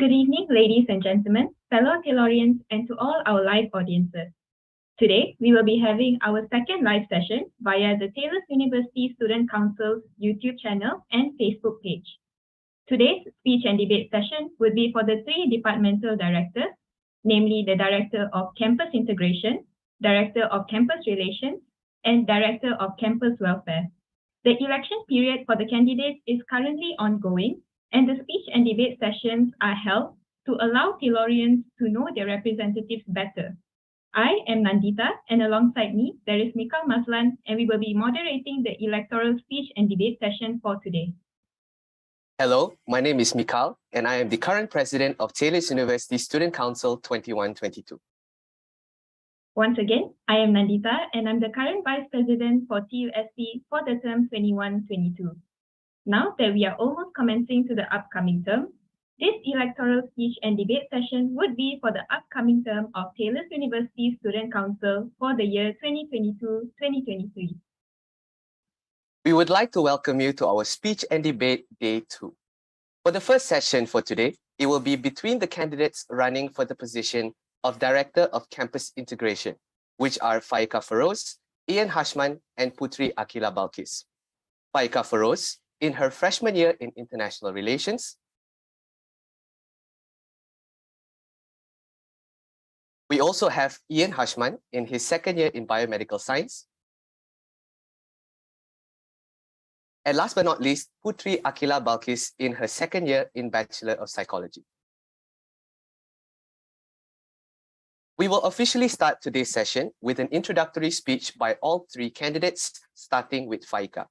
Good evening, ladies and gentlemen, fellow Taylorians, and to all our live audiences. Today, we will be having our second live session via the Taylor's University Student Council's YouTube channel and Facebook page. Today's speech and debate session would be for the three departmental directors, namely the Director of Campus Integration, Director of Campus Relations, and Director of Campus Welfare. The election period for the candidates is currently ongoing, and the speech and debate sessions are held to allow Taylorians to know their representatives better. I am Nandita, and alongside me, there is Mikal Maslan, and we will be moderating the electoral speech and debate session for today. Hello, my name is Mikal, and I am the current president of Taylor's University Student Council 21-22. Once again, I am Nandita, and I'm the current vice president for TUSC for the term 21-22. Now that we are almost commencing to the upcoming term, this electoral speech and debate session would be for the upcoming term of Taylor's University Student Council for the year 2022-2023. We would like to welcome you to our speech and debate day 2. For the first session for today, it will be between the candidates running for the position of Director of Campus Integration, which are Faika Feroz, Ian Hashman, and Putri Akila Balkis. Faika Feroz, in her freshman year in International Relations. We also have Ian Hashman in his second year in Biomedical Science. And last but not least, Putri Akila Balkis in her second year in Bachelor of Psychology. We will officially start today's session with an introductory speech by all three candidates, starting with Faika.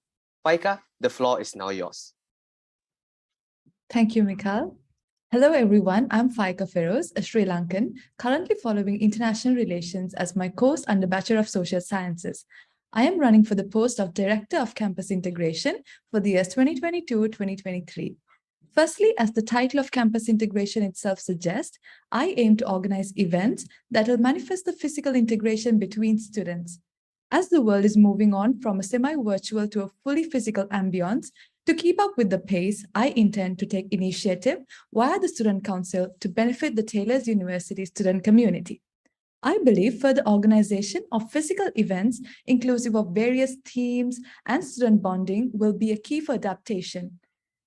Faika, the floor is now yours. Thank you, Mikal. Hello, everyone. I'm Faika Feroz, a Sri Lankan, currently following International Relations as my course under Bachelor of Social Sciences. I am running for the post of Director of Campus Integration for the years 2022-2023. Firstly, as the title of Campus Integration itself suggests, I aim to organize events that will manifest the physical integration between students. As the world is moving on from a semi-virtual to a fully physical ambience, to keep up with the pace, I intend to take initiative via the Student Council to benefit the Taylor's University student community. I believe further organization of physical events, inclusive of various themes and student bonding, will be a key for adaptation.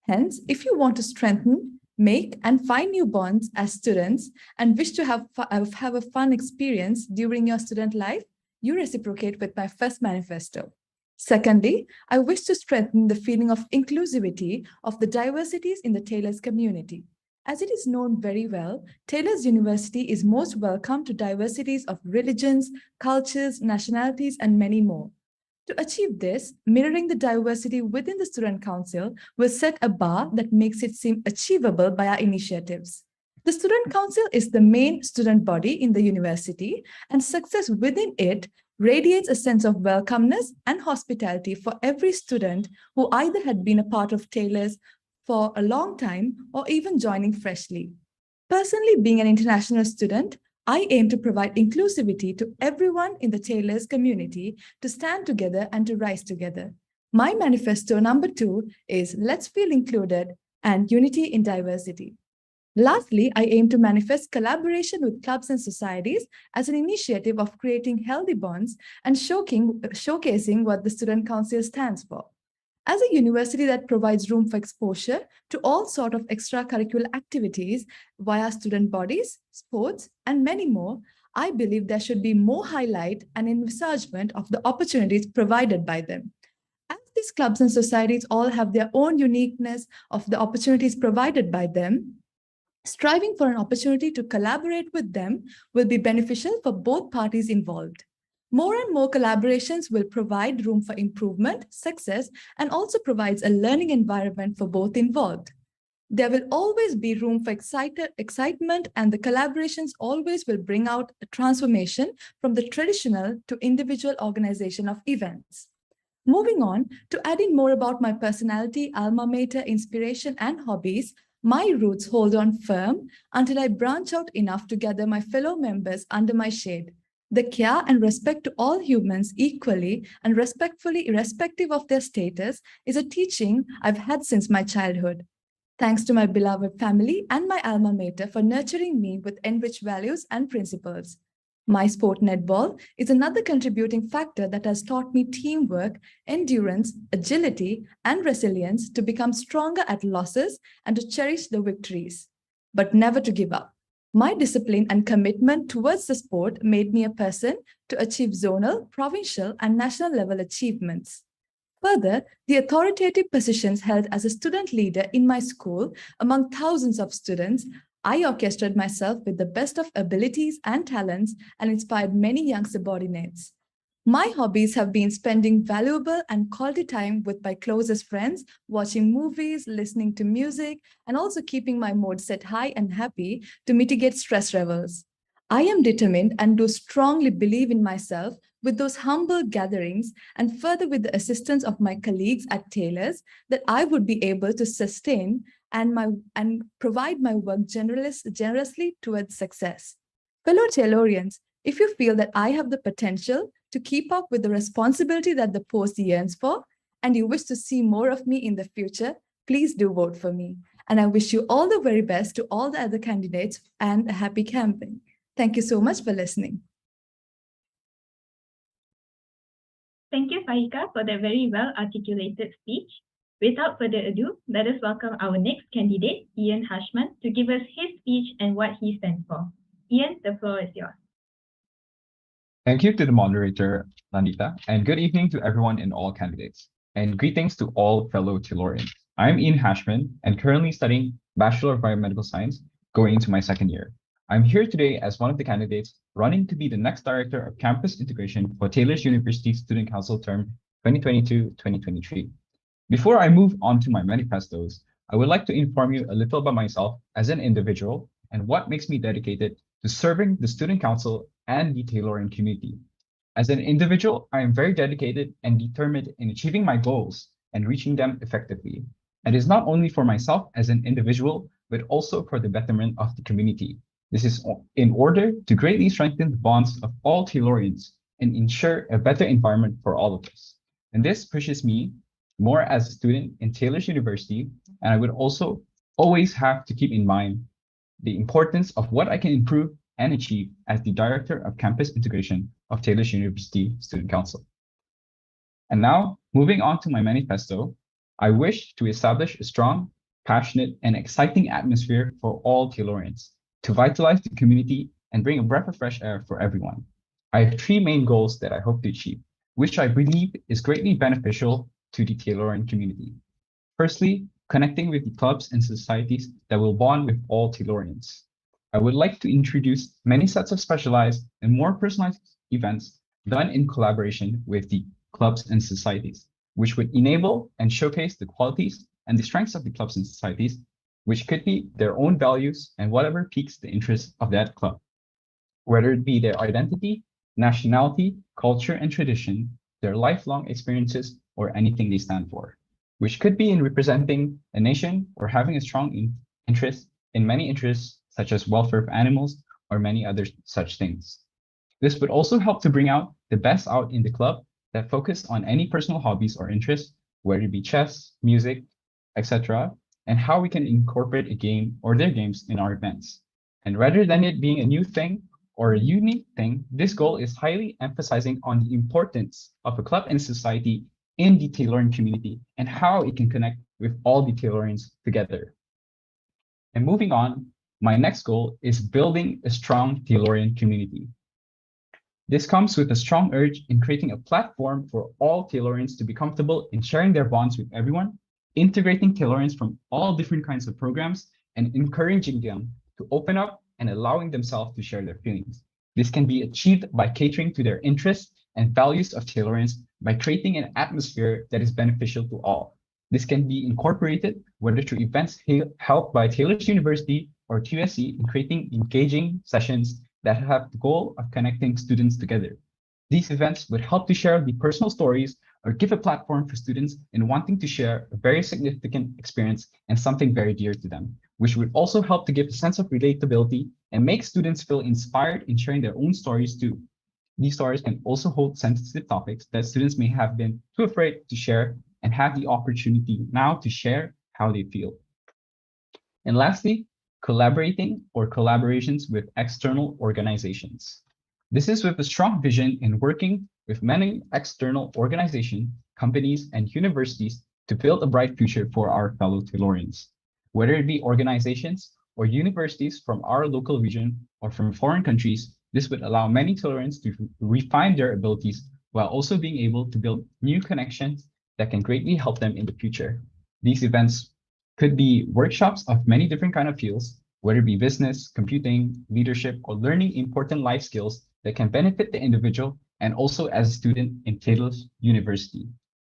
Hence, if you want to strengthen, make, and find new bonds as students and wish to have a fun experience during your student life, you reciprocate with my first manifesto. Secondly, I wish to strengthen the feeling of inclusivity of the diversities in the Taylor's community. As it is known very well, Taylor's University is most welcome to diversities of religions, cultures, nationalities, and many more. To achieve this, mirroring the diversity within the Student Council will set a bar that makes it seem achievable by our initiatives. The Student Council is the main student body in the university, and success within it radiates a sense of welcomeness and hospitality for every student who either had been a part of Taylor's for a long time or even joining freshly. Personally, being an international student, I aim to provide inclusivity to everyone in the Taylor's community to stand together and to rise together. My manifesto number 2 is Let's Feel Included and Unity in Diversity. Lastly, I aim to manifest collaboration with clubs and societies as an initiative of creating healthy bonds and showcasing what the Student Council stands for. As a university that provides room for exposure to all sorts of extracurricular activities via student bodies, sports, and many more, I believe there should be more highlight and envisagement of the opportunities provided by them. As these clubs and societies all have their own uniqueness of the opportunities provided by them, striving for an opportunity to collaborate with them will be beneficial for both parties involved. More and more collaborations will provide room for improvement, success, and also provides a learning environment for both involved. There will always be room for excitement, and the collaborations always will bring out a transformation from the traditional to individual organization of events. Moving on to adding more about my personality, alma mater, inspiration, and hobbies, my roots hold on firm until I branch out enough to gather my fellow members under my shade. The care and respect to all humans equally and respectfully, irrespective of their status, is a teaching I've had since my childhood. Thanks to my beloved family and my alma mater for nurturing me with enriched values and principles. My sport netball is another contributing factor that has taught me teamwork, endurance, agility, and resilience to become stronger at losses and to cherish the victories, but never to give up. My discipline and commitment towards the sport made me a person to achieve zonal, provincial, and national level achievements. Further, the authoritative positions held as a student leader in my school among thousands of students, I orchestrated myself with the best of abilities and talents and inspired many young subordinates. My hobbies have been spending valuable and quality time with my closest friends, watching movies, listening to music, and also keeping my mood set high and happy to mitigate stress levels. I am determined and do strongly believe in myself with those humble gatherings and further with the assistance of my colleagues at Taylor's that I would be able to sustain and provide my work generously towards success. Fellow Taylorians, if you feel that I have the potential to keep up with the responsibility that the post yearns for, and you wish to see more of me in the future, please do vote for me. And I wish you all the very best to all the other candidates and a happy campaign. Thank you so much for listening. Thank you, Faika, for that very well-articulated speech. Without further ado, let us welcome our next candidate, Ian Hashman, to give us his speech and what he stands for. Ian, the floor is yours. Thank you to the moderator, Nandita, and good evening to everyone and all candidates. And greetings to all fellow Taylorians. I'm Ian Hashman and currently studying Bachelor of Biomedical Science, going into my second year. I'm here today as one of the candidates running to be the next Director of Campus Integration for Taylor's University Student Council term 2022-2023. Before I move on to my manifestos, I would like to inform you a little about myself as an individual and what makes me dedicated to serving the Student Council and the Taylorian community. As an individual, I am very dedicated and determined in achieving my goals and reaching them effectively. And it is not only for myself as an individual, but also for the betterment of the community. This is in order to greatly strengthen the bonds of all Taylorians and ensure a better environment for all of us. And this pushes me more as a student in Taylor's University, and I would also always have to keep in mind the importance of what I can improve and achieve as the Director of Campus Integration of Taylor's University Student Council. And now, moving on to my manifesto, I wish to establish a strong, passionate, and exciting atmosphere for all Taylorians to vitalize the community and bring a breath of fresh air for everyone. I have three main goals that I hope to achieve, which I believe is greatly beneficial to the Taylorian community. Firstly, connecting with the clubs and societies that will bond with all Taylorians. I would like to introduce many sets of specialized and more personalized events done in collaboration with the clubs and societies, which would enable and showcase the qualities and the strengths of the clubs and societies, which could be their own values and whatever piques the interest of that club, whether it be their identity, nationality, culture and tradition, their lifelong experiences, or anything they stand for, which could be in representing a nation or having a strong interest in many interests such as welfare of animals or many other such things. This would also help to bring out the best out in the club that focus on any personal hobbies or interests, whether it be chess, music, etc., and how we can incorporate a game or their games in our events. And rather than it being a new thing or a unique thing, this goal is highly emphasizing on the importance of a club and society in the Taylorian community and how it can connect with all the Taylorians together. And moving on, my next goal is building a strong Taylorian community. This comes with a strong urge in creating a platform for all Taylorians to be comfortable in sharing their bonds with everyone, integrating Taylorians from all different kinds of programs, and encouraging them to open up and allowing themselves to share their feelings. This can be achieved by catering to their interests and values of tolerance by creating an atmosphere that is beneficial to all. This can be incorporated whether through events held by Taylor's University or TUSC in creating engaging sessions that have the goal of connecting students together. These events would help to share the personal stories or give a platform for students in wanting to share a very significant experience and something very dear to them, which would also help to give a sense of relatability and make students feel inspired in sharing their own stories too. These stories can also hold sensitive topics that students may have been too afraid to share and have the opportunity now to share how they feel. And lastly, collaborating or collaborations with external organizations. This is with a strong vision in working with many external organizations, companies, and universities to build a bright future for our fellow Taylorians. Whether it be organizations or universities from our local region or from foreign countries, this would allow many Taylorians to refine their abilities while also being able to build new connections that can greatly help them in the future. These events could be workshops of many different kind of fields, whether it be business, computing, leadership, or learning important life skills that can benefit the individual and also as a student in Taylor's University.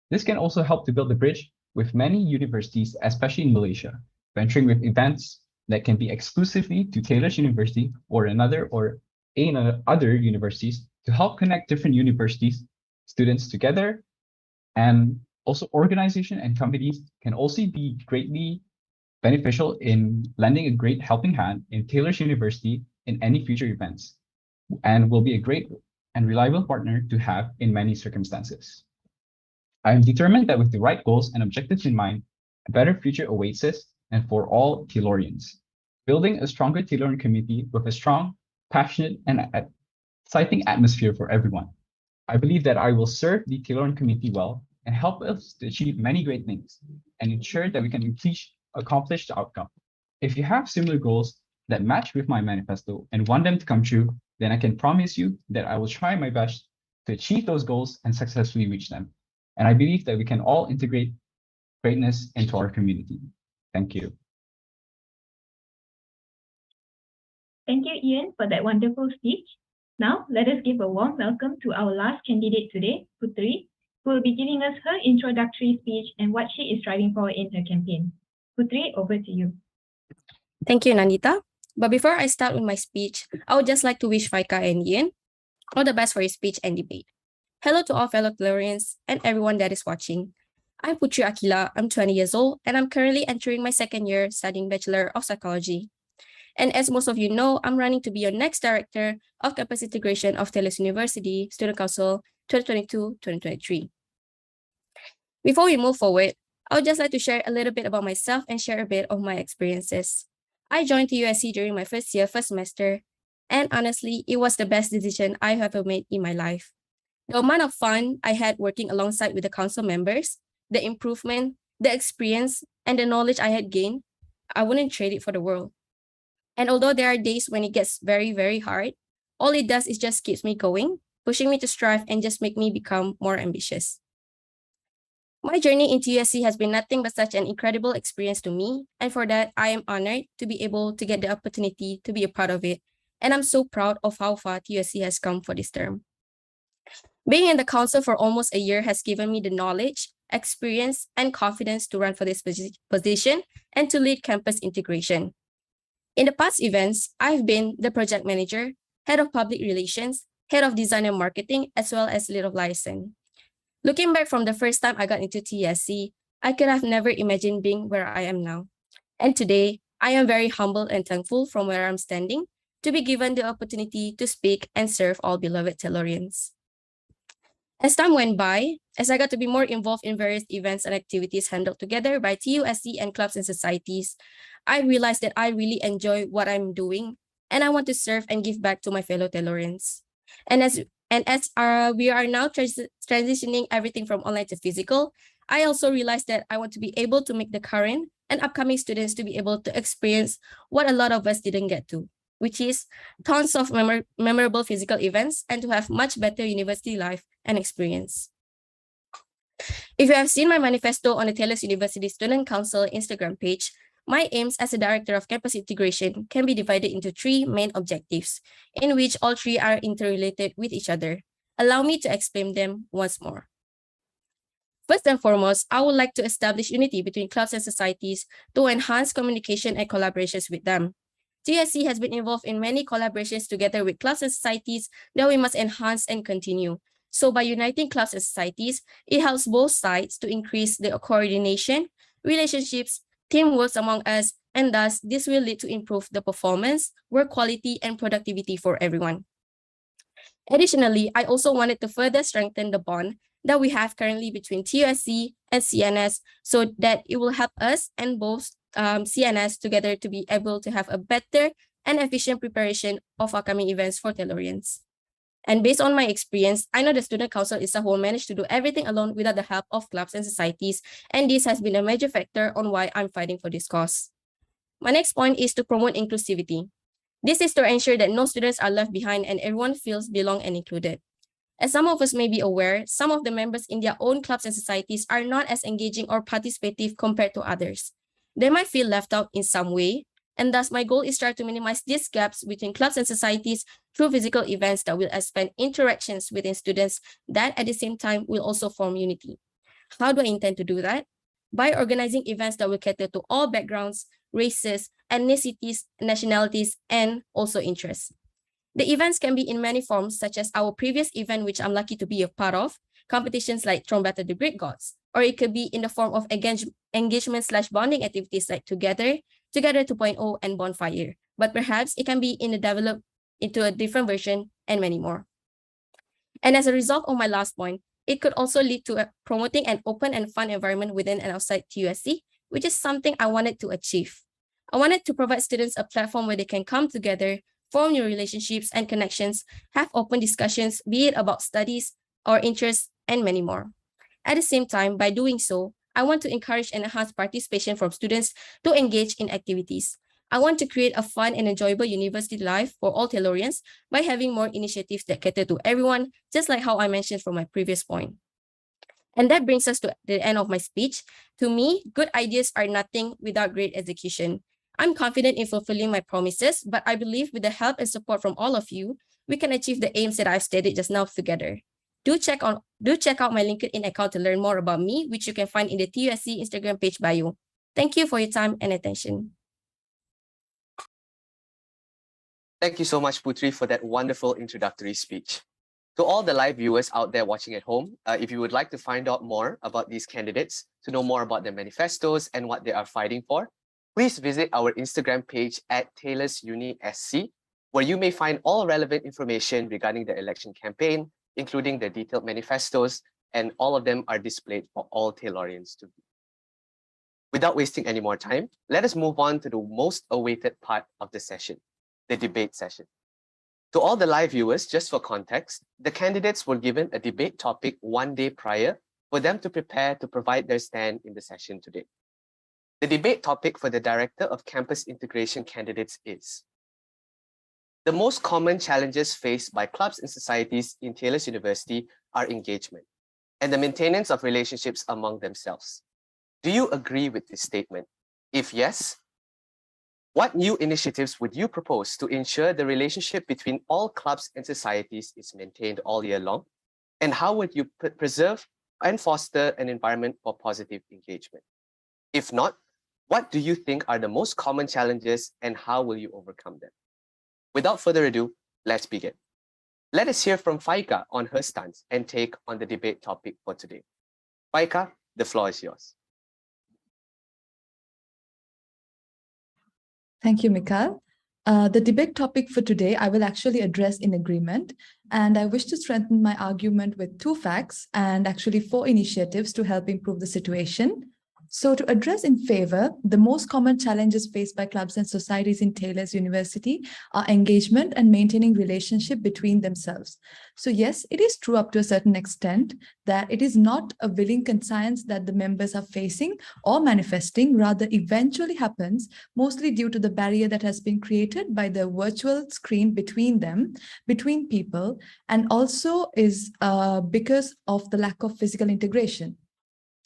This can also help to build a bridge with many universities, especially in Malaysia, venturing with events that can be exclusively to Taylor's University or another other universities to help connect different universities, students together, and also organization and companies can also be greatly beneficial in lending a great helping hand in Taylor's University in any future events, and will be a great and reliable partner to have in many circumstances. I am determined that with the right goals and objectives in mind, a better future awaits us and for all Taylorians. Building a stronger Taylorian community with a strong, passionate, and exciting atmosphere for everyone. I believe that I will serve the Taylorian community well and help us to achieve many great things and ensure that we can accomplish the outcome. If you have similar goals that match with my manifesto and want them to come true, then I can promise you that I will try my best to achieve those goals and successfully reach them. And I believe that we can all integrate greatness into our community. Thank you. Thank you, Ian, for that wonderful speech. Now, let us give a warm welcome to our last candidate today, Putri, who will be giving us her introductory speech and what she is striving for in her campaign. Putri, over to you. Thank you, Nandita. But before I start with my speech, I would just like to wish Faika and Ian all the best for your speech and debate. Hello to all fellow Taylorians and everyone that is watching. I'm Putri Akila, I'm 20 years old, and I'm currently entering my second year studying Bachelor of Psychology. And as most of you know, I'm running to be your next Director of Campus Integration of Taylor's University Student Council 2022-2023. Before we move forward, I would just like to share a little bit about myself and share a bit of my experiences. I joined TUSC during my first semester, and honestly, it was the best decision I have ever made in my life. The amount of fun I had working alongside with the council members, the improvement, the experience, and the knowledge I had gained, I wouldn't trade it for the world. And although there are days when it gets very, very hard, all it does is just keeps me going, pushing me to strive and just make me become more ambitious. My journey in TUSC has been nothing but such an incredible experience to me, and for that, I am honored to be able to get the opportunity to be a part of it, and I'm so proud of how far TUSC has come for this term. Being in the council for almost a year has given me the knowledge, experience, and confidence to run for this position and to lead campus integration. In the past events, I've been the project manager, head of public relations, head of design and marketing, as well as lead of license. Looking back from the first time I got into TUSC, I could have never imagined being where I am now. And today, I am very humble and thankful from where I'm standing to be given the opportunity to speak and serve all beloved Taylorians. As time went by, as I got to be more involved in various events and activities handled together by TUSC and clubs and societies, I realized that I really enjoy what I'm doing, and I want to serve and give back to my fellow Taylorians. And as we are now transitioning everything from online to physical, I also realized that I want to be able to make the current and upcoming students to be able to experience what a lot of us didn't get to, which is tons of memorable physical events and to have much better university life and experience. If you have seen my manifesto on the Taylor's University Student Council Instagram page, my aims as a Director of Campus Integration can be divided into 3 main objectives, in which all 3 are interrelated with each other. Allow me to explain them once more. First and foremost, I would like to establish unity between clubs and societies to enhance communication and collaborations with them. TUSC has been involved in many collaborations together with clubs and societies that we must enhance and continue. So by uniting clubs and societies, it helps both sides to increase the coordination, relationships, teamwork among us, and thus this will lead to improve the performance, work quality, and productivity for everyone. Additionally, I also wanted to further strengthen the bond that we have currently between TUSC and CNS so that it will help us and both CNS together to be able to have a better and efficient preparation of upcoming events for Tellurians. And based on my experience, I know the Student Council itself will manage to do everything alone without the help of clubs and societies, and this has been a major factor on why I'm fighting for this cause. My next point is to promote inclusivity. This is to ensure that no students are left behind and everyone feels belong and included. As some of us may be aware, some of the members in their own clubs and societies are not as engaging or participative compared to others. They might feel left out in some way, and thus my goal is to try to minimize these gaps between clubs and societies through physical events that will expand interactions within students that at the same time will also form unity. How do I intend to do that? By organizing events that will cater to all backgrounds, races, ethnicities, nationalities, and also interests. The events can be in many forms, such as our previous event, which I'm lucky to be a part of, competitions like Throne Battle the Great Gods, or it could be in the form of engagement/bonding activities like Together 2.0, and Bonfire. But perhaps it can be developed into a different version and many more. And as a result of my last point, it could also lead to promoting an open and fun environment within and outside TUSC, which is something I wanted to achieve. I wanted to provide students a platform where they can come together, form new relationships and connections, have open discussions, be it about studies or interests, and many more. At the same time, by doing so, I want to encourage and enhance participation from students to engage in activities. I want to create a fun and enjoyable university life for all Tellurians by having more initiatives that cater to everyone, just like how I mentioned from my previous point. And that brings us to the end of my speech. To me, good ideas are nothing without great execution. I'm confident in fulfilling my promises, but I believe with the help and support from all of you, we can achieve the aims that I've stated just now together. Do check out my LinkedIn account to learn more about me, which you can find in the TUSC Instagram page bio. Thank you for your time and attention. Thank you so much, Putri, for that wonderful introductory speech. To all the live viewers out there watching at home, if you would like to find out more about these candidates, to know more about their manifestos and what they are fighting for, please visit our Instagram page at Taylor'sUniSC, where you may find all relevant information regarding the election campaign, including the detailed manifestos, and all of them are displayed for all Taylorians to view. Without wasting any more time, let us move on to the most awaited part of the session, the debate session. To all the live viewers, just for context, the candidates were given a debate topic one day prior for them to prepare to provide their stand in the session today. The debate topic for the Director of Campus Integration candidates is the most common challenges faced by clubs and societies in Taylor's University are engagement and the maintenance of relationships among themselves. Do you agree with this statement? If yes, what new initiatives would you propose to ensure the relationship between all clubs and societies is maintained all year long? And how would you preserve and foster an environment for positive engagement? If not, what do you think are the most common challenges and how will you overcome them? Without further ado, let's begin. Let us hear from Faika on her stance and take on the debate topic for today. Faika, the floor is yours. Thank you, Mikhail. The debate topic for today, I will actually address in agreement, and I wish to strengthen my argument with 2 facts and actually 4 initiatives to help improve the situation. So to address in favor, the most common challenges faced by clubs and societies in Taylor's University are engagement and maintaining relationship between themselves. So yes, it is true up to a certain extent that it is not a willing conscience that the members are facing or manifesting, rather eventually happens mostly due to the barrier that has been created by the virtual screen between them, between people, and also is because of the lack of physical integration.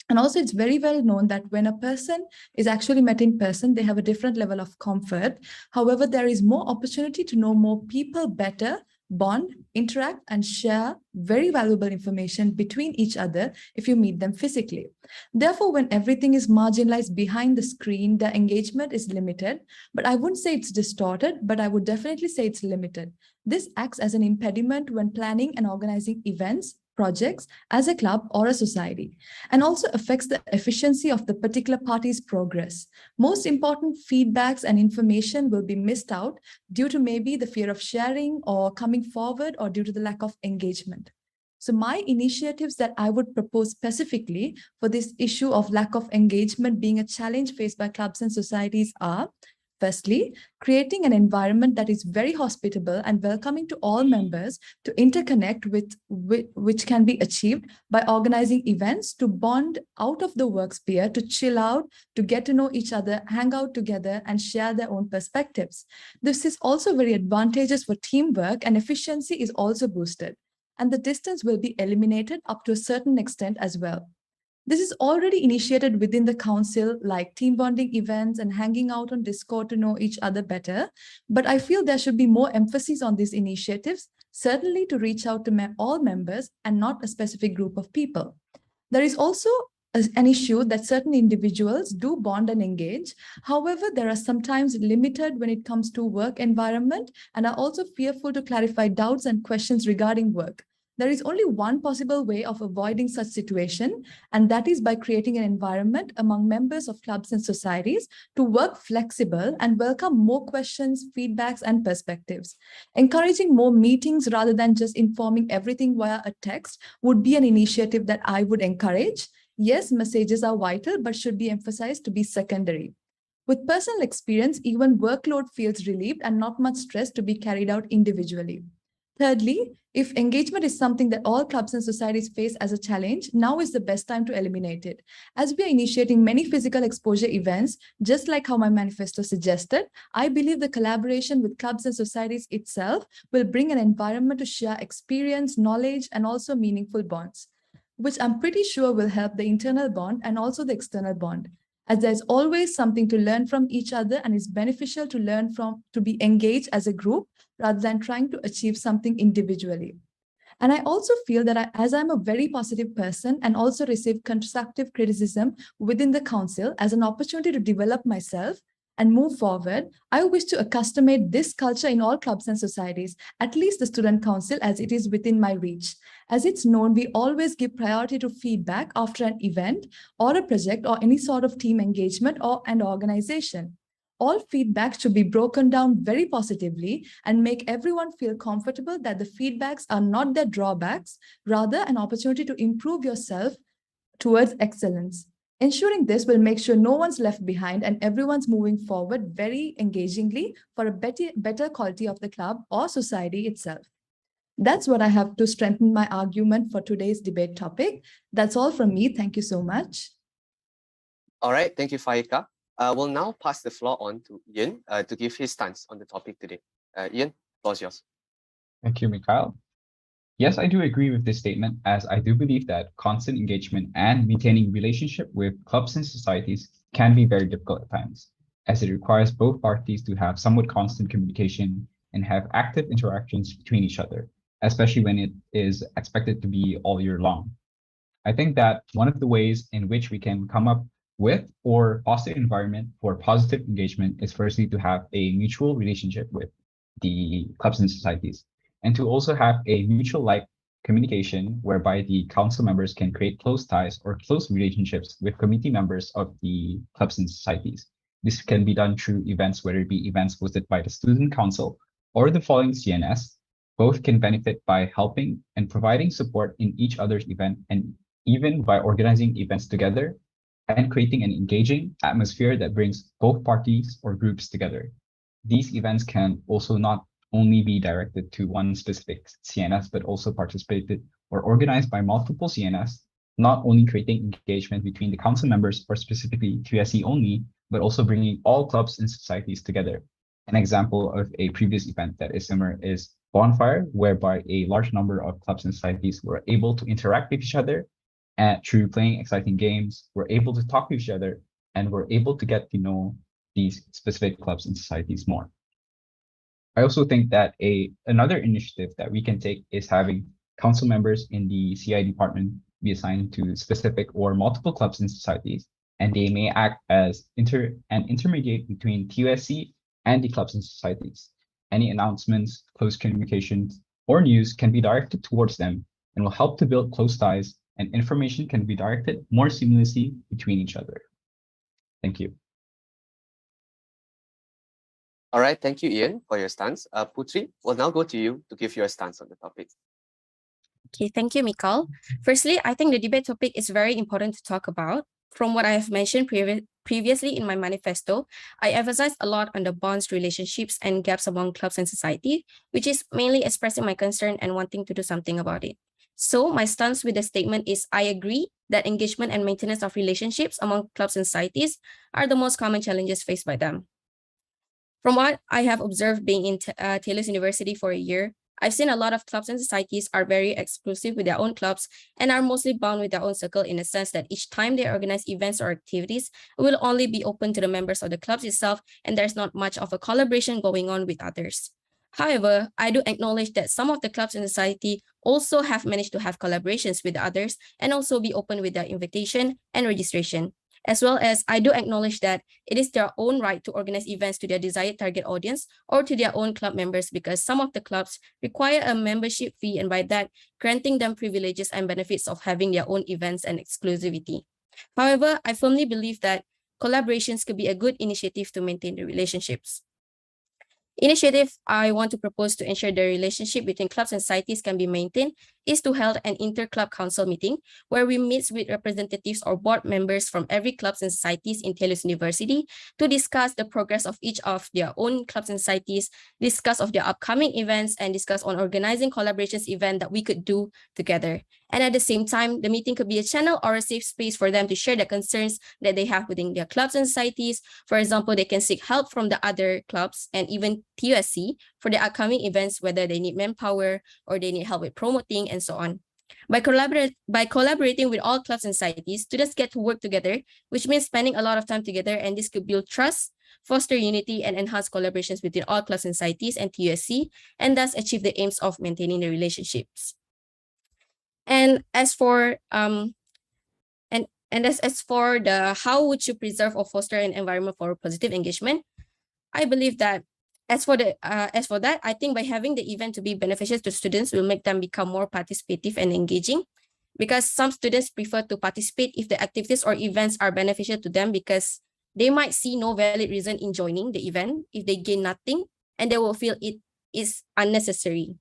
And also, it's very well known that when a person is actually met in person, they have a different level of comfort. However, there is more opportunity to know more people better bond, interact, and share very valuable information between each other if you meet them physically. Therefore, when everything is marginalized behind the screen, the engagement is limited, but I wouldn't say it's distorted, but I would definitely say it's limited. This acts as an impediment when planning and organizing events, projects as a club or a society, and also affects the efficiency of the particular party's progress. Most important feedbacks and information will be missed out due to maybe the fear of sharing or coming forward or due to the lack of engagement. So my initiatives that I would propose specifically for this issue of lack of engagement being a challenge faced by clubs and societies are, firstly, creating an environment that is very hospitable and welcoming to all members to interconnect with which can be achieved by organizing events to bond out of the work sphere, to chill out, to get to know each other, hang out together, and share their own perspectives. This is also very advantageous for teamwork, and efficiency is also boosted. And the distance will be eliminated up to a certain extent as well. This is already initiated within the council, like team bonding events and hanging out on Discord to know each other better. But I feel there should be more emphasis on these initiatives, certainly to reach out to all members and not a specific group of people. There is also an issue that certain individuals do bond and engage. However, there are sometimes limited when it comes to work environment and are also fearful to clarify doubts and questions regarding work. There is only one possible way of avoiding such situation, and that is by creating an environment among members of clubs and societies to work flexible and welcome more questions, feedbacks, and perspectives. Encouraging more meetings rather than just informing everything via a text would be an initiative that I would encourage. Yes, messages are vital, but should be emphasized to be secondary. With personal experience, even workload feels relieved and not much stress to be carried out individually. Thirdly, if engagement is something that all clubs and societies face as a challenge, now is the best time to eliminate it. As we are initiating many physical exposure events, just like how my manifesto suggested, I believe the collaboration with clubs and societies itself will bring an environment to share experience, knowledge, and also meaningful bonds, which I'm pretty sure will help the internal bond and also the external bond, as there's always something to learn from each other, and it's beneficial to learn from, to be engaged as a group rather than trying to achieve something individually. And I also feel that as I'm a very positive person and also receive constructive criticism within the council as an opportunity to develop myself and move forward, I wish to accustomate this culture in all clubs and societies, at least the student council, as it is within my reach. As it's known, we always give priority to feedback after an event or a project or any sort of team engagement or an organization. All feedback should be broken down very positively and make everyone feel comfortable that the feedbacks are not their drawbacks, rather an opportunity to improve yourself towards excellence. Ensuring this will make sure no one's left behind and everyone's moving forward very engagingly for a better quality of the club or society itself. That's what I have to strengthen my argument for today's debate topic. That's all from me. Thank you so much. All right, thank you, Faika. We'll now pass the floor on to Ian to give his stance on the topic today. Ian, the floor is yours. Thank you, Mikhail. Yes, I do agree with this statement, as I do believe that constant engagement and maintaining relationship with clubs and societies can be very difficult at times, as it requires both parties to have somewhat constant communication and have active interactions between each other, especially when it is expected to be all year long. I think that one of the ways in which we can come up with or foster an environment for positive engagement is firstly to have a mutual relationship with the clubs and societies, and to also have a mutual like communication whereby the council members can create close ties or close relationships with committee members of the clubs and societies. This can be done through events, whether it be events hosted by the student council or the following CNS. Both can benefit by helping and providing support in each other's event, and even by organizing events together and creating an engaging atmosphere that brings both parties or groups together. These events can also not only be directed to one specific CNS, but also participated or organized by multiple CNS, not only creating engagement between the council members or specifically TUSC only, but also bringing all clubs and societies together. An example of a previous event that is similar is Bonfire, whereby a large number of clubs and societies were able to interact with each other and through playing exciting games, were able to talk to each other, and were able to get to know these specific clubs and societies more. I also think that another initiative that we can take is having council members in the CI department be assigned to specific or multiple clubs and societies, and they may act as an intermediate between TUSC and the clubs and societies. Any announcements, close communications, or news can be directed towards them and will help to build close ties, and information can be directed more seamlessly between each other. Thank you. All right, thank you, Ian, for your stance. Putri, we'll now go to you to give your stance on the topic. Okay, thank you, Mikal. Firstly, I think the debate topic is very important to talk about. From what I have mentioned previously in my manifesto, I emphasized a lot on the bonds, relationships, and gaps among clubs and society, which is mainly expressing my concern and wanting to do something about it. So my stance with the statement is I agree that engagement and maintenance of relationships among clubs and societies are the most common challenges faced by them. From what I have observed being in Taylor's University for a year, I've seen a lot of clubs and societies are very exclusive with their own clubs and are mostly bound with their own circle in a sense that each time they organize events or activities, it will only be open to the members of the clubs itself, and there's not much of a collaboration going on with others. However, I do acknowledge that some of the clubs in society also have managed to have collaborations with others and also be open with their invitation and registration. As well as I do acknowledge that it is their own right to organize events to their desired target audience or to their own club members, because some of the clubs require a membership fee, and by that, granting them privileges and benefits of having their own events and exclusivity. However, I firmly believe that collaborations could be a good initiative to maintain the relationships. Initiative I want to propose to ensure the relationship between clubs and societies can be maintained is to hold an inter-club council meeting where we meet with representatives or board members from every clubs and societies in Taylor's University to discuss the progress of each of their own clubs and societies, discuss of their upcoming events, and discuss on organizing collaborations event that we could do together. And at the same time, the meeting could be a channel or a safe space for them to share the concerns that they have within their clubs and societies. For example, they can seek help from the other clubs and even TUSC for the upcoming events, whether they need manpower or they need help with promoting and so on. By collaborating with all clubs and societies, students get to work together, which means spending a lot of time together, and this could build trust, foster unity, and enhance collaborations between all clubs and societies and TUSC, and thus achieve the aims of maintaining the relationships. And as for as for the how would you preserve or foster an environment for positive engagement, I believe that as for that, I think by having the event to be beneficial to students will make them become more participative and engaging, because some students prefer to participate if the activities or events are beneficial to them, because they might see no valid reason in joining the event if they gain nothing, and they will feel it is unnecessary.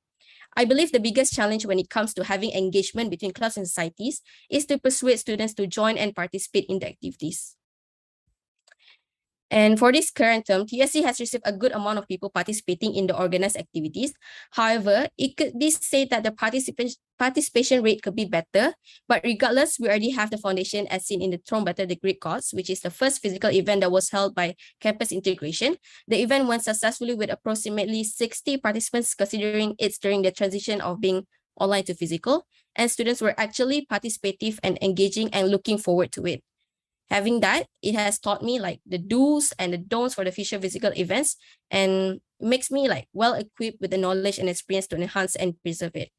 I believe the biggest challenge when it comes to having engagement between clubs and societies is to persuade students to join and participate in the activities. And for this current term, TUSC has received a good amount of people participating in the organized activities. However, it could be said that the participation rate could be better, but regardless, we already have the foundation as seen in the Throw Better the Great Cause, which is the first physical event that was held by Campus Integration. The event went successfully with approximately 60 participants, considering it's during the transition of being online to physical, and students were actually participative and engaging and looking forward to it. Having that, it has taught me like the do's and the don'ts for the future physical events, and makes me like well equipped with the knowledge and experience to enhance and preserve it.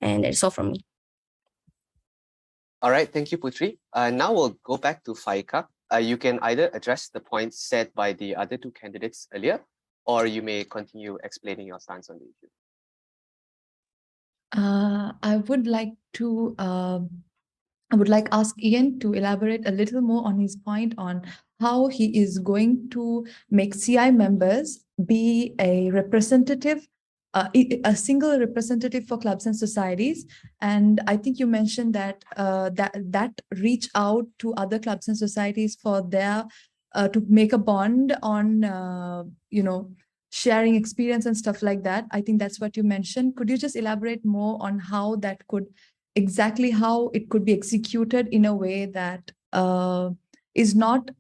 And that's all from me. All right, thank you, Putri. Now we'll go back to Faika. You can either address the points said by the other two candidates earlier, or you may continue explaining your stance on the issue. I would like ask Ian to elaborate a little more on his point on how he is going to make CI members be a representative, a single representative for clubs and societies. And I think you mentioned that that reach out to other clubs and societies for their to make a bond on sharing experience and stuff like that. I think that's what you mentioned. Could you just elaborate more on how that could exactly how it could be executed in a way that is not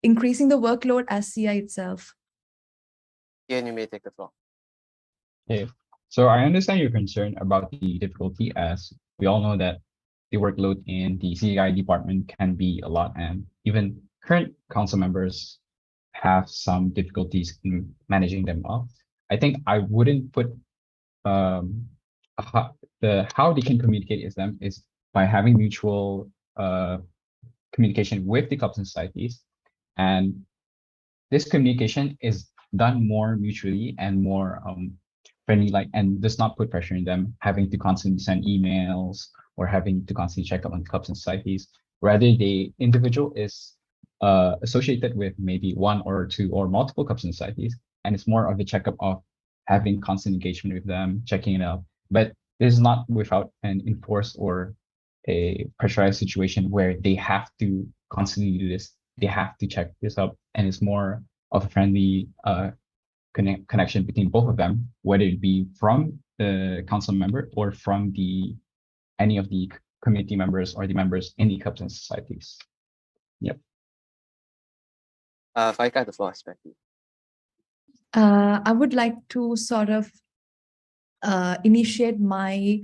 increasing the workload as CI itself? Ian, you may take the floor. Okay, so I understand your concern about the difficulty, as we all know that the workload in the CI department can be a lot, and even current council members have some difficulties in managing them all. I think I wouldn't put um, how they can communicate is by having mutual communication with the clubs and societies, and this communication is done more mutually and more friendly, like, and does not put pressure on them having to constantly send emails or having to constantly check up on clubs and societies. Rather, the individual is associated with maybe one or two or multiple clubs and societies, and it's more of a checkup of having constant engagement with them, checking it out. But this is not without an enforced or a pressurized situation where they have to constantly do this. They have to check this up, and it's more of a friendly connection between both of them, whether it be from the council member or from any of the community members or the members in the clubs and societies. Yep. Faika, the floor is back to you. I would like to sort of initiate my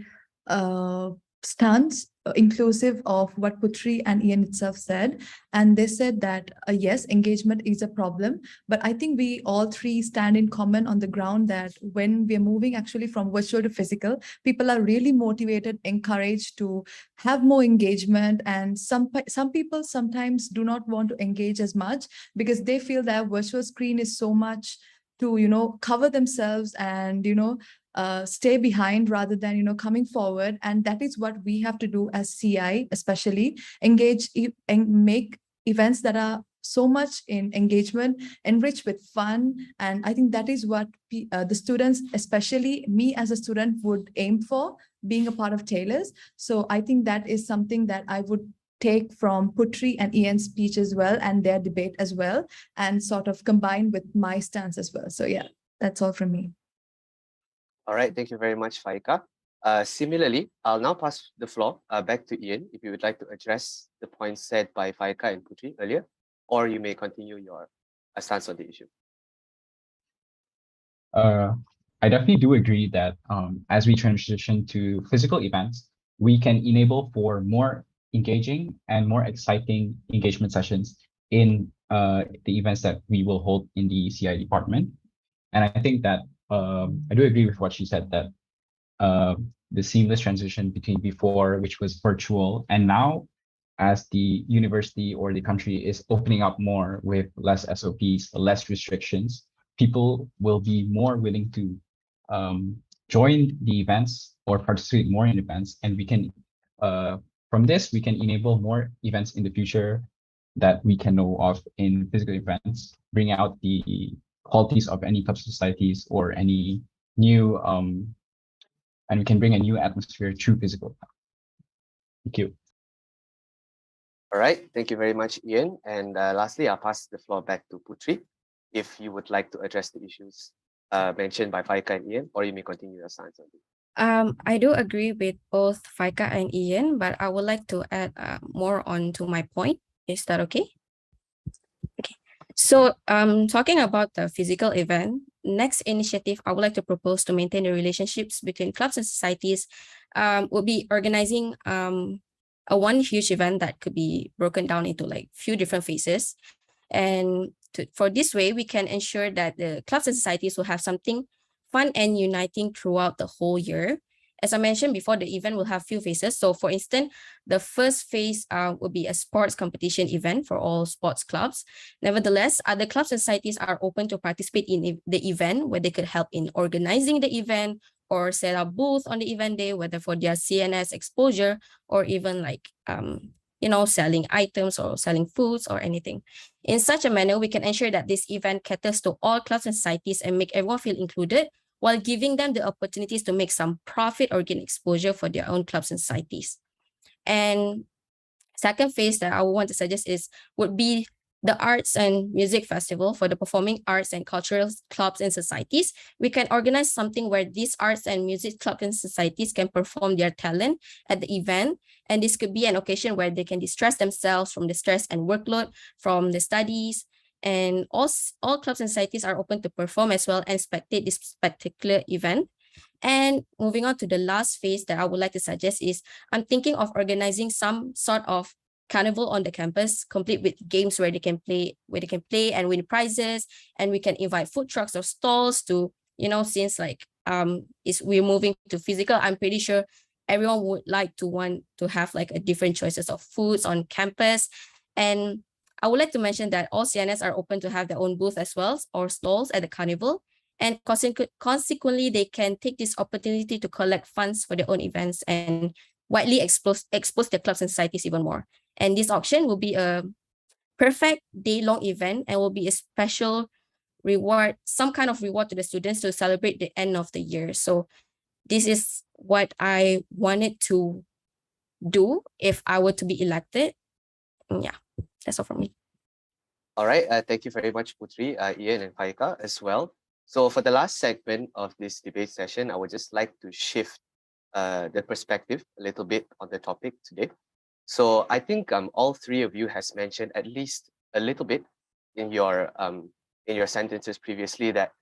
stance inclusive of what Putri and Ian itself said. And they said that, yes, engagement is a problem, but I think we all three stand in common on the ground that when we're moving actually from virtual to physical, people are really motivated, encouraged to have more engagement. And some people sometimes do not want to engage as much because they feel that virtual screen is so much to, cover themselves and, stay behind rather than coming forward. And that is what we have to do as CI, especially engage and make events that are so much in engagement, enriched with fun. And I think that is what the students, especially me as a student, would aim for being a part of Taylor's. So I think that is something that I would take from Putri and Ian's speech as well, and their debate as well, and sort of combine with my stance as well. So yeah, that's all from me. All right, thank you very much, Faika. Similarly, I'll now pass the floor back to Ian if you would like to address the points said by Faika and Putri earlier, or you may continue your stance on the issue. I definitely do agree that as we transition to physical events, we can enable for more engaging and more exciting engagement sessions in the events that we will hold in the CI department. And I think that I do agree with what she said, that the seamless transition between before, which was virtual, and now as the university or the country is opening up more with less SOPs, less restrictions, people will be more willing to join the events or participate more in events. And we can, from this, we can enable more events in the future that we can know of in physical events, bring out the qualities of any club societies or any new, and we can bring a new atmosphere through physical. Thank you. All right, thank you very much, Ian. And lastly, I'll pass the floor back to Putri if you would like to address the issues mentioned by Faika and Ian, or you may continue your stance on it. I do agree with both Faika and Ian, but I would like to add more on to my point. Is that okay? Okay. So talking about the physical event, next initiative I would like to propose to maintain the relationships between clubs and societies would be organizing a one huge event that could be broken down into like few different phases. And for this way, we can ensure that the clubs and societies will have something fun and uniting throughout the whole year. As I mentioned before, the event will have few phases. So for instance, the first phase will be a sports competition event for all sports clubs. Nevertheless, other clubs and societies are open to participate in the event, where they could help in organizing the event or set up booth on the event day, whether for their CNS exposure or even like, selling items or selling foods or anything. In such a manner, we can ensure that this event caters to all clubs and societies and make everyone feel included, while giving them the opportunities to make some profit or gain exposure for their own clubs and societies. And second phase that I would want to suggest would be the Arts and Music Festival for the performing arts and cultural clubs and societies. We can organize something where these arts and music clubs and societies can perform their talent at the event. And this could be an occasion where they can distress themselves from the stress and workload from the studies. And all clubs and societies are open to perform as well and spectate this particular event. And moving on to the last phase that I would like to suggest is, I'm thinking of organizing some sort of carnival on the campus, complete with games where they can play and win prizes. And we can invite food trucks or stalls to since we're moving to physical, I'm pretty sure everyone would want to have like a different choices of foods on campus. And I would like to mention that all CNS are open to have their own booth as well, or stalls at the carnival. And consequently, they can take this opportunity to collect funds for their own events and widely expose their clubs and societies even more. And this auction will be a perfect day-long event and will be a special reward, some kind of reward to the students to celebrate the end of the year. So this is what I wanted to do if I were to be elected. Yeah, that's all from me. All right, thank you very much, Putri, Ian, and Faika as well. So for the last segment of this debate session, I would just like to shift the perspective a little bit on the topic today. So I think all three of you has mentioned at least a little bit in your sentences previously that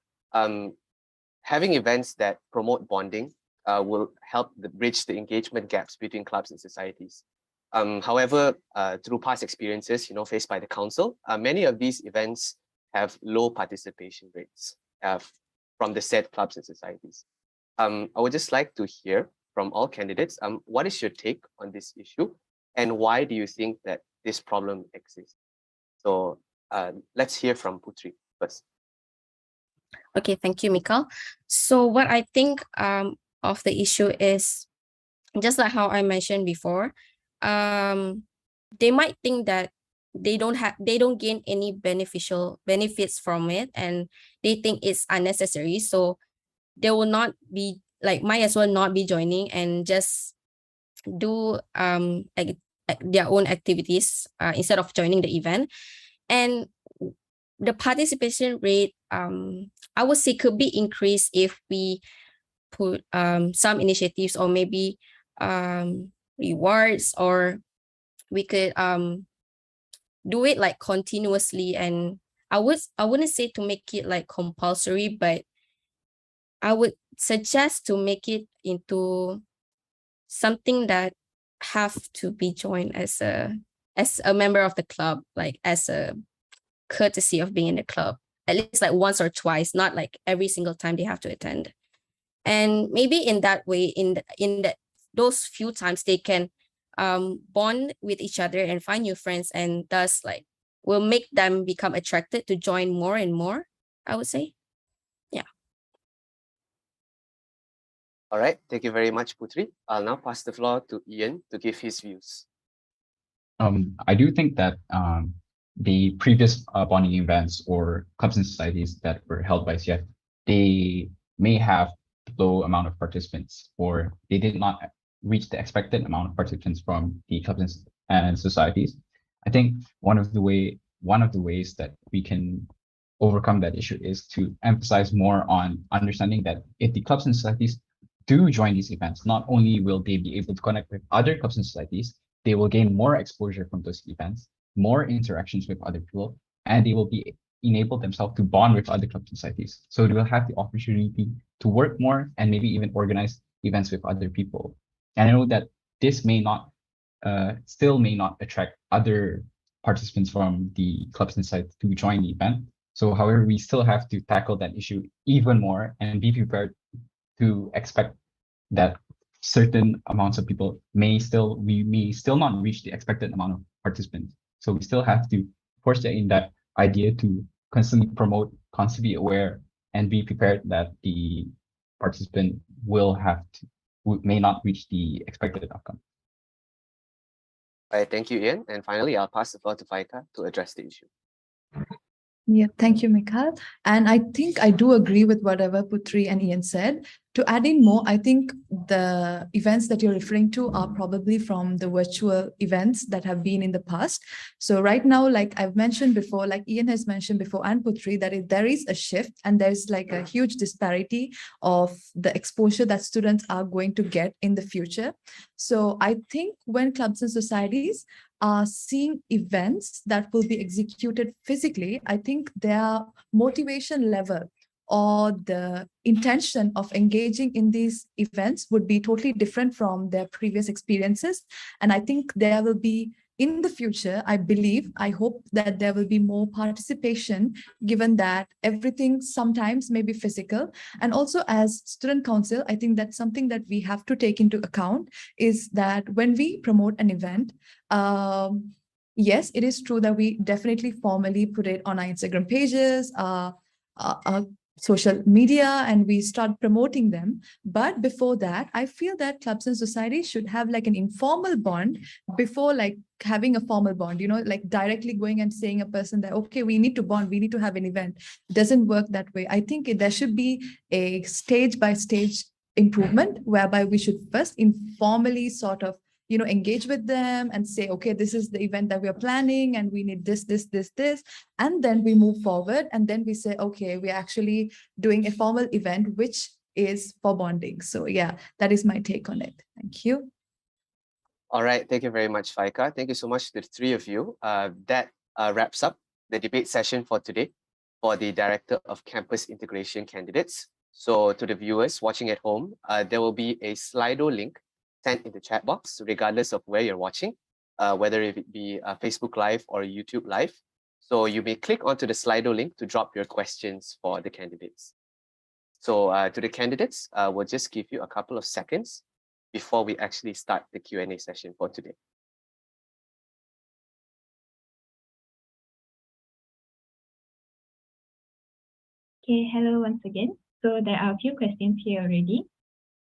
having events that promote bonding will help bridge the engagement gaps between clubs and societies. However, through past experiences, faced by the council, many of these events have low participation rates from the said clubs and societies. I would just like to hear from all candidates, what is your take on this issue, and why do you think that this problem exists? So let's hear from Putri first. Okay, thank you, Mikal. So what I think of the issue is, just like how I mentioned before, they might think that they don't gain any benefits from it, and they think it's unnecessary. So they will not be might as well not be joining and just do their own activities instead of joining the event. And the participation rate, I would say, could be increased if we put some initiatives, or maybe rewards, or we could do it like continuously. And I wouldn't say to make it like compulsory, but I would suggest to make it into something that have to be joined as a member of the club, like as a courtesy of being in the club, at least like once or twice, not like every single time they have to attend. And maybe in that way, in those few times, they can bond with each other and find new friends, and thus will make them become attracted to join more and more, I would say. Yeah. All right, thank you very much, Putri. I'll now pass the floor to Ian to give his views. I do think that the previous bonding events or clubs and societies that were held by CF, they may have low amount of participants, or they did not reach the expected amount of participants from the clubs and societies. I think one of the ways that we can overcome that issue is to emphasize more on understanding that if the clubs and societies do join these events, not only will they be able to connect with other clubs and societies, they will gain more exposure from those events, more interactions with other people, and they will be enable themselves to bond with other clubs and societies. So they will have the opportunity to work more and maybe even organize events with other people. And I know that this may not, still may not attract other participants from the clubs and societies to join the event. So however, we still have to tackle that issue even more and be prepared to expect that certain amounts of people we may still not reach the expected amount of participants. So we still have to force in that idea to constantly promote, constantly be aware, and be prepared that the participant may not reach the expected outcome. All right, thank you, Ian. And finally, I'll pass the floor to Faika to address the issue. Yeah, thank you, Mikal. And I think I do agree with whatever Putri and Ian said. To add in more, I think the events that you're referring to are probably from the virtual events that have been in the past. So right now, like I've mentioned before, like Ian has mentioned before, and Putri, that there is a shift and there's like a huge disparity of the exposure that students are going to get in the future. So I think when clubs and societies are seeing events that will be executed physically, I think their motivation level or the intention of engaging in these events would be totally different from their previous experiences. And I think there will be, in the future, I hope that there will be more participation, given that everything sometimes may be physical. And also as student council, I think that's something that we have to take into account, is that when we promote an event, yes, it is true that we definitely formally put it on our Instagram pages, social media, and we start promoting them. But before that, I feel that clubs and societies should have like an informal bond before like having a formal bond, like directly going and saying a person that, okay, we need to bond, we need to have an event. It doesn't work that way. I think there should be a stage by stage improvement, whereby we should first informally sort of engage with them and say, okay, this is the event that we are planning and we need this, and then we move forward, and then we say, okay, we're actually doing a formal event which is for bonding. So yeah, that is my take on it. Thank you. All right, thank you very much, Faika. Thank you so much to the three of you. That wraps up the debate session for today for the Director of Campus Integration candidates. So to the viewers watching at home, there will be a Slido link sent in the chat box, regardless of where you're watching, whether it be Facebook Live or YouTube Live. So you may click onto the Slido link to drop your questions for the candidates. So to the candidates, we'll just give you a couple of seconds before we actually start the Q&A session for today. Okay, hello once again. So there are a few questions here already.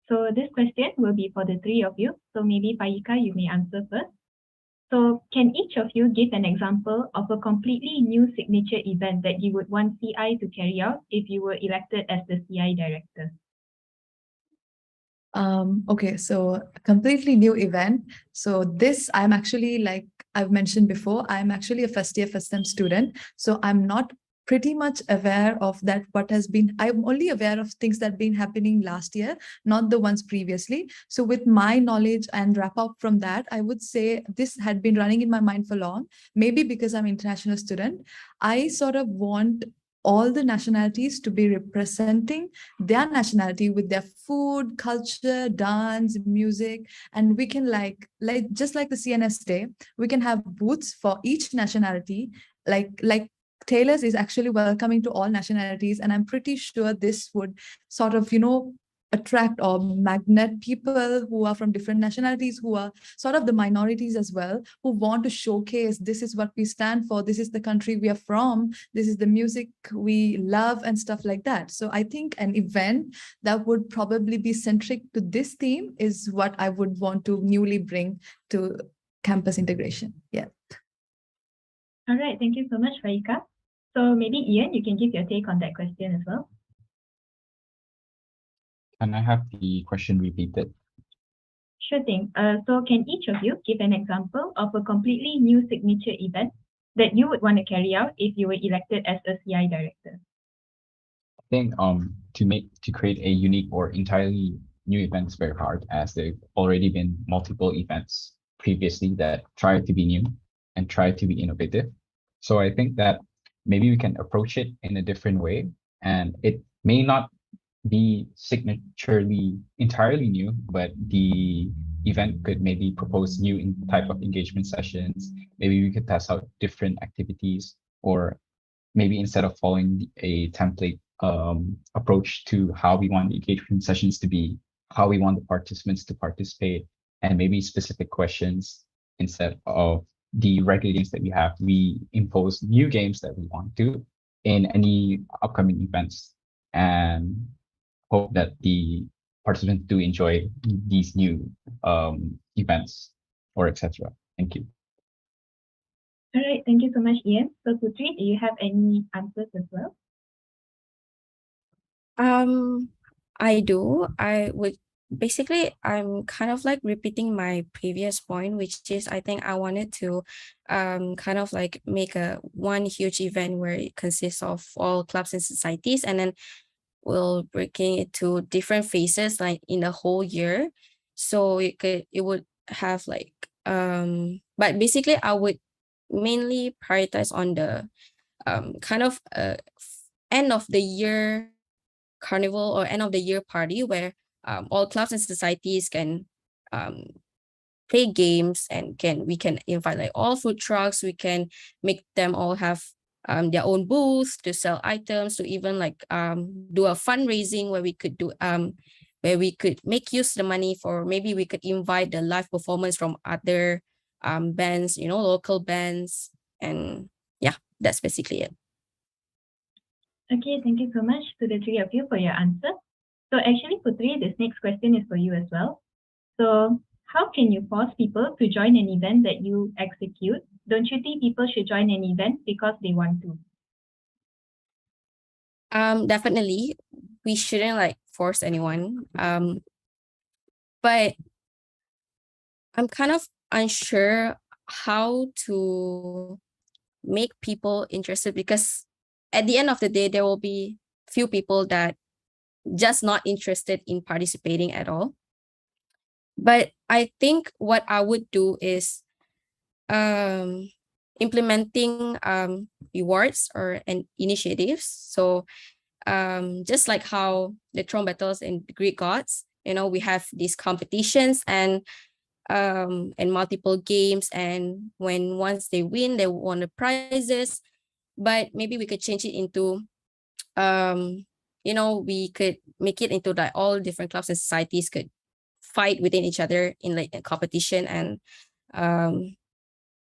So this question will be for the three of you. So maybe Faika, you may answer first. So can each of you give an example of a completely new signature event that you would want CI to carry out if you were elected as the CI director? Okay, so a completely new event. So this, I'm actually, like I've mentioned before, I'm actually a first year first time student. So I'm not pretty much aware of that I'm only aware of things that have been happening last year, not the ones previously. So with my knowledge and wrap up from that, I would say this had been running in my mind for long, maybe because I'm an international student. I sort of want all the nationalities to be representing their nationality with their food, culture, dance, music. And we can like just like the CNS day, we can have booths for each nationality, like Taylor's is actually welcoming to all nationalities. And I'm pretty sure this would sort of, attract or magnet people who are from different nationalities, who are sort of the minorities as well, who want to showcase this is what we stand for, this is the country we are from, this is the music we love, and stuff like that. So I think an event that would probably be centric to this theme is what I would want to newly bring to campus integration. Yeah. All right, thank you so much, Faika. So maybe Ian, you can give your take on that question as well. Can I have the question repeated? Sure thing. So can each of you give an example of a completely new signature event that you would want to carry out if you were elected as a CI director? I think to create a unique or entirely new event is very hard, as there've already been multiple events previously that try to be new and try to be innovative. So I think that maybe we can approach it in a different way, and it may not be signaturely entirely new, but the event could maybe propose new type of engagement sessions. Maybe we could test out different activities, or maybe instead of following a template approach to how we want the engagement sessions to be, how we want the participants to participate, and maybe specific questions. Instead of the regular games that we have, we impose new games that we want to in any upcoming events, and hope that the participants do enjoy these new events or etc. Thank you. All right, thank you so much, Ian. So Putri, do you have any answers as well? I do. I'm kind of like repeating my previous point, which is I think I wanted to kind of like make one huge event where it consists of all clubs and societies, and then we'll breaking it to different phases like in the whole year. So it would have like but basically I would mainly prioritize on the kind of end of the year carnival or end of the year party where all clubs and societies can play games and we can invite like all food trucks. We can make them all have their own booths to sell items, to even like do a fundraising where we could do where we could make use of the money for, maybe we could invite the live performance from other bands, local bands. And yeah, that's basically it. Okay, thank you so much to the three of you for your answer. So actually, Putri, this next question is for you as well. So how can you force people to join an event that you execute? Don't you think people should join an event because they want to? Definitely, we shouldn't like force anyone. But I'm kind of unsure how to make people interested, because at the end of the day, there will be few people that just not interested in participating at all. But I think what I would do is implementing rewards or initiatives. So just like how the throne battles in the Greek gods, we have these competitions and multiple games, and once they win, they won the prizes. But maybe we could change it into we could make it into like all different clubs and societies could fight within each other in like a competition, and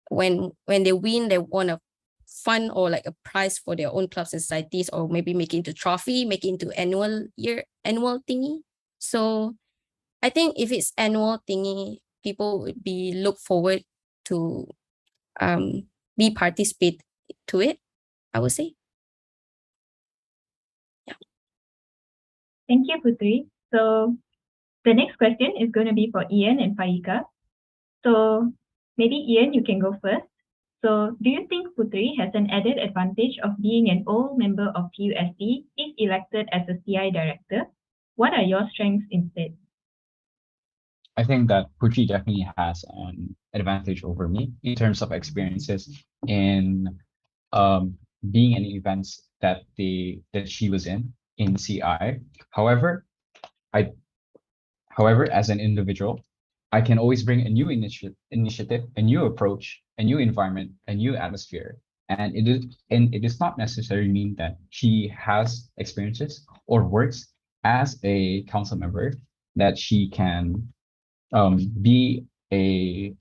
when they win, they won a fund or like a prize for their own clubs and societies, or maybe make it into trophy, make it into annual thingy. So I think if it's annual thingy, people would be look forward to be participate to it, I would say. Yeah. Thank you, Putri. So the next question is going to be for Ian and Faika. So maybe Ian, you can go first. So do you think Putri has an added advantage of being an old member of TUSC if elected as a CI director? What are your strengths instead? I think that Putri definitely has an advantage over me in terms of experiences in being in events that she was in CI. However, as an individual, I can always bring a new initiative, a new approach, a new environment, a new atmosphere. And it does not necessarily mean that she has experiences or works as a council member that she can be a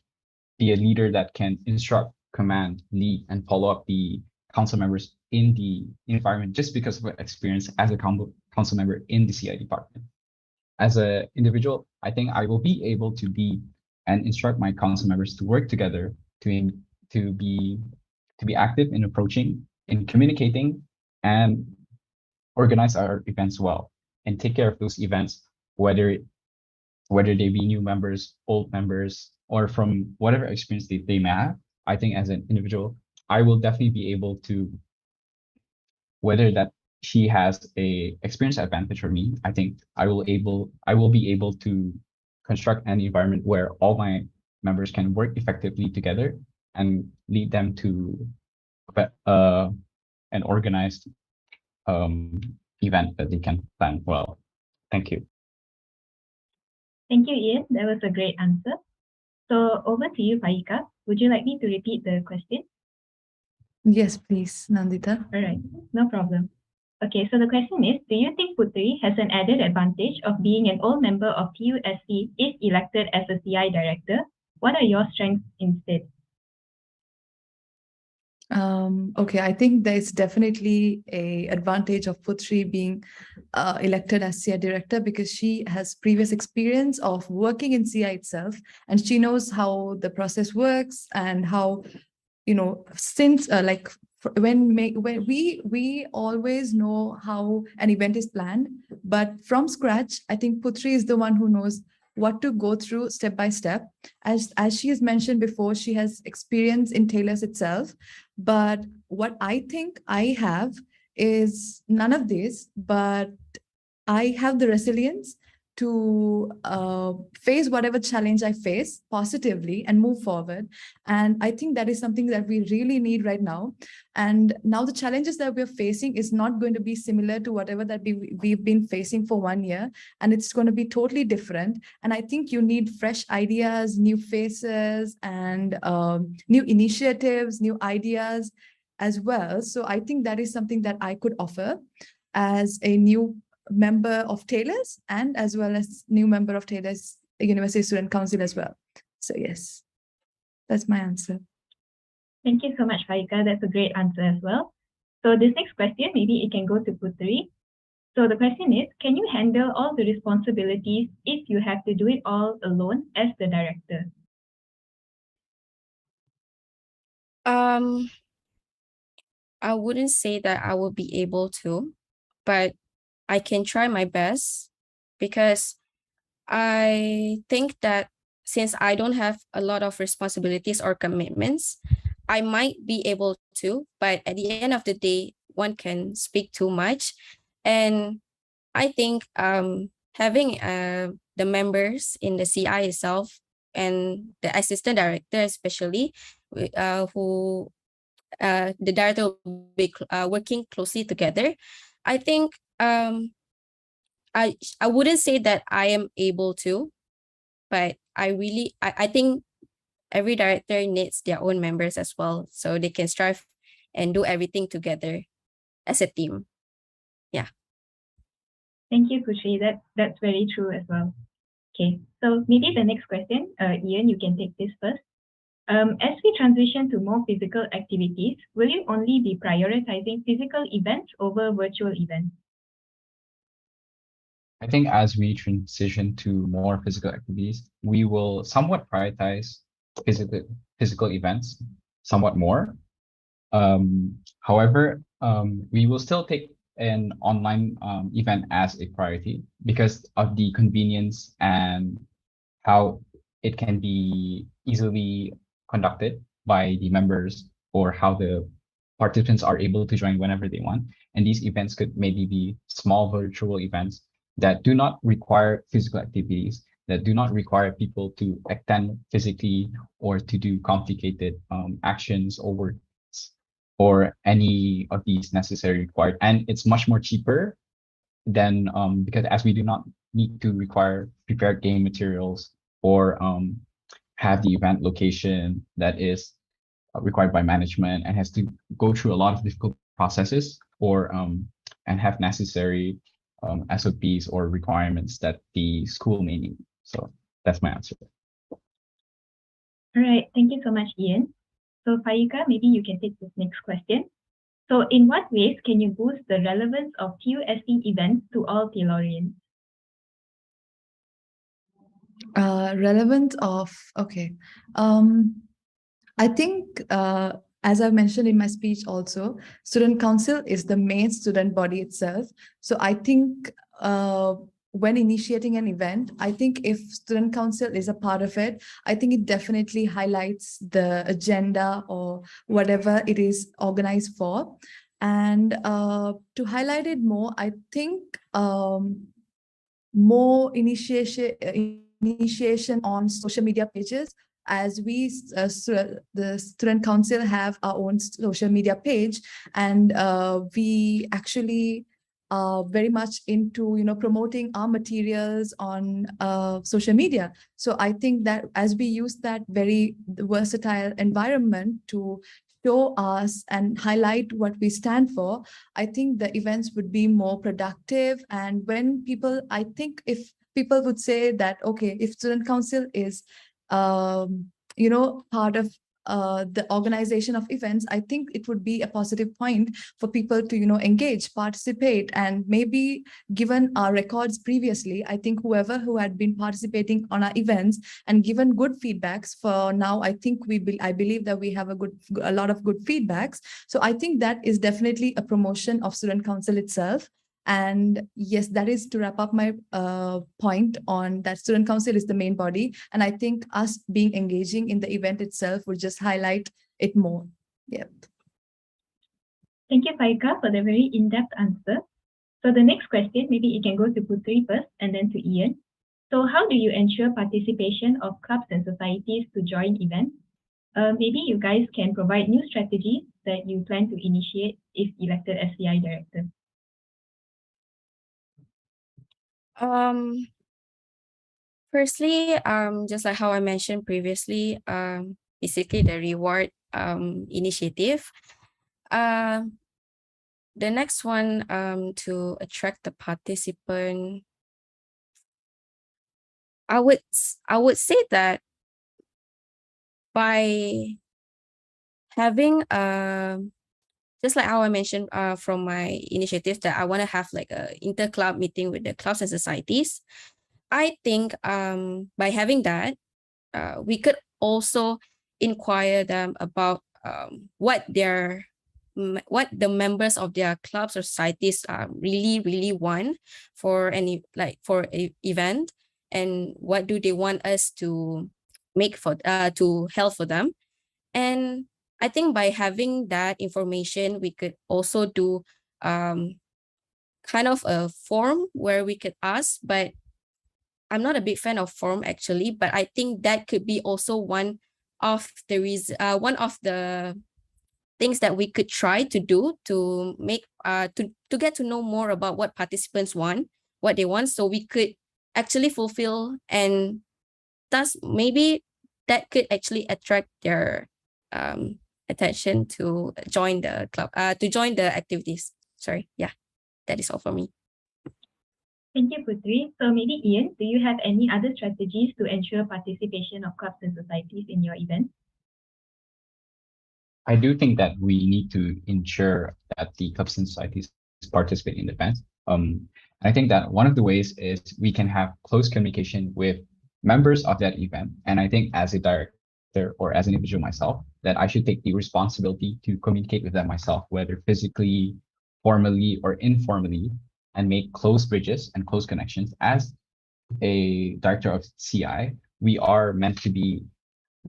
leader that can instruct, command, lead, and follow up the council members in the environment just because of her experience as a council member in the CI department. As an individual, I think I will be able to be and instruct my council members to work together to be active in approaching, in communicating, and organize our events well and take care of those events, whether they be new members, old members, or from whatever experience they may have. I think as an individual, I will definitely be able to, whether that she has a experience advantage for me, I think I will be able to construct an environment where all my members can work effectively together and lead them to an organized event that they can plan well. Thank you. Thank you, Ian. That was a great answer. So over to you, Faika. Would you like me to repeat the question? Yes, please, Nandita. All right, no problem. Okay, so the question is, do you think Putri has an added advantage of being an old member of TUSC if elected as a CI director? What are your strengths instead? Okay, I think there's definitely an advantage of Putri being elected as CI director because she has previous experience of working in CI itself, and she knows how the process works and how, since when we always know how an event is planned, but from scratch, I think Putri is the one who knows what to go through step by step. As she has mentioned before, she has experience in tailors itself. But what I think I have is none of this, but I have the resilience to face whatever challenge I face positively and move forward. And I think that is something that we really need right now. And now the challenges that we're facing is not going to be similar to whatever that we've been facing for 1 year. And it's going to be totally different. And I think you need fresh ideas, new faces, and new initiatives, new ideas as well. So I think that is something that I could offer as a new member of Taylor's and as well as new member of Taylor's University Student Council as well. So yes, that's my answer. Thank you so much, Faika. That's a great answer as well. So this next question, maybe it can go to Putri. So the question is, can you handle all the responsibilities if you have to do it all alone as the director? I wouldn't say that I will be able to, but I can try my best because I think that since I don't have a lot of responsibilities or commitments, I might be able to, but at the end of the day, one can speak too much. And I think having the members in the CI itself and the assistant director especially, who the director will be working closely together. I think I wouldn't say that I am able to, but I think every director needs their own members as well, so they can strive and do everything together as a team. Yeah. Thank you, Putri. That's very true as well. Okay, so maybe the next question, Ian, you can take this first. As we transition to more physical activities, will you only be prioritizing physical events over virtual events? I think as we transition to more physical activities, we will somewhat prioritize physical events somewhat more. However, we will still take an online event as a priority because of the convenience and how it can be easily conducted by the members, or how the participants are able to join whenever they want. And these events could maybe be small virtual events that do not require physical activities, that do not require people to attend physically or to do complicated actions or works or any of these necessary required. And it's much more cheaper than because as we do not need to require prepared game materials or have the event location that is required by management and has to go through a lot of difficult processes or and have necessary SOPs or requirements that the school may need. So that's my answer. All right, thank you so much, Ian. So Faika, maybe you can take this next question. So in what ways can you boost the relevance of TUSC events to all Taylorians? Relevant of, okay. I think, as I mentioned in my speech also, Student Council is the main student body itself. So I think when initiating an event, I think if Student Council is a part of it, I think it definitely highlights the agenda or whatever it is organized for. And to highlight it more, I think more initiation on social media pages, as we the Student Council have our own social media page, and we actually are very much into promoting our materials on social media. So I think that as we use that very versatile environment to show us and highlight what we stand for, I think the events would be more productive. And when people, I think if people would say that, okay, if Student Council is part of the organization of events, I think it would be a positive point for people to engage, participate, and maybe given our records previously, I think whoever who had been participating on our events and given good feedbacks for now, I think I believe that we have a lot of good feedbacks. So I think that is definitely a promotion of Student Council itself. And yes, that is to wrap up my point on that Student Council is the main body. And I think us being engaging in the event itself will just highlight it more. Yep. Thank you, Faika, for the very in-depth answer. So the next question, maybe it can go to Putri first and then to Ian. So how do you ensure participation of clubs and societies to join events? Maybe you guys can provide new strategies that you plan to initiate if elected as CI director. Firstly, just like how I mentioned previously, basically the reward initiative. The next one, to attract the participant, I would say that by having just like how I mentioned from my initiative that I want to have like a inter-club meeting with the clubs and societies. I think by having that, we could also inquire them about what the members of their clubs or societies really want for any for a event, and what do they want us to make for to help for them. And I think by having that information, we could also do kind of a form where we could ask, but I'm not a big fan of form actually, but I think that could be also one of the things that we could try to do to make to get to know more about what participants want, what they want, so we could actually fulfill, and thus maybe that could actually attract their attention to join the club, to join the activities. Sorry, yeah, that is all for me. Thank you, Putri. So maybe Ian, do you have any other strategies to ensure participation of clubs and societies in your event? I do think that we need to ensure that the clubs and societies participate in the events. I think that one of the ways is we can have close communication with members of that event. And I think as a director or as an individual myself, that I should take the responsibility to communicate with them myself, whether physically, formally, or informally, and make close bridges and close connections. As a director of CI, we are meant to be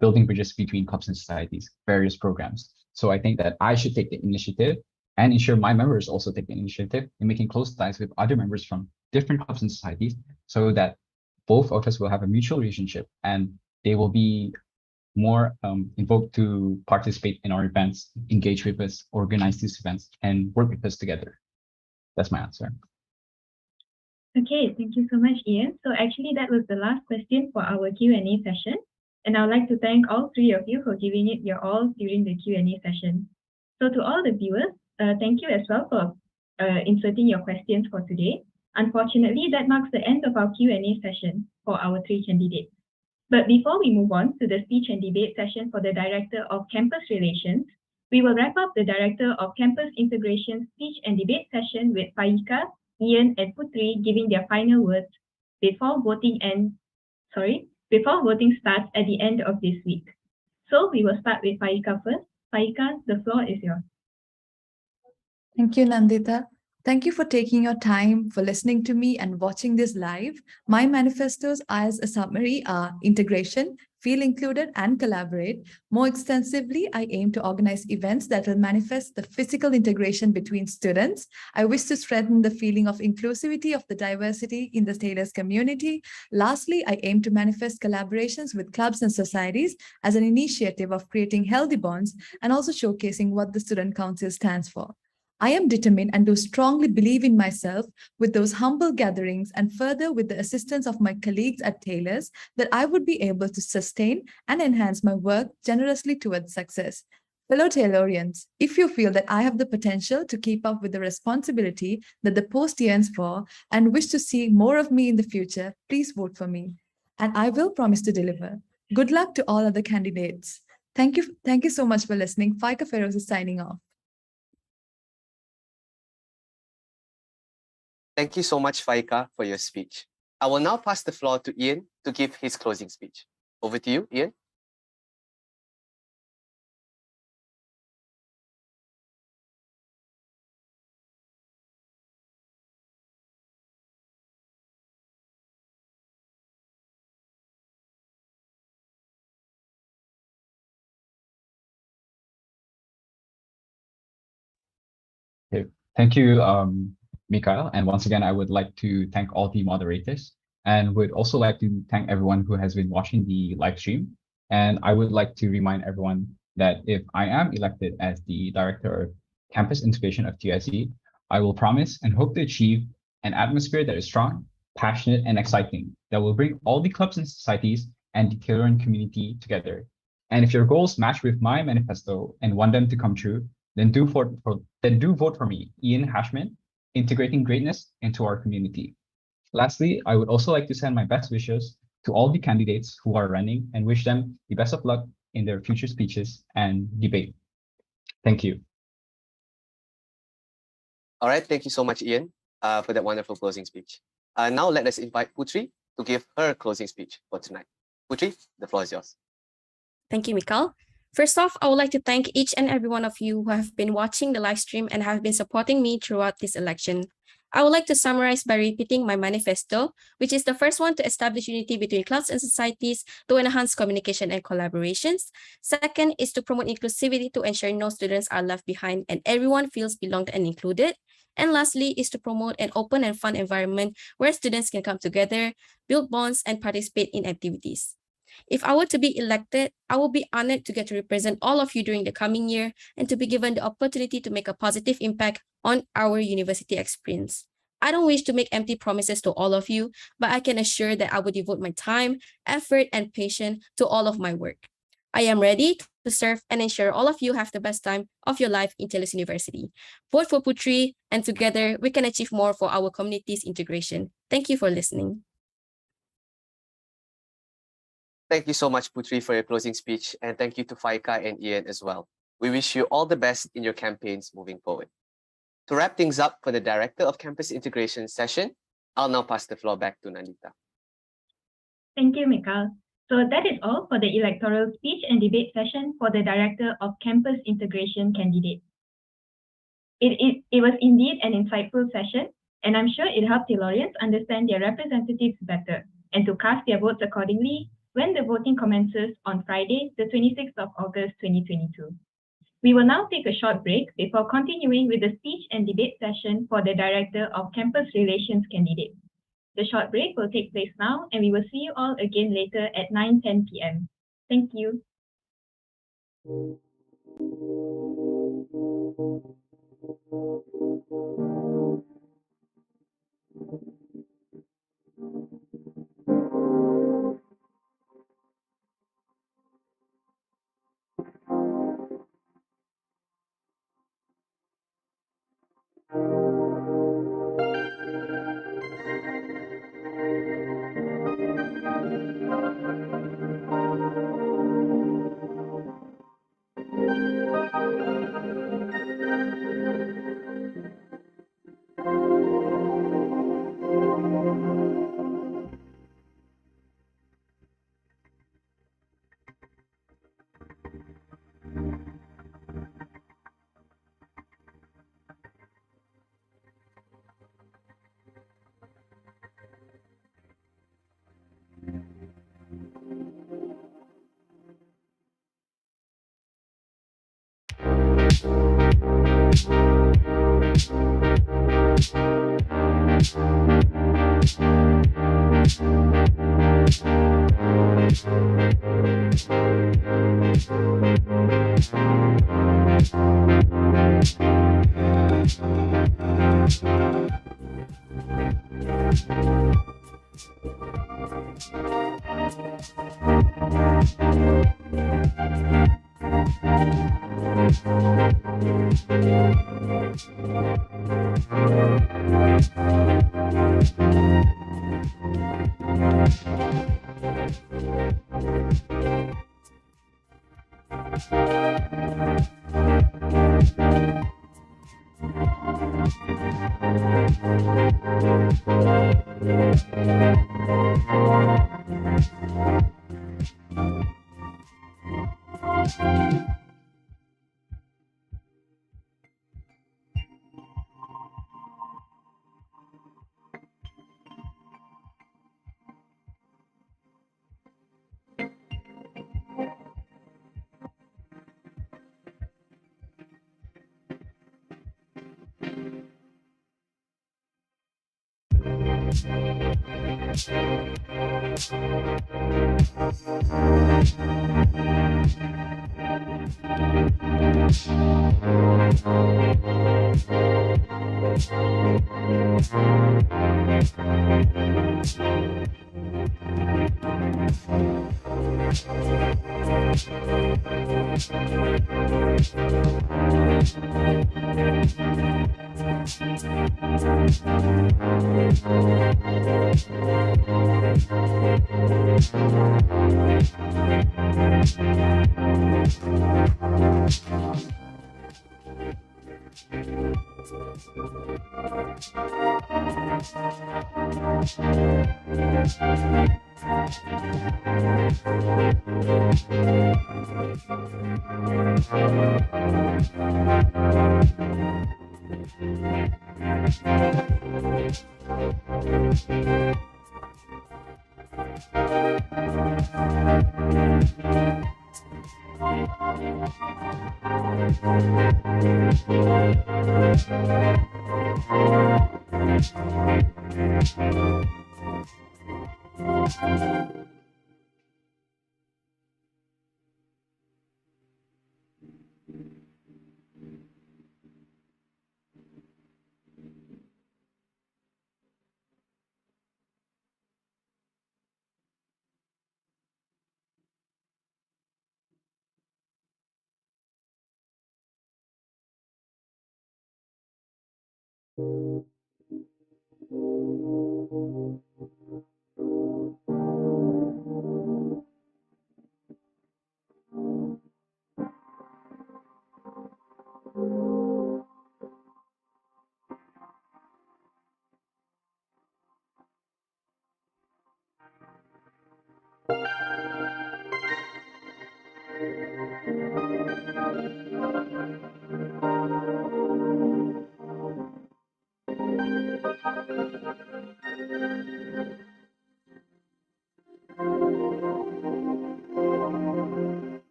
building bridges between clubs and societies, various programs. So I think that I should take the initiative and ensure my members also take the initiative in making close ties with other members from different clubs and societies, so that both of us will have a mutual relationship and they will be more invoked to participate in our events, engage with us, organize these events, and work with us together. That's my answer. Okay, thank you so much, Ian. So actually that was the last question for our Q&A session. And I'd like to thank all three of you for giving it your all during the Q&A session. So to all the viewers, thank you as well for inserting your questions for today. Unfortunately, that marks the end of our Q&A session for our three candidates. But before we move on to the speech and debate session for the Director of Campus Relations, we will wrap up the Director of Campus Integration speech and debate session with Faika, Ian, and Putri giving their final words before voting starts at the end of this week. So we will start with Faika first. Faika, the floor is yours. Thank you, Nandita. Thank you for taking your time for listening to me and watching this live. My manifestos as a summary are integration, feel included, and collaborate. More extensively, I aim to organize events that will manifest the physical integration between students. I wish to strengthen the feeling of inclusivity of the diversity in the TUSC community. Lastly, I aim to manifest collaborations with clubs and societies as an initiative of creating healthy bonds and also showcasing what the Student Council stands for. I am determined and do strongly believe in myself with those humble gatherings and further with the assistance of my colleagues at Taylor's that I would be able to sustain and enhance my work generously towards success. Fellow Taylorians, if you feel that I have the potential to keep up with the responsibility that the post yearns for and wish to see more of me in the future, please vote for me. And I will promise to deliver. Good luck to all other candidates. Thank you so much for listening. Faika Feroz is signing off. Thank you so much, Faika, for your speech. I will now pass the floor to Ian to give his closing speech. Over to you, Ian. Okay. Thank you, Mikhail. And once again, I would like to thank all the moderators and would also like to thank everyone who has been watching the live stream. And I would like to remind everyone that if I am elected as the Director of Campus Integration of TUSC, I will promise and hope to achieve an atmosphere that is strong, passionate, and exciting that will bring all the clubs and societies and the Tailoring community together. And if your goals match with my manifesto and want them to come true, then do vote for me, Ian Hashman, integrating greatness into our community. Lastly, I would also like to send my best wishes to all the candidates who are running and wish them the best of luck in their future speeches and debate. Thank you. All right, thank you so much, Ian, for that wonderful closing speech. Now let us invite Putri to give her closing speech for tonight. Putri, the floor is yours. Thank you, Mikal. First off, I would like to thank each and every one of you who have been watching the live stream and have been supporting me throughout this election. I would like to summarize by repeating my manifesto, which is the first one to establish unity between clubs and societies to enhance communication and collaborations. Second is to promote inclusivity to ensure no students are left behind and everyone feels belonged and included. And lastly is to promote an open and fun environment where students can come together, build bonds, and participate in activities. If I were to be elected, I will be honored to get to represent all of you during the coming year and to be given the opportunity to make a positive impact on our university experience. I don't wish to make empty promises to all of you, but I can assure that I will devote my time, effort, and patience to all of my work. I am ready to serve and ensure all of you have the best time of your life in TELUS University. Vote for Putri, and together we can achieve more for our community's integration. Thank you for listening. Thank you so much, Putri, for your closing speech, and thank you to Faika and Ian as well. We wish you all the best in your campaigns moving forward. To wrap things up for the Director of Campus Integration session, I'll now pass the floor back to Nandita. Thank you, Mikal. So that is all for the electoral speech and debate session for the Director of Campus Integration candidate. It was indeed an insightful session, and I'm sure it helped Taylorians understand their representatives better and to cast their votes accordingly when the voting commences on Friday, the 26th of August 2022. We will now take a short break before continuing with the speech and debate session for the Director of Campus Relations candidate. The short break will take place now, and we will see you all again later at 9:10 p.m. Thank you.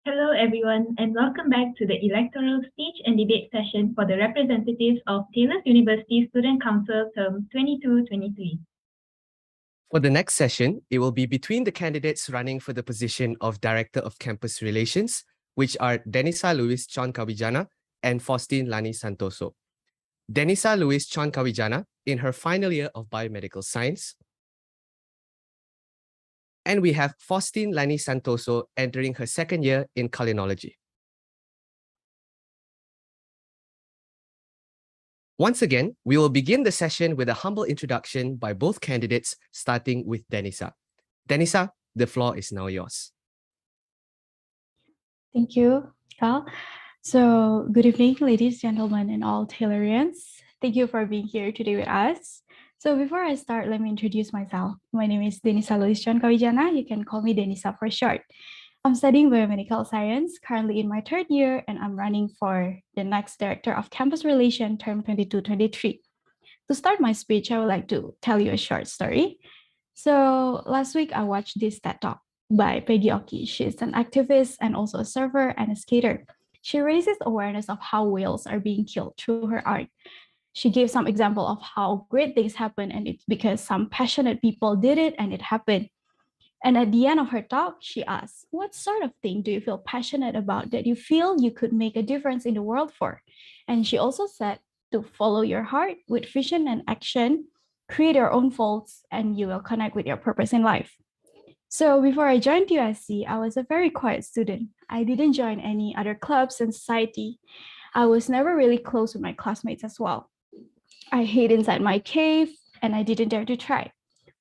Hello, everyone, and welcome back to the electoral speech and debate session for the representatives of Taylor University Student Council Term 22-23. For the next session, it will be between the candidates running for the position of Director of Campus Relations, which are Denisa Luis Chon Kawijana and Faustin Lani Santoso. Denisa Luis Chon Kawijana in her final year of Biomedical Science. And we have Faustin Lani Santoso entering her second year in Culinology. Once again, we will begin the session with a humble introduction by both candidates, starting with Denisa. Denisa, the floor is now yours. Thank you, Cal. So, good evening, ladies, gentlemen, and all Taylorians. Thank you for being here today with us. So, before I start, let me introduce myself. My name is Denisa Luis Chon Kawijana. You can call me Denisa for short. I'm studying biomedical science, currently in my third year, and I'm running for the next Director of Campus Relations Term 22-23. To start my speech, I would like to tell you a short story. So, last week I watched this TED Talk by Peggy Oki. She's an activist and also a surfer and a skater. She raises awareness of how whales are being killed through her art. She gave some example of how great things happen, and it's because some passionate people did it and it happened. And at the end of her talk, she asked, what sort of thing do you feel passionate about that you feel you could make a difference in the world for? And she also said to follow your heart with vision and action, create your own faults, and you will connect with your purpose in life. So before I joined TUSC, I was a very quiet student. I didn't join any other clubs in society. I was never really close with my classmates as well. I hid inside my cave and I didn't dare to try.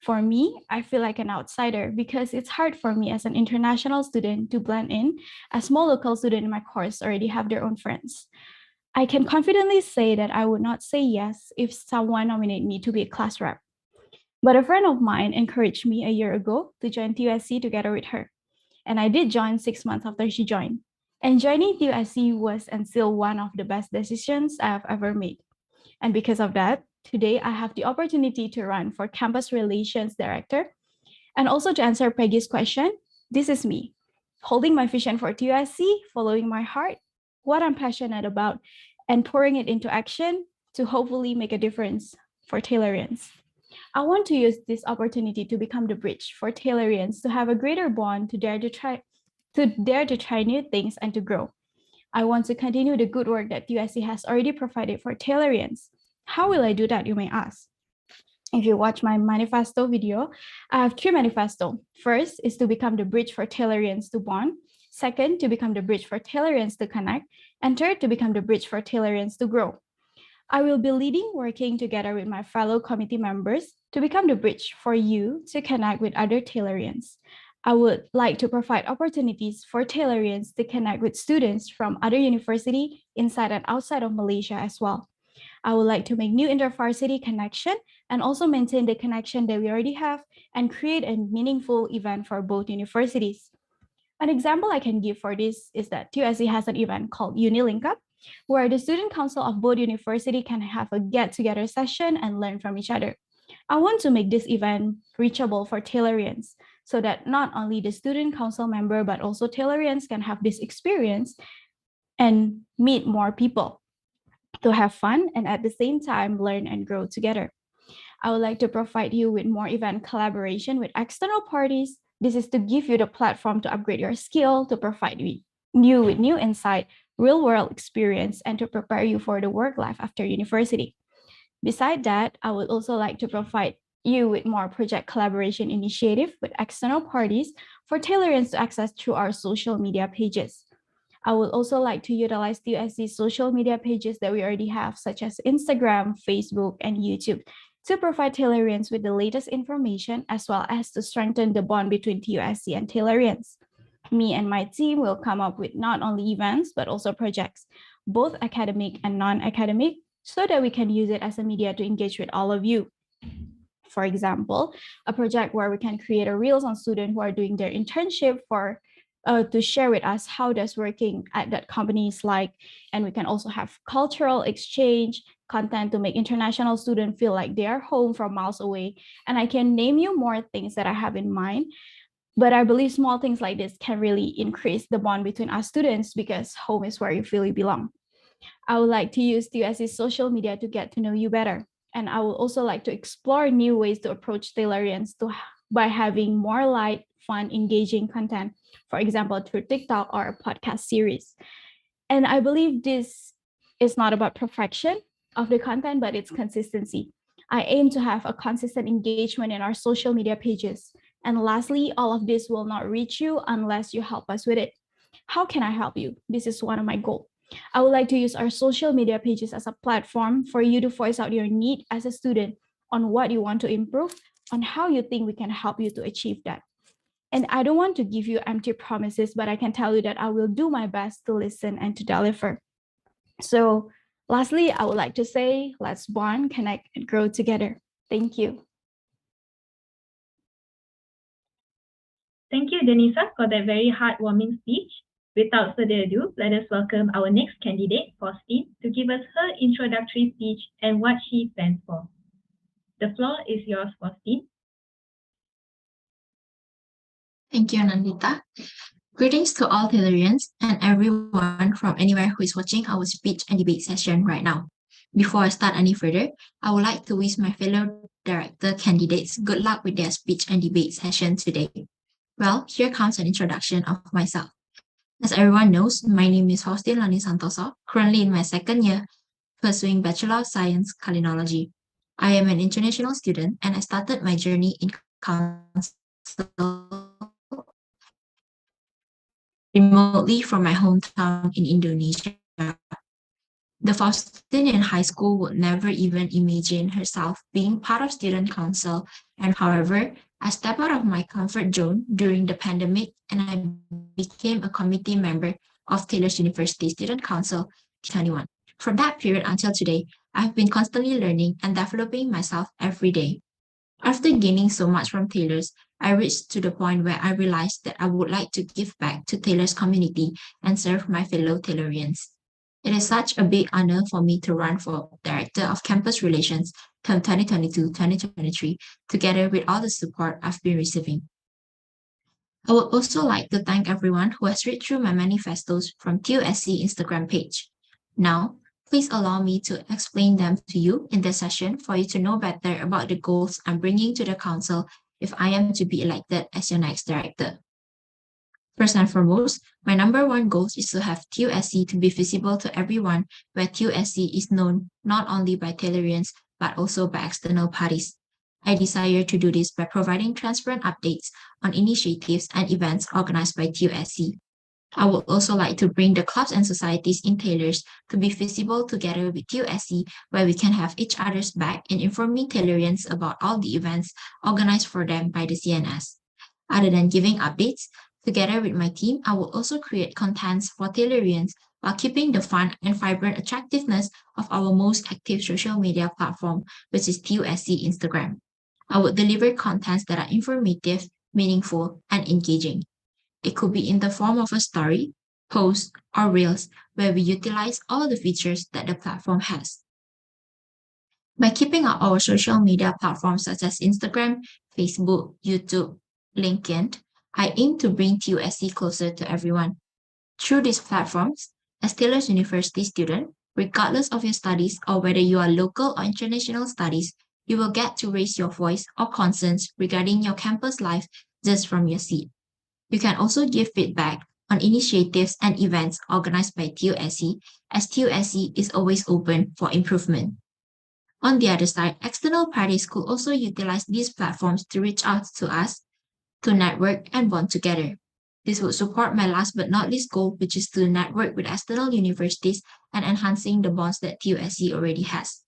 For me, I feel like an outsider because it's hard for me as an international student to blend in, as small local students in my course already have their own friends. I can confidently say that I would not say yes if someone nominated me to be a class rep. But a friend of mine encouraged me a year ago to join TUSC together with her. And I did join 6 months after she joined. And joining TUSC was and still one of the best decisions I have ever made. And because of that, today I have the opportunity to run for Campus Relations Director. And also to answer Peggy's question, this is me, holding my vision for TUSC, following my heart, what I'm passionate about, and pouring it into action to hopefully make a difference for Taylorians. I want to use this opportunity to become the bridge for Taylorians to have a greater bond, to dare to try new things and to grow. I want to continue the good work that TUSC has already provided for Taylorians. How will I do that, you may ask? If you watch my manifesto video, I have 3 manifestos. First is to become the bridge for Taylorians to bond. Second, to become the bridge for Taylorians to connect. And third, to become the bridge for Taylorians to grow. I will be leading, working together with my fellow committee members to become the bridge for you to connect with other Taylorians. I would like to provide opportunities for Taylorians to connect with students from other universities inside and outside of Malaysia as well. I would like to make new inter-varsity connection and also maintain the connection that we already have and create a meaningful event for both universities. An example I can give for this is that TUSC has an event called UniLink Up, where the student council of both universities can have a get-together session and learn from each other. I want to make this event reachable for Taylorians so that not only the student council member, but also Taylorians can have this experience and meet more people. to have fun and at the same time learn and grow together. I would like to provide you with more event collaboration with external parties. This is to give you the platform to upgrade your skill, to provide you with new insight, real world experience, and to prepare you for the work life after university. Beside that, I would also like to provide you with more project collaboration initiative with external parties for Taylorians to access through our social media pages. I would also like to utilize the TUSC social media pages that we already have, such as Instagram, Facebook, and YouTube, to provide Taylorians with the latest information as well as to strengthen the bond between TUSC and Taylorians. Me and my team will come up with not only events, but also projects, both academic and non-academic, so that we can use it as a media to engage with all of you. For example, a project where we can create a reels on students who are doing their internship to share with us how does working at that company is like. And we can also have cultural exchange content to make international students feel like they are home from miles away. And I can name you more things that I have in mind. But I believe small things like this can really increase the bond between us students because home is where you feel you belong. I would like to use TUSC's social media to get to know you better. And I would also like to explore new ways to approach Taylorians by having more light, fun, engaging content, for example, through TikTok or a podcast series. And I believe this is not about perfection of the content, but it's consistency. I aim to have a consistent engagement in our social media pages. And lastly, all of this will not reach you unless you help us with it. How can I help you? This is one of my goals. I would like to use our social media pages as a platform for you to voice out your need as a student on what you want to improve, on how you think we can help you to achieve that. And I don't want to give you empty promises, but I can tell you that I will do my best to listen and to deliver. So lastly, I would like to say, let's bond, connect, and grow together. Thank you. Thank you, Denisa, for that very heartwarming speech. Without further ado, let us welcome our next candidate, Faustin, to give us her introductory speech and what she stands for. The floor is yours, Faustin. Thank you, Nandita. Greetings to all Taylorians and everyone from anywhere who is watching our speech and debate session right now. Before I start any further, I would like to wish my fellow director candidates good luck with their speech and debate session today. Well, here comes an introduction of myself. As everyone knows, my name is Faustin Lani Santoso, currently in my second year, pursuing Bachelor of Science Culinology. I am an international student and I started my journey in council remotely from my hometown in Indonesia. The Faustin in high school would never even imagine herself being part of student council, and however, I stepped out of my comfort zone during the pandemic and I became a committee member of Taylor's University Student Council 2021. From that period until today, I've been constantly learning and developing myself every day. After gaining so much from Taylor's, I reached to the point where I realized that I would like to give back to Taylor's community and serve my fellow Taylorians. It is such a big honor for me to run for Director of Campus Relations term 2022-2023, together with all the support I've been receiving. I would also like to thank everyone who has read through my manifestos from TUSC Instagram page. Now, please allow me to explain them to you in this session for you to know better about the goals I'm bringing to the council if I am to be elected as your next director. First and foremost, my number one goal is to have TUSC to be visible to everyone, where TUSC is known not only by Taylorians, but also by external parties. I desire to do this by providing transparent updates on initiatives and events organized by TUSC. I would also like to bring the clubs and societies in Taylor's to be visible together with TUSC, where we can have each other's back in informing Taylorians about all the events organized for them by the CNS. Other than giving updates, together with my team, I will also create contents for Taylorians while keeping the fun and vibrant attractiveness of our most active social media platform, which is TUSC Instagram. I would deliver contents that are informative, meaningful, and engaging. It could be in the form of a story, post, or reels, where we utilize all the features that the platform has. By keeping up our social media platforms such as Instagram, Facebook, YouTube, LinkedIn, I aim to bring TUSC closer to everyone. Through these platforms, as Taylor's University student, Regardless of your studies or whether you are local or international studies, you will get to raise your voice or concerns regarding your campus life just from your seat. You can also give feedback on initiatives and events organized by TUSC, as TUSC is always open for improvement. On the other side, external parties could also utilize these platforms to reach out to us, to network and bond together. This would support my last but not least goal, which is to network with external universities and enhancing the bonds that TUSC already has.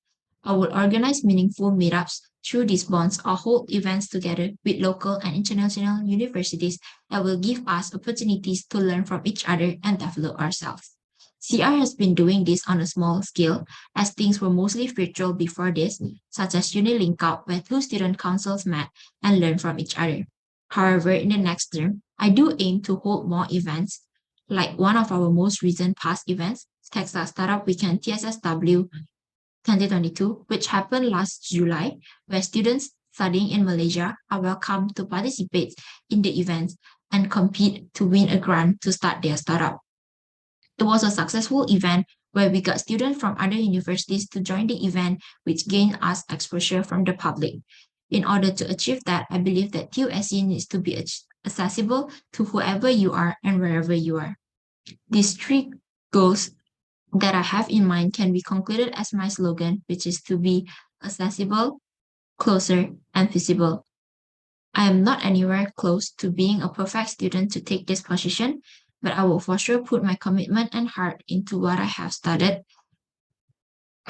I would organize meaningful meetups through these bonds or hold events together with local and international universities that will give us opportunities to learn from each other and develop ourselves. CR has been doing this on a small scale, as things were mostly virtual before this, such as Unilink Up, where two student councils met and learned from each other. However, in the next term, I do aim to hold more events, like one of our most recent past events, Texas Startup Weekend TSSW 2022, which happened last July, where students studying in Malaysia are welcome to participate in the events and compete to win a grant to start their startup. It was a successful event where we got students from other universities to join the event, which gained us exposure from the public. In order to achieve that, I believe that TUSC needs to be accessible to whoever you are and wherever you are. These three goals that I have in mind can be concluded as my slogan, which is to be accessible, closer, and visible. I am not anywhere close to being a perfect student to take this position, but I will for sure put my commitment and heart into what I have studied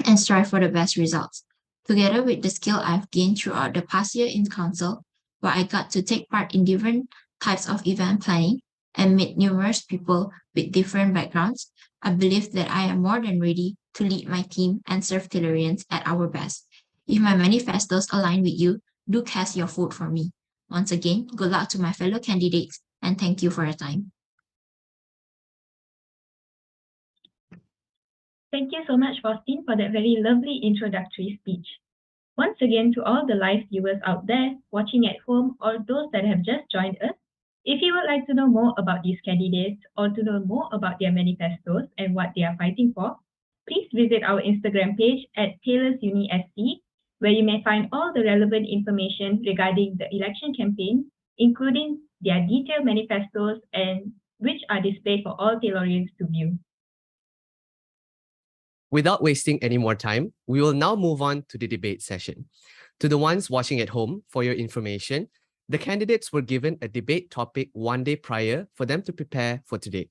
and strive for the best results. Together with the skill I've gained throughout the past year in council, where I got to take part in different types of event planning and meet numerous people with different backgrounds, I believe that I am more than ready to lead my team and serve Tellurians at our best. If my manifestos align with you, do cast your vote for me. Once again, good luck to my fellow candidates and thank you for your time. Thank you so much, Faustin, for that very lovely introductory speech. Once again, to all the live viewers out there watching at home or those that have just joined us, if you would like to know more about these candidates or to know more about their manifestos and what they are fighting for, please visit our Instagram page at Taylor's Uni SC, where you may find all the relevant information regarding the election campaign, including their detailed manifestos and which are displayed for all Taylorians to view. Without wasting any more time, we will now move on to the debate session. To the ones watching at home, for your information, the candidates were given a debate topic one day prior for them to prepare for today.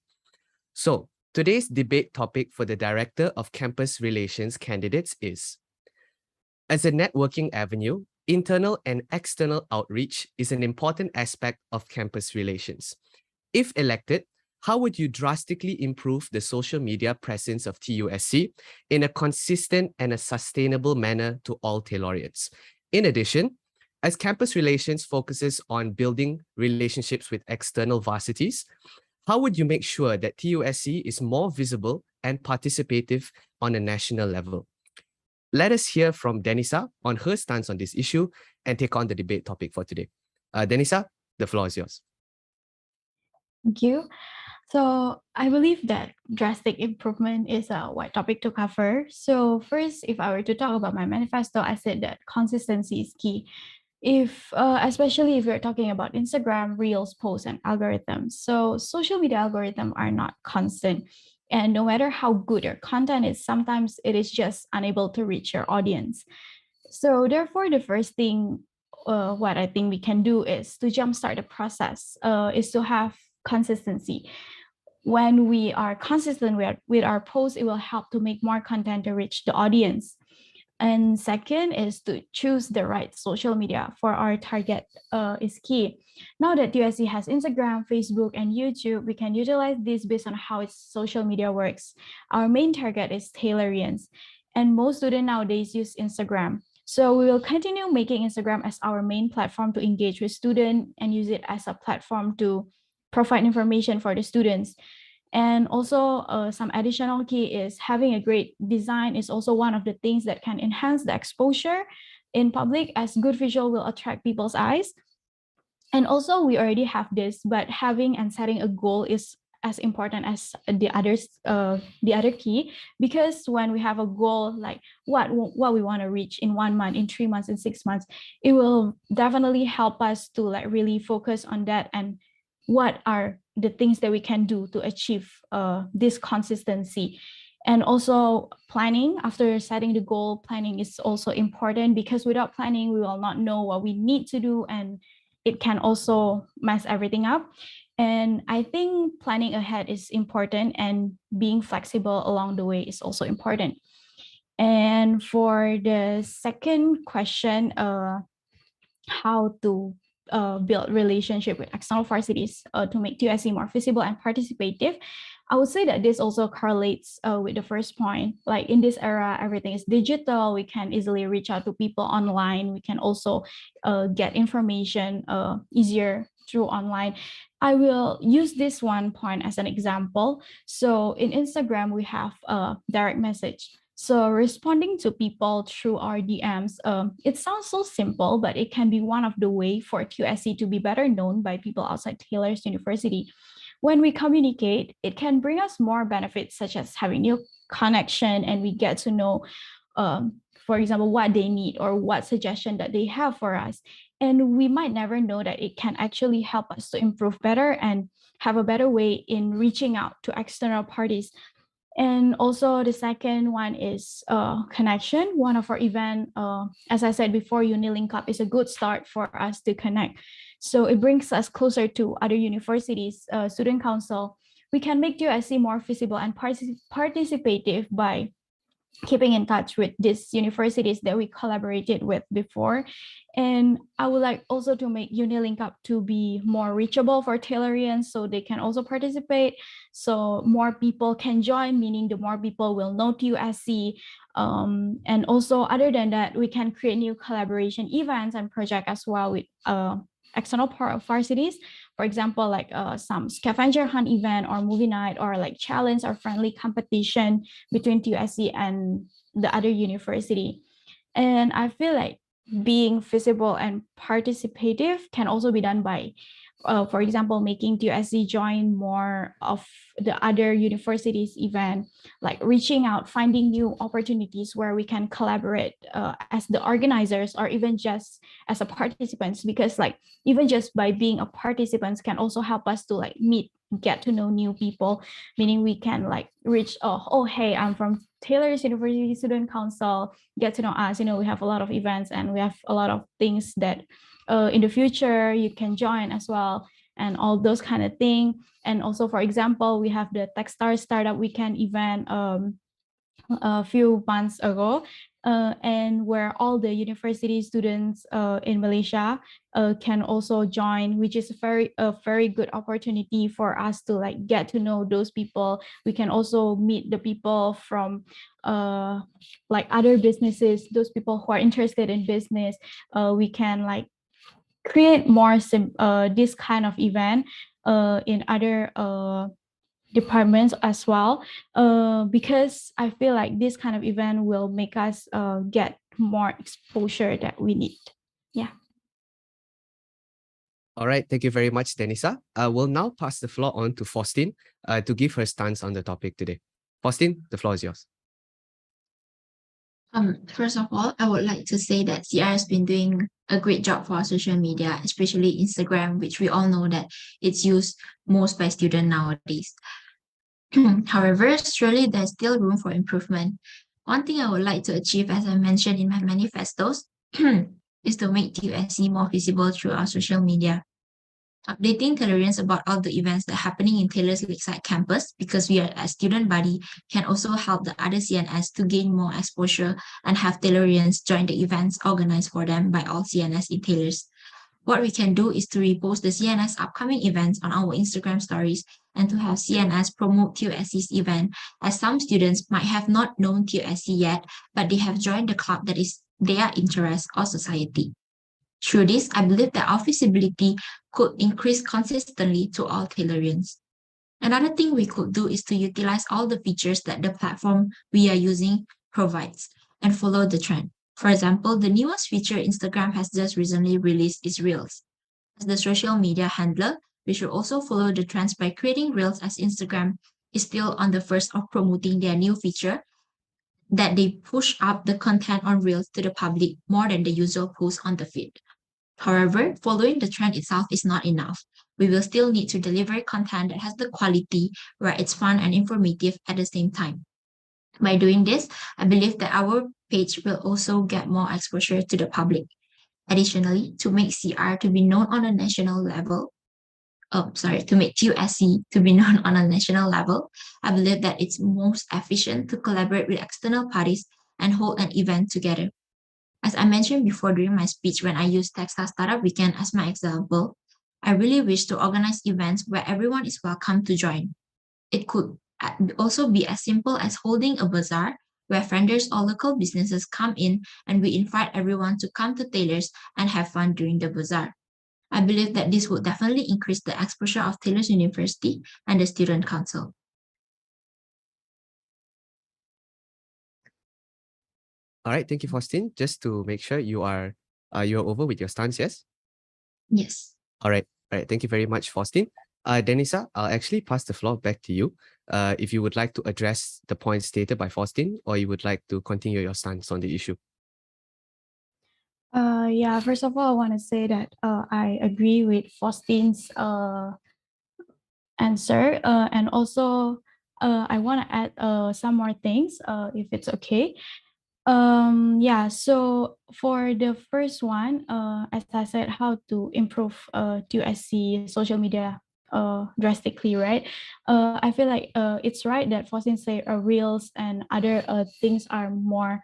So, today's debate topic for the Director of Campus Relations candidates is: as a networking avenue, internal and external outreach is an important aspect of campus relations. If elected, how would you drastically improve the social media presence of TUSC in a consistent and a sustainable manner to all Taylorians? In addition, as campus relations focuses on building relationships with external varsities, how would you make sure that TUSC is more visible and participative on a national level? Let us hear from Denisa on her stance on this issue and take on the debate topic for today. Denisa, the floor is yours. Thank you. So I believe that drastic improvement is a wide topic to cover. So first, if I were to talk about my manifesto, I said that consistency is key. Especially if you're talking about Instagram, Reels, posts, and algorithms. So social media algorithms are not constant. And no matter how good your content is, sometimes it is just unable to reach your audience. So therefore, the first thing what I think we can do is to jumpstart the process, is to have consistency. When we are consistent with our posts, it will help to make more content to reach the audience. And second is to choose the right social media for our target is key. Now that TUSC has Instagram, Facebook, and YouTube, we can utilize this based on how its social media works. Our main target is Taylorians, and most students nowadays use Instagram. So we will continue making Instagram as our main platform to engage with students and use it as a platform to provide information for the students. And also some additional key is having a great design is also one of the things that can enhance the exposure in public, as good visual will attract people's eyes. And also we already have this, but having and setting a goal is as important as the other key, because when we have a goal like what we want to reach in 1 month, in 3 months, in 6 months, it will definitely help us to like really focus on that and what are the things that we can do to achieve this consistency. And also planning, after setting the goal, planning is also important, because without planning, we will not know what we need to do, and it can also mess everything up. And I think planning ahead is important, and being flexible along the way is also important. And for the second question, how to build relationship with external varsities to make TUSC more visible and participative, I would say that this also correlates with the first point. Like in this era, everything is digital. We can easily reach out to people online. We can also get information easier through online. I will use this one point as an example. So in Instagram, we have a direct message. So responding to people through our DMs, it sounds so simple, but it can be one of the way for TUSC to be better known by people outside Taylor's University. When we communicate, it can bring us more benefits, such as having new connection, and we get to know, for example, what they need or what suggestion that they have for us. And we might never know that it can actually help us to improve better and have a better way in reaching out to external parties. And also the second one is connection. One of our event, as I said before, UniLink Up is a good start for us to connect. So it brings us closer to other universities, student council. We can make TUSC more visible and participative by keeping in touch with these universities that we collaborated with before. And I would like also to make UniLink Up to be more reachable for Taylorians, so they can also participate. So more people can join, meaning the more people will know TUSC. And also other than that, we can create new collaboration events and projects as well with external varsities. For example, like some scavenger hunt event or movie night, or like challenge or friendly competition between TUSC and the other university. And I feel like being visible and participative can also be done by, for example, making TUSC join more of the other universities event, like reaching out, finding new opportunities where we can collaborate as the organizers, or even just as a participants, because like even just by being a participants can also help us to like meet, get to know new people, meaning we can like reach, oh hey, I'm from Taylor's University Student Council, get to know us. We have a lot of events and we have a lot of things that in the future you can join as well, and all those kind of thing. And also, for example, we have the Techstars Startup Weekend event a few months ago, and where all the university students in Malaysia can also join, which is a very good opportunity for us to like get to know those people. We can also meet the people from like other businesses, those people who are interested in business. We can like create more this kind of event in other departments as well, because I feel like this kind of event will make us get more exposure that we need. Yeah. All right, thank you very much, Denisa. I will now pass the floor on to Faustin to give her stance on the topic today. Faustin, the floor is yours. First of all, I would like to say that CR has been doing a great job for our social media, especially Instagram, which we all know that it's used most by students nowadays. However, surely there's still room for improvement. One thing I would like to achieve, as I mentioned in my manifestos, is to make TUSC more visible through our social media. Updating Taylorians about all the events that are happening in Taylor's Lakeside campus, because we are a student body, can also help the other CNS to gain more exposure and have Taylorians join the events organized for them by all CNS in Taylor's. What we can do is to repost the CNS upcoming events on our Instagram stories, and to have CNS promote TUSC's event, as some students might have not known TUSC yet, but they have joined the club that is their interest or society. Through this, I believe that our visibility could increase consistently to all Taylorians. Another thing we could do is to utilize all the features that the platform we are using provides and follow the trend. For example, the newest feature Instagram has just recently released is Reels. As the social media handler, we should also follow the trends by creating reels, as Instagram is still on the first of promoting their new feature that they push up the content on reels to the public more than the usual post on the feed. However, following the trend itself is not enough. We will still need to deliver content that has the quality where it's fun and informative at the same time. By doing this, I believe that our page will also get more exposure to the public. Additionally, to make CR to be known on a national level, to make TUSC to be known on a national level, I believe that it's most efficient to collaborate with external parties and hold an event together. As I mentioned before during my speech when I used Textile Startup Weekend as my example, I really wish to organize events where everyone is welcome to join. It could also be as simple as holding a bazaar where vendors or local businesses come in and we invite everyone to come to tailors and have fun during the bazaar. I believe that this would definitely increase the exposure of Taylor's University and the Student Council. All right, thank you, Faustin. Just to make sure you are over with your stance, yes? Yes. All right, thank you very much, Faustin. Denisa, I'll actually pass the floor back to you. If you would like to address the points stated by Faustin, or you would like to continue your stance on the issue. Yeah, first of all, I want to say that I agree with Faustin's answer. And also, I want to add some more things, if it's okay. Yeah, so for the first one, as I said, how to improve TUSC social media drastically, right? I feel like it's right that Faustin say reels and other things are more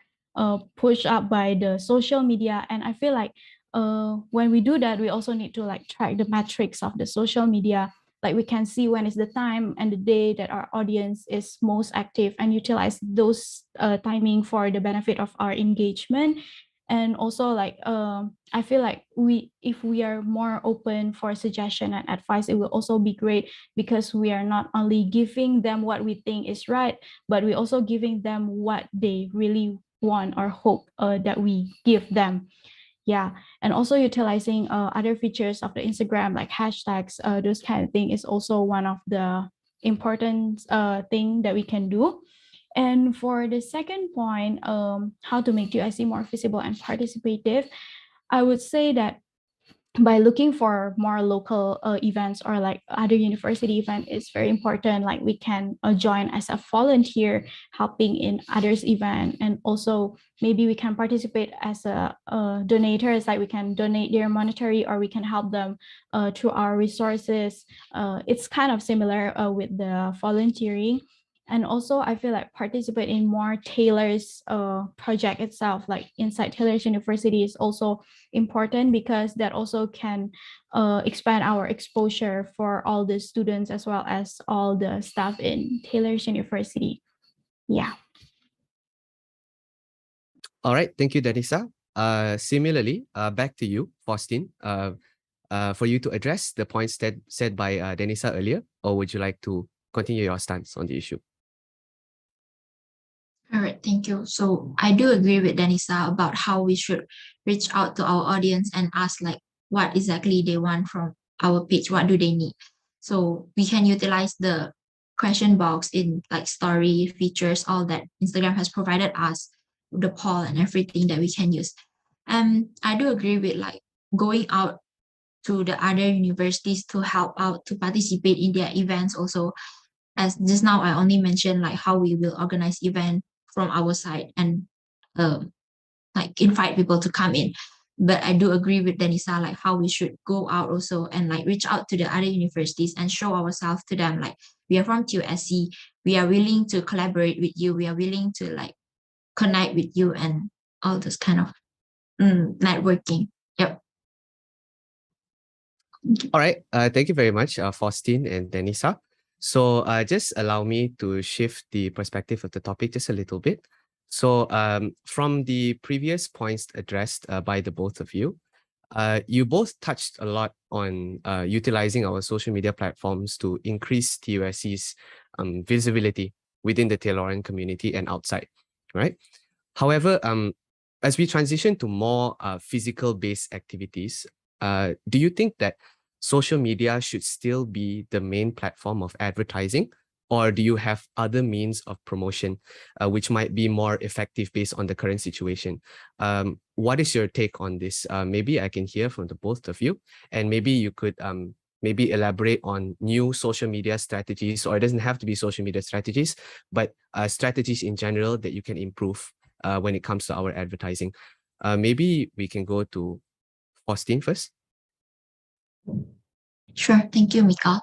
pushed up by the social media, and I feel like when we do that, we also need to like track the metrics of the social media. Like we can see when is the time and the day that our audience is most active and utilize those timing for the benefit of our engagement. And also like I feel like if we are more open for suggestion and advice, it will also be great, because we are not only giving them what we think is right, but we also giving them what they really want or hope that we give them. Yeah, and also utilizing other features of the Instagram like hashtags, those kind of thing is also one of the important thing that we can do. And for the second point, how to make TUSC more visible and participative, I would say that by looking for more local events or like other university event is very important. Like we can join as a volunteer helping in others event, and also maybe we can participate as a donators, like we can donate their monetary or we can help them through our resources. It's kind of similar with the volunteering. And also I feel like participate in more Taylor's project itself, like inside Taylor's University is also important, because that also can expand our exposure for all the students as well as all the staff in Taylor's University. Yeah. All right, thank you, Denisa. Similarly, back to you, Faustin, for you to address the points that said by Denisa earlier, or would you like to continue your stance on the issue? All right, thank you. So I do agree with Denisa about how we should reach out to our audience and ask like what exactly they want from our page, what do they need. So we can utilize the question box in like story features, all that Instagram has provided us, the poll and everything that we can use. And I do agree with like going out to the other universities to help out, to participate in their events also. As just now, I only mentioned like how we will organize event from our side and like invite people to come in. But I do agree with Denisa, like how we should go out also and like reach out to the other universities and show ourselves to them. Like we are from TUSC, we are willing to collaborate with you. We are willing to like connect with you and all this kind of networking. Yep. All right, thank you very much, Faustin and Denisa. So just allow me to shift the perspective of the topic just a little bit. So from the previous points addressed by the both of you, you both touched a lot on utilizing our social media platforms to increase TUSC's visibility within the Tayloran community and outside, right? However, as we transition to more physical-based activities, do you think that social media should still be the main platform of advertising, or do you have other means of promotion which might be more effective based on the current situation? What is your take on this? Maybe I can hear from the both of you, and maybe you could maybe elaborate on new social media strategies, or it doesn't have to be social media strategies, but strategies in general that you can improve when it comes to our advertising. Maybe we can go to Faustin first. Sure, thank you, Mika.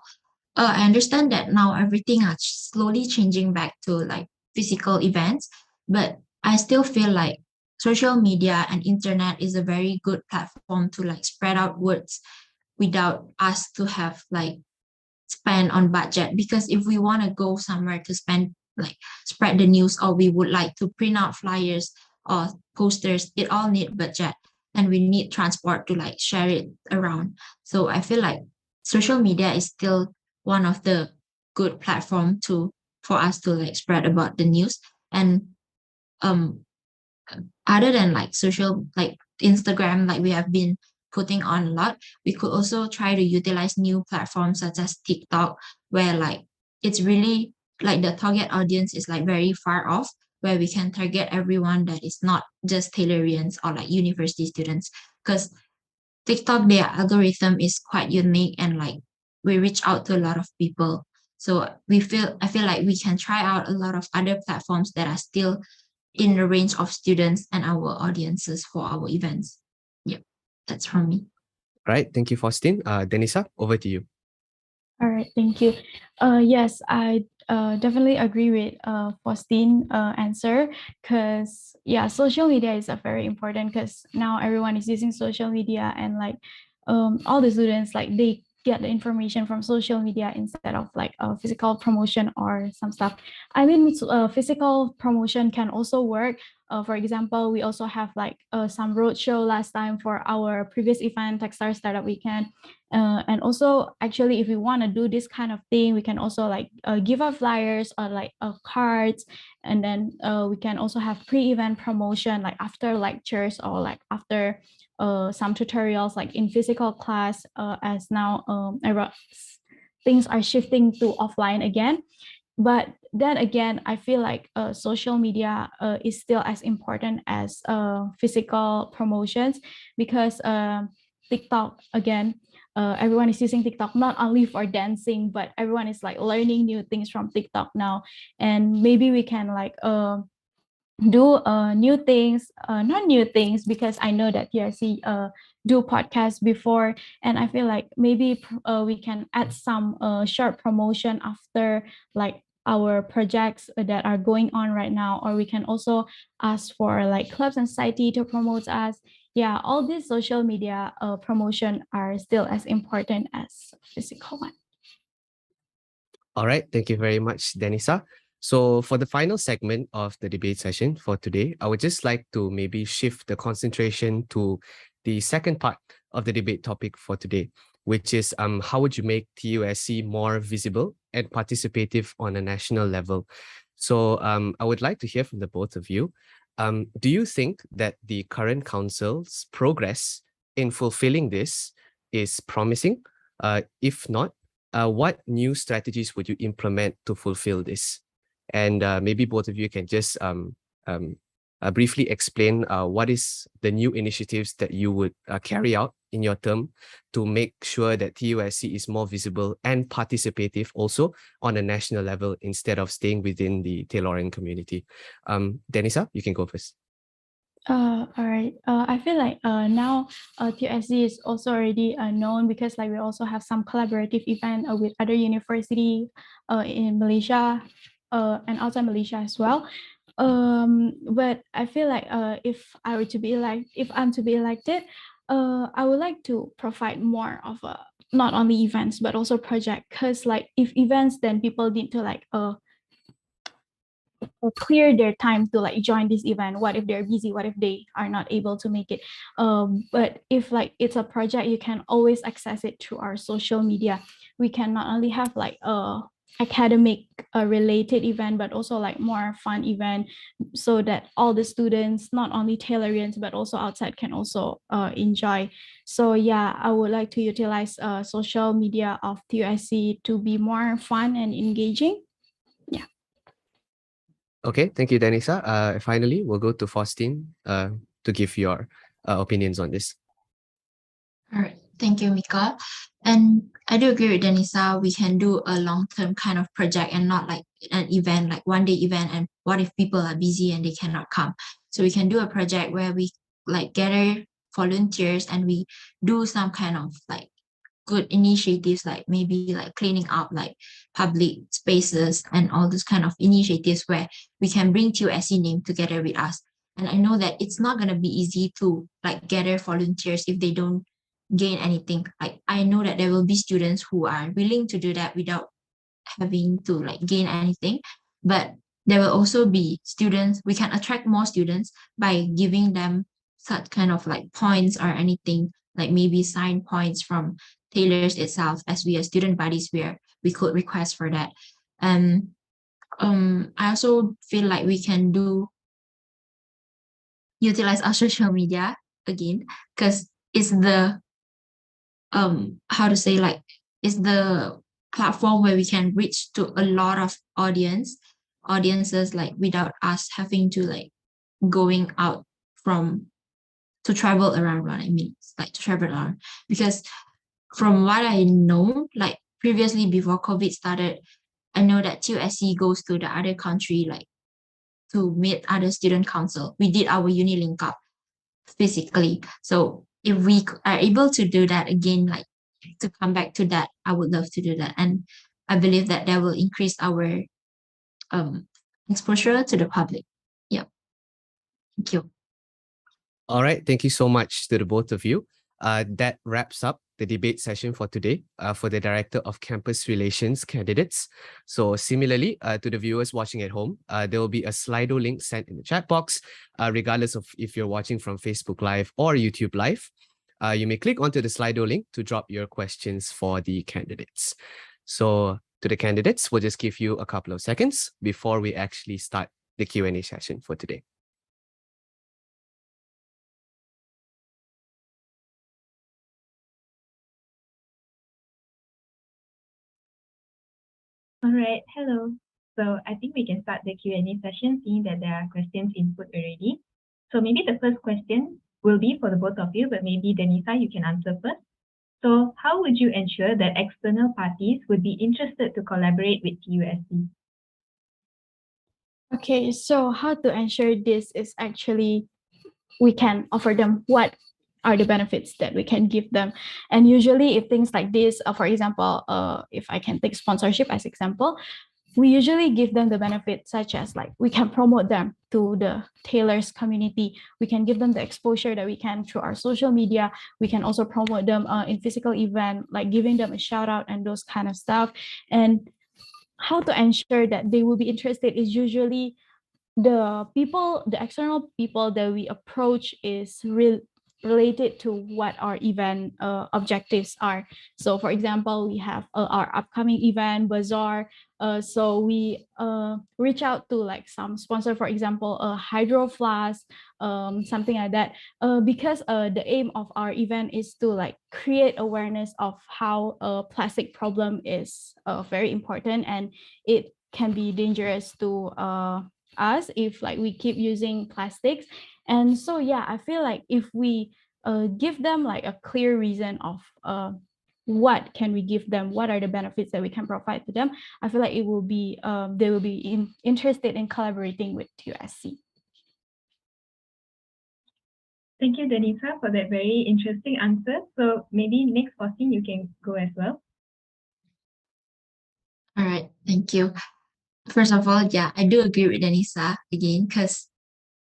I understand that now everything are slowly changing back to like physical events, but I still feel like social media and internet is a very good platform to like spread out words without us to have like spend on budget. Because if we want to go somewhere to spend like spread the news, or we would like to print out flyers or posters, it all need budget, and we need transport to like share it around. So I feel like social media is still one of the good platform to for us to like spread about the news. And um other than like social like Instagram, like we have been putting on a lot, we could also try to utilize new platforms such as TikTok, where like it's really like the target audience is like very far off, where we can target everyone that is not just Taylorians or like university students. Because TikTok, their algorithm is quite unique, and like we reach out to a lot of people. So I feel like we can try out a lot of other platforms that are still in the range of students and our audiences for our events. Yeah, that's from me. Right. Thank you, Faustin. Denisa, over to you. All right, thank you. Yes, I definitely agree with Faustin answer, because yeah, social media is a very important, because now everyone is using social media, and like all the students like they get the information from social media instead of like physical promotion or some stuff. I mean, physical promotion can also work. For example, we also have like some roadshow last time for our previous event, Techstar Startup Weekend. And also, actually, if we want to do this kind of thing, we can also like give out flyers or like cards, and then we can also have pre-event promotion like after lectures or like after some tutorials like in physical class, as now things are shifting to offline again. But then again, I feel like social media is still as important as physical promotions, because TikTok again, everyone is using TikTok not only for dancing, but everyone is like learning new things from TikTok now. And maybe we can like do new things, not new things, because I know that TUSC do podcasts before, and I feel like maybe we can add some short promotion after like our projects that are going on right now, or we can also ask for like clubs and society to promote us. Yeah, all these social media promotion are still as important as physical one. All right. Thank you very much, Denisa. So for the final segment of the debate session for today, I would just like to maybe shift the concentration to the second part of the debate topic for today, which is how would you make TUSC more visible and participative on a national level? So I would like to hear from the both of you. Do you think that the current council's progress in fulfilling this is promising? If not, what new strategies would you implement to fulfill this? And maybe both of you can just briefly explain what is the new initiatives that you would carry out in your term to make sure that TUSC is more visible and participative also on a national level instead of staying within the Taylorian community. Denisa, you can go first. All right. I feel like now TUSC is also already known, because like we also have some collaborative event with other university in Malaysia and outside Malaysia as well. But I feel like if I'm to be elected, I would like to provide more of a not only events but also project, because like if events, then people need to like clear their time to like join this event. What if they're busy? What if they are not able to make it? But if like it's a project, you can always access it through our social media. We can not only have like academic related event, but also like more fun event, so that all the students, not only Taylorians but also outside, can also enjoy. So yeah, I would like to utilize social media of TUSC to be more fun and engaging. Yeah. Okay, thank you, Denisa. Finally, we'll go to Faustin to give your opinions on this. All right, thank you, Mika. And I do agree with Denisa. We can do a long-term kind of project and not like an event, like one-day event. And what if people are busy and they cannot come? So we can do a project where we like gather volunteers and we do some kind of like good initiatives, like maybe like cleaning up like public spaces and all those kind of initiatives where we can bring TUSC name together with us. And I know that it's not going to be easy to like gather volunteers if they don't gain anything. Like I know that there will be students who are willing to do that without having to like gain anything, but there will also be students, we can attract more students by giving them such kind of like points or anything, like maybe sign points from Taylor's itself, as we are student bodies where we could request for that. And I also feel like we can utilize our social media again, because it's the how to say, like it's the platform where we can reach to a lot of audiences, like without us having to like going out from to travel around. What I mean, like to travel around, because from what I know, like previously before COVID started, I know that TUSC goes to the other country, like to meet other student council. We did our uni link up physically. So if we are able to do that again, like to come back to that, I would love to do that. And I believe that that will increase our exposure to the public. Yeah. Thank you. All right, thank you so much to the both of you. That wraps up the debate session for today for the Director of Campus Relations candidates. So similarly to the viewers watching at home, there will be a Slido link sent in the chat box, regardless of if you're watching from Facebook Live or YouTube Live. You may click onto the Slido link to drop your questions for the candidates. So to the candidates, we'll just give you a couple of seconds before we actually start the Q&A session for today. All right, hello. So I think we can start the Q&A session, seeing that there are questions input already. So maybe the first question will be for the both of you, but maybe Denisa, you can answer first. So how would you ensure that external parties would be interested to collaborate with TUSC? Okay, so how to ensure this is actually we can offer them what are the benefits that we can give them. And usually if things like this, for example, if I can take sponsorship as example, we usually give them the benefits such as like we can promote them to the Taylor's community. We can give them the exposure that we can through our social media. We can also promote them in physical event, like giving them a shout out and those kind of stuff. And how to ensure that they will be interested is usually the external people that we approach is related to what our event objectives are. So for example, we have our upcoming event bazaar, so we reach out to like some sponsor, for example a hydro flask, something like that, because the aim of our event is to like create awareness of how a plastic problem is very important, and it can be dangerous to us if like we keep using plastics. And so yeah, I feel like if we give them like a clear reason of what can we give them, what are the benefits that we can provide to them, I feel like it will be they will be interested in collaborating with TUSC. Thank you, Denisa, for that very interesting answer. So maybe next, Faustin, you can go as well. All right, thank you. First of all, yeah, I do agree with Denisa again, because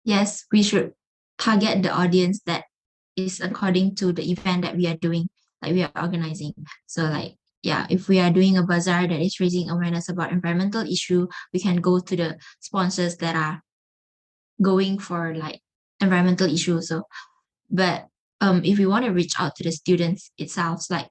yes, we should target the audience that is according to the event that we are doing, like we are organizing. So like, yeah, if we are doing a bazaar that is raising awareness about environmental issue, we can go to the sponsors that are going for like environmental issues. So, but if we want to reach out to the students itself, like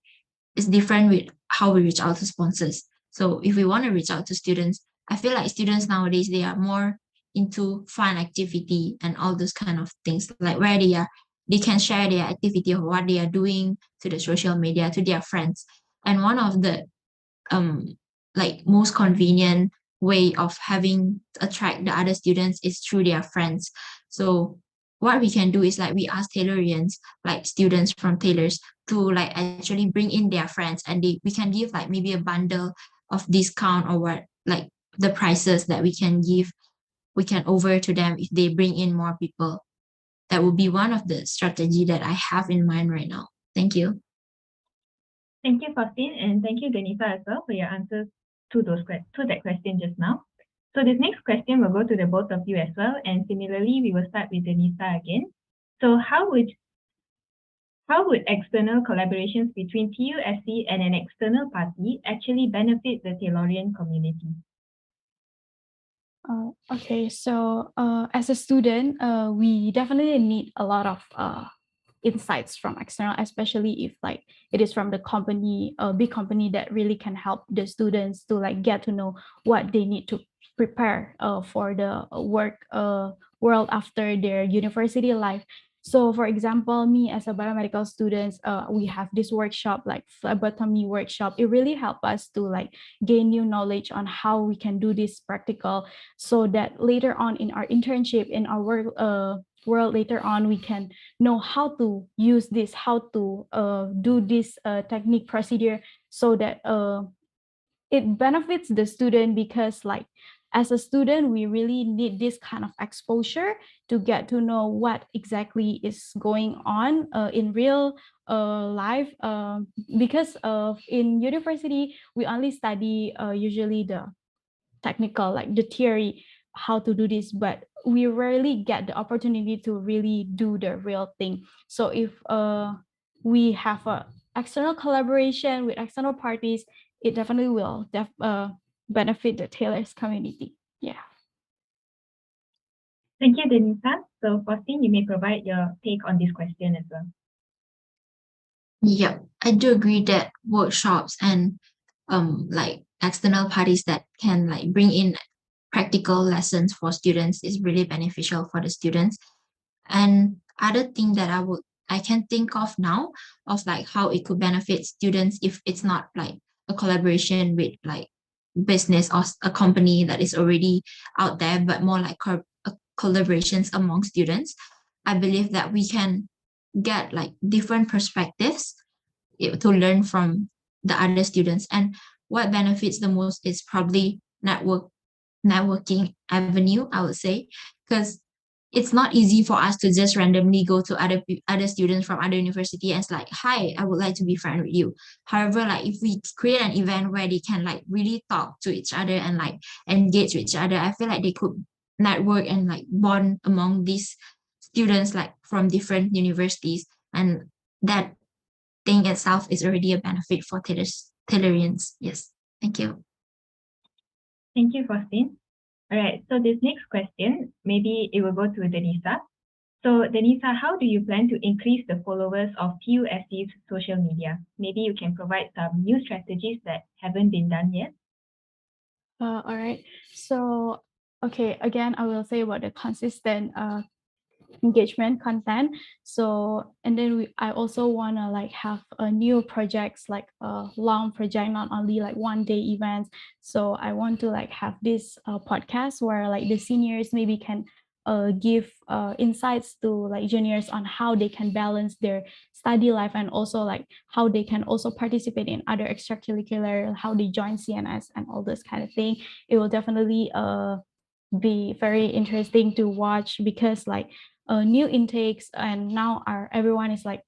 it's different with how we reach out to sponsors. So if we want to reach out to students, I feel like students nowadays, they are more into fun activity and all those kind of things, like where they can share their activity of what they are doing to the social media, to their friends. And one of the like most convenient way of having attract the other students is through their friends. So what we can do is like we ask Taylorians, like students from Taylors, to like actually bring in their friends, and we can give like maybe a bundle of discount or what, like the prices that we can give, we can over to them if they bring in more people. That would be one of the strategy that I have in mind right now. Thank you. Thank you, Faustin, and thank you, Denisa, as well, for your answers to that question just now. So this next question will go to the both of you as well, and similarly, we will start with Denisa again. So how would external collaborations between TUSC and an external party actually benefit the Taylorian community? Okay, so as a student, we definitely need a lot of insights from external, especially if like it is from the company, a big company that really can help the students to like get to know what they need to prepare for the work world after their university life. So for example, me as a biomedical student, we have this workshop, like phlebotomy workshop. It really helped us to like gain new knowledge on how we can do this practical, so that later on in our internship, in our world later on, we can know how to use this, how to do this technique procedure, so that it benefits the student, because like as a student, we really need this kind of exposure to get to know what exactly is going on in real life, because of in university we only study usually the technical, like the theory, how to do this, but we rarely get the opportunity to really do the real thing. So if we have a external collaboration with external parties, it definitely will benefit the Taylor's community. Yeah. Thank you, Denisa. So Faustin, you may provide your take on this question as well. Yeah, I do agree that workshops and like external parties that can like bring in practical lessons for students is really beneficial for the students. And other thing that I can think of now, of like how it could benefit students if it's not like a collaboration with like business or a company that is already out there, but more like collaborations among students. I believe that we can get like different perspectives to learn from the other students. And what benefits the most is probably networking avenue, I would say, because it's not easy for us to just randomly go to other students from other university and it's like, hi, I would like to be friend with you. However, like if we create an event where they can like really talk to each other and like engage with each other, I feel like they could network and like bond among these students like from different universities, and that thing itself is already a benefit for Taylorians. Yes, thank you. Thank you, Faustin. All right, so this next question, maybe it will go to Denisa. So Denisa, how do you plan to increase the followers of TUSC's social media? Maybe you can provide some new strategies that haven't been done yet. All right. So, okay, again, I will say about the consistent engagement content. So, and then I also want to like have a new projects, like a long project, not only like 1-day events. So I want to like have this podcast where like the seniors maybe can give insights to like juniors on how they can balance their study life, and also like how they can also participate in other extracurricular, how they join CNS and all this kind of thing. It will definitely be very interesting to watch, because like new intakes and now everyone is like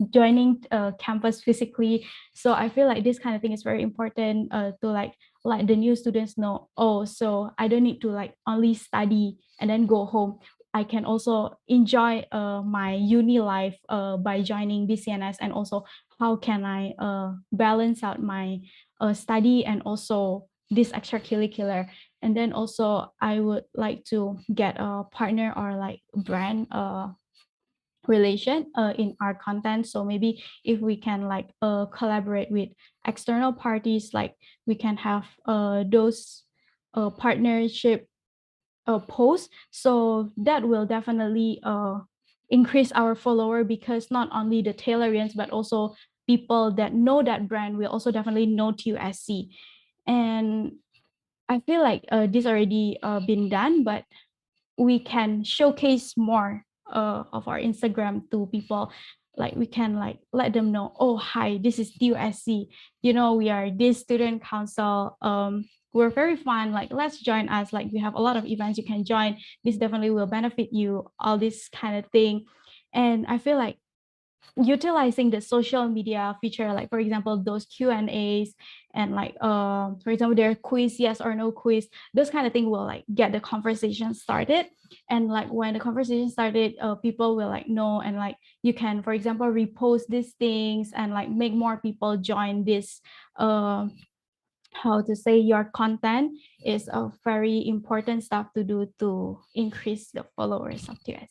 joining campus physically. So I feel like this kind of thing is very important to like let the new students know, oh, so I don't need to like only study and then go home. I can also enjoy my uni life by joining BCNS, and also how can I balance out my study and also this extracurricular. And then also I would like to get a partner or like brand relation in our content. So maybe if we can like collaborate with external parties, like we can have those partnership posts, so that will definitely increase our follower, because not only the Taylorians but also people that know that brand will also definitely know TUSC. And I feel like this already been done, but we can showcase more of our Instagram to people. Like we can like let them know, oh hi, this is TUSC, you know, we are this student council, we're very fun, like let's join us, like we have a lot of events you can join, this definitely will benefit you, all this kind of thing. And I feel like utilizing the social media feature, like for example those Q&As, and like for example their quiz, yes or no quiz, those kind of thing will like get the conversation started. And like when the conversation started, people will like know, and like you can for example repost these things and like make more people join this. How to say, your content is a very important stuff to do to increase the followers of TUSC.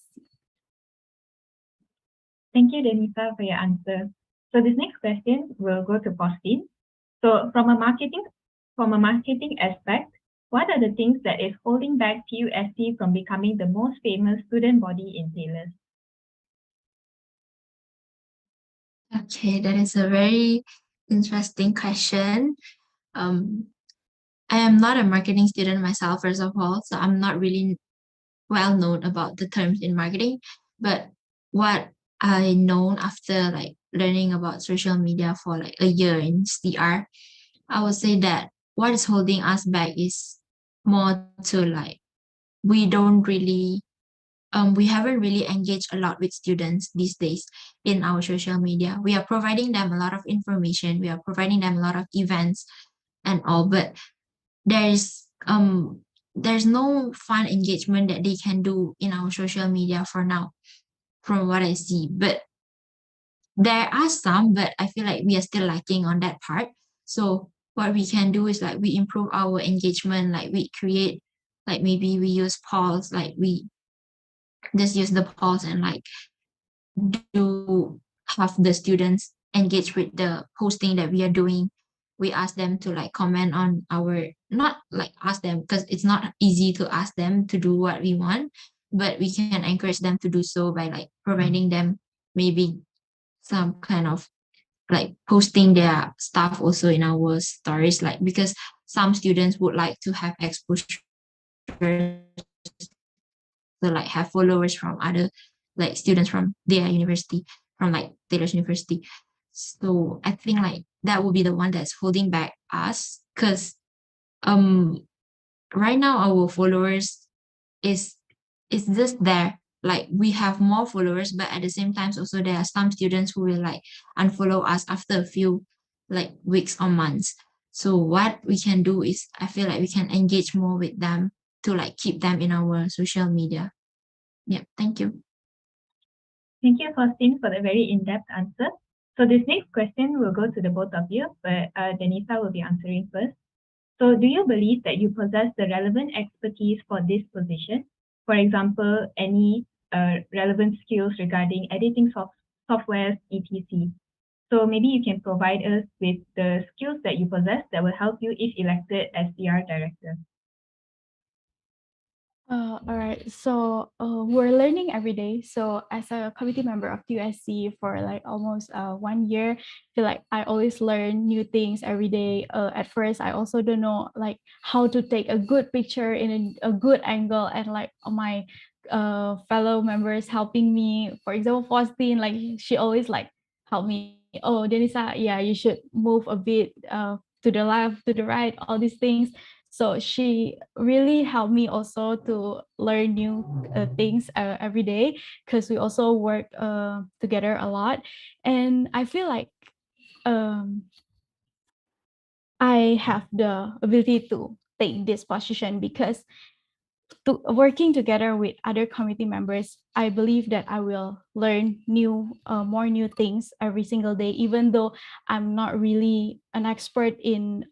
Thank you, Denisa, for your answer. So this next question will go to Faustin. So from a marketing aspect, what are the things that is holding back TUSC from becoming the most famous student body in Taylor? Okay, that is a very interesting question. I am not a marketing student myself, first of all, so I'm not really well known about the terms in marketing. But what I know after like learning about social media for like a year in CR, I would say that what is holding us back is more to like we don't really we haven't really engaged a lot with students these days in our social media. We are providing them a lot of information, we are providing them a lot of events and all, but there's no fun engagement that they can do in our social media for now, from what I see. But there are some, but I feel like we are still lacking on that part. So what we can do is like we improve our engagement, like we create, like maybe we use polls, like we just use the polls and like do have the students engage with the posting that we are doing. We ask them to like comment on our, not like ask them, because it's not easy to ask them to do what we want, but we can encourage them to do so by like providing them maybe some kind of like posting their stuff also in our stories, like because some students would like to have exposure to like have followers from other like students from their university, from like Taylor's University. So I think like that would be the one that's holding back us, because right now our followers is just there. Like we have more followers, but at the same time also there are some students who will like unfollow us after a few like weeks or months. So what we can do is I feel like we can engage more with them to like keep them in our social media. Yeah, thank you. Thank you, Faustin, for the very in-depth answer. So this next question will go to the both of you, but Denisa will be answering first. So do you believe that you possess the relevant expertise for this position? For example, any relevant skills regarding editing softwares, etc. So maybe you can provide us with the skills that you possess that will help you if elected as CR director. All right. So we're learning every day. So as a committee member of TUSC for like almost 1 year, I feel like I always learn new things every day. At first, I also don't know like how to take a good picture in a good angle, and like my fellow members helping me. For example, Faustin, like she always like help me. Oh, Denisa, yeah, you should move a bit to the left, to the right, all these things. So she really helped me also to learn new things every day, because we also work together a lot. And I feel like I have the ability to take this position, because working together with other committee members, I believe that I will learn more new things every single day. Even though I'm not really an expert in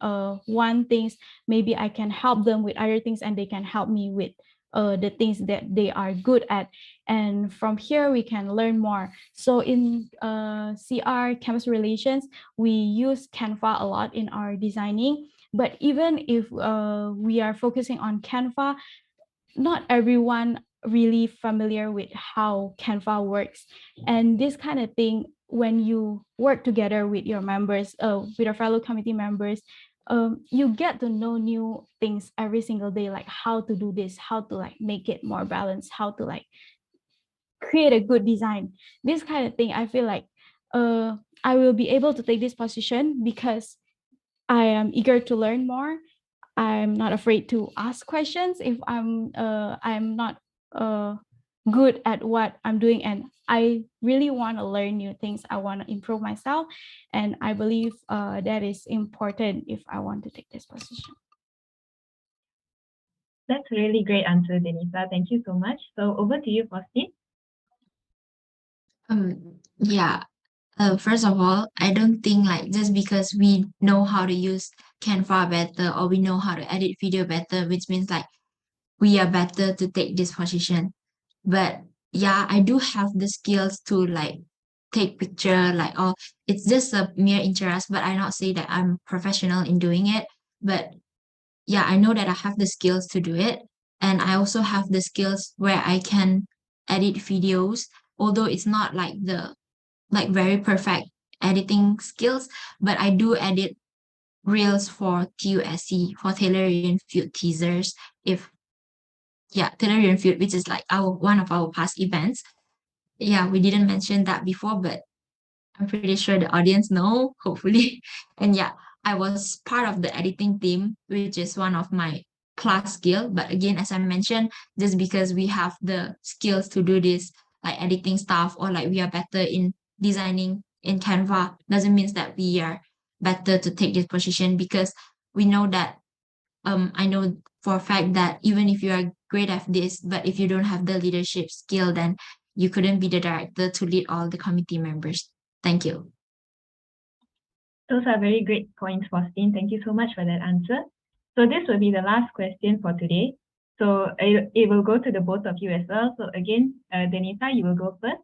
one things, maybe I can help them with other things, and they can help me with the things that they are good at, and from here we can learn more. So in CR, campus relations, we use Canva a lot in our designing. But even if we are focusing on Canva, not everyone really familiar with how Canva works. And this kind of thing, when you work together with your members, with our fellow committee members, you get to know new things every single day, like how to do this, how to like make it more balanced, how to like create a good design. This kind of thing, I feel like I will be able to take this position because I am eager to learn more. I'm not afraid to ask questions if I'm not good at what I'm doing, and I really want to learn new things. I want to improve myself, and I believe that is important if I want to take this position. That's a really great answer, Denisa. Thank you so much. So over to you, Faustin. Yeah. First of all, I don't think like just because we know how to use Canva better or we know how to edit video better, which means like we are better to take this position. But yeah, I do have the skills to like take picture, like, oh, it's just a mere interest, but I not say that I'm professional in doing it. But yeah, I know that I have the skills to do it. And I also have the skills where I can edit videos, although it's not like the like very perfect editing skills, but I do edit reels for TUSC, for Taylor Field teasers. Taylor Field, which is like our one of our past events. Yeah, we didn't mention that before, but I'm pretty sure the audience know, hopefully. And yeah, I was part of the editing team, which is one of my class skill. But again, as I mentioned, just because we have the skills to do this, like editing stuff, or like we are better in designing in Canva, doesn't mean that we are better to take this position, because we know that I know for a fact that even if you are great at this, but if you don't have the leadership skill, then you couldn't be the director to lead all the committee members. Thank you. Those are very great points, Faustin. Thank you so much for that answer. So this will be the last question for today. So it will go to the both of you as well. So again, Denisa, you will go first.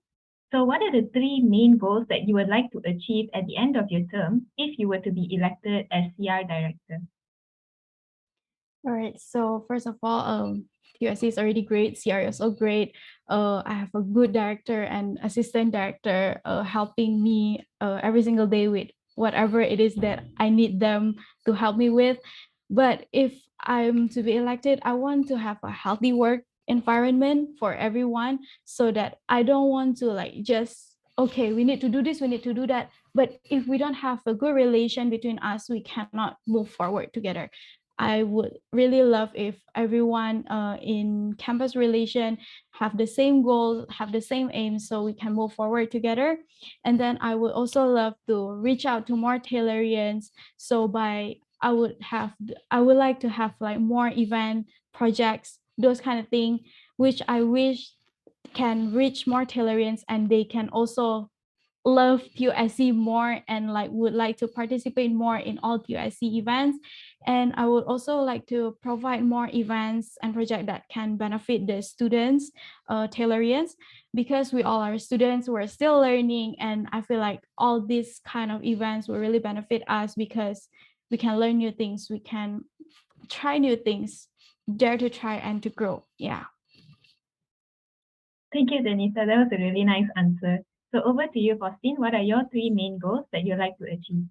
So what are the three main goals that you would like to achieve at the end of your term if you were to be elected as CR director? All right. So first of all, TUSC is already great. CR is also great. I have a good director and assistant director helping me every single day with whatever it is that I need them to help me with. But if I'm to be elected, I want to have a healthy work environment for everyone, so that I don't want to like just, okay, we need to do this, we need to do that. But if we don't have a good relation between us, we cannot move forward together. I would really love if everyone in campus relation have the same goal, have the same aim, so we can move forward together. And then I would also love to reach out to more Taylorians. So I would like to have like more event projects, those kind of thing, which I wish can reach more Taylorians, and they can also love TUSC more and like would like to participate more in all TUSC events. And I would also like to provide more events and projects that can benefit the students, Taylorians, because we all are students, we're still learning, and I feel like all these kind of events will really benefit us because we can learn new things, we can try new things, dare to try and to grow. Yeah. Thank you, Denisa. That was a really nice answer. So over to you, Faustin. What are your three main goals that you'd like to achieve?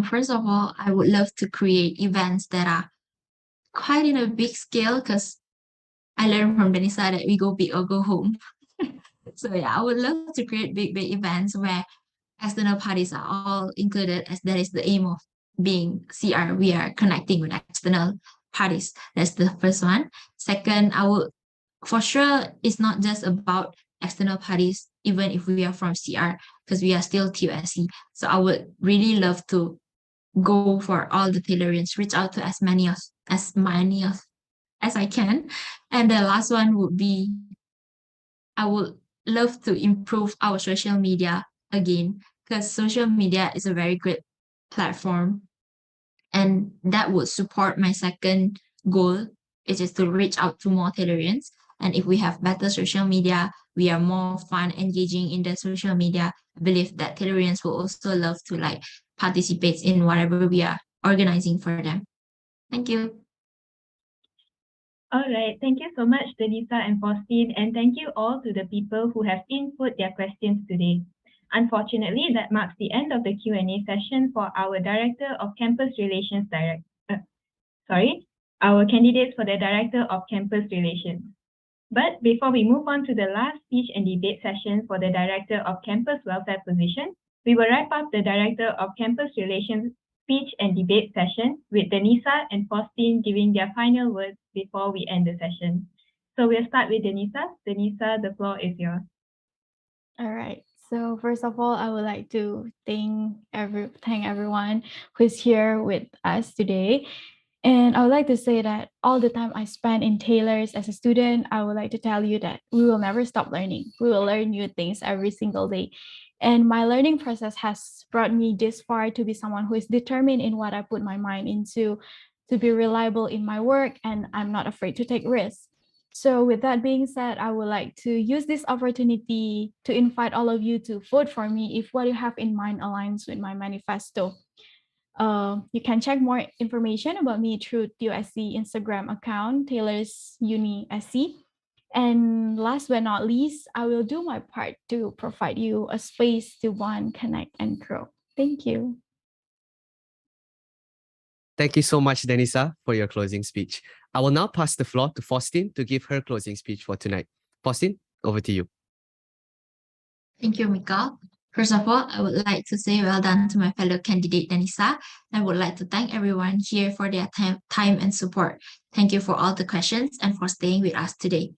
First of all, I would love to create events that are quite in a big scale, because I learned from Denisa that we go big or go home. So yeah, I would love to create big events where external parties are all included, as that is the aim of being CR. We are connecting with external parties. That's the first one. Second, I would, for sure, it's not just about external parties, even if we are from CR, because we are still TUSC. So I would really love to go for all the Taylorians, reach out to as many as I can. And the last one would be, I would love to improve our social media again, because social media is a very great platform, and that would support my second goal, which is to reach out to more Taylorians. And if we have better social media, we are more fun, engaging in the social media. I believe that Taylorians will also love to like participate in whatever we are organizing for them. Thank you. All right, thank you so much, Denisa and Faustin, and thank you all to the people who have input their questions today. Unfortunately, that marks the end of the Q&A session for our Director of Campus Relations our candidates for the Director of Campus Relations. But before we move on to the last speech and debate session for the Director of Campus Welfare position, we will wrap up the Director of Campus Relations speech and debate session with Denisa and Faustin giving their final words before we end the session. So we'll start with Denisa. Denisa, the floor is yours. All right. So first of all, I would like to thank everyone who's here with us today. And I would like to say that all the time I spent in Taylor's as a student, I would like to tell you that we will never stop learning. We will learn new things every single day. And my learning process has brought me this far to be someone who is determined in what I put my mind into, to be reliable in my work, and I'm not afraid to take risks. So with that being said, I would like to use this opportunity to invite all of you to vote for me if what you have in mind aligns with my manifesto. You can check more information about me through TUSC Instagram account, Taylor's Uni SC. And last but not least, I will do my part to provide you a space to bond, connect, and grow. Thank you. Thank you so much, Denisa, for your closing speech. I will now pass the floor to Faustin to give her closing speech for tonight. Faustin, over to you. Thank you, Mikal. First of all, I would like to say well done to my fellow candidate, Denisa. I would like to thank everyone here for their time and support. Thank you for all the questions and for staying with us today.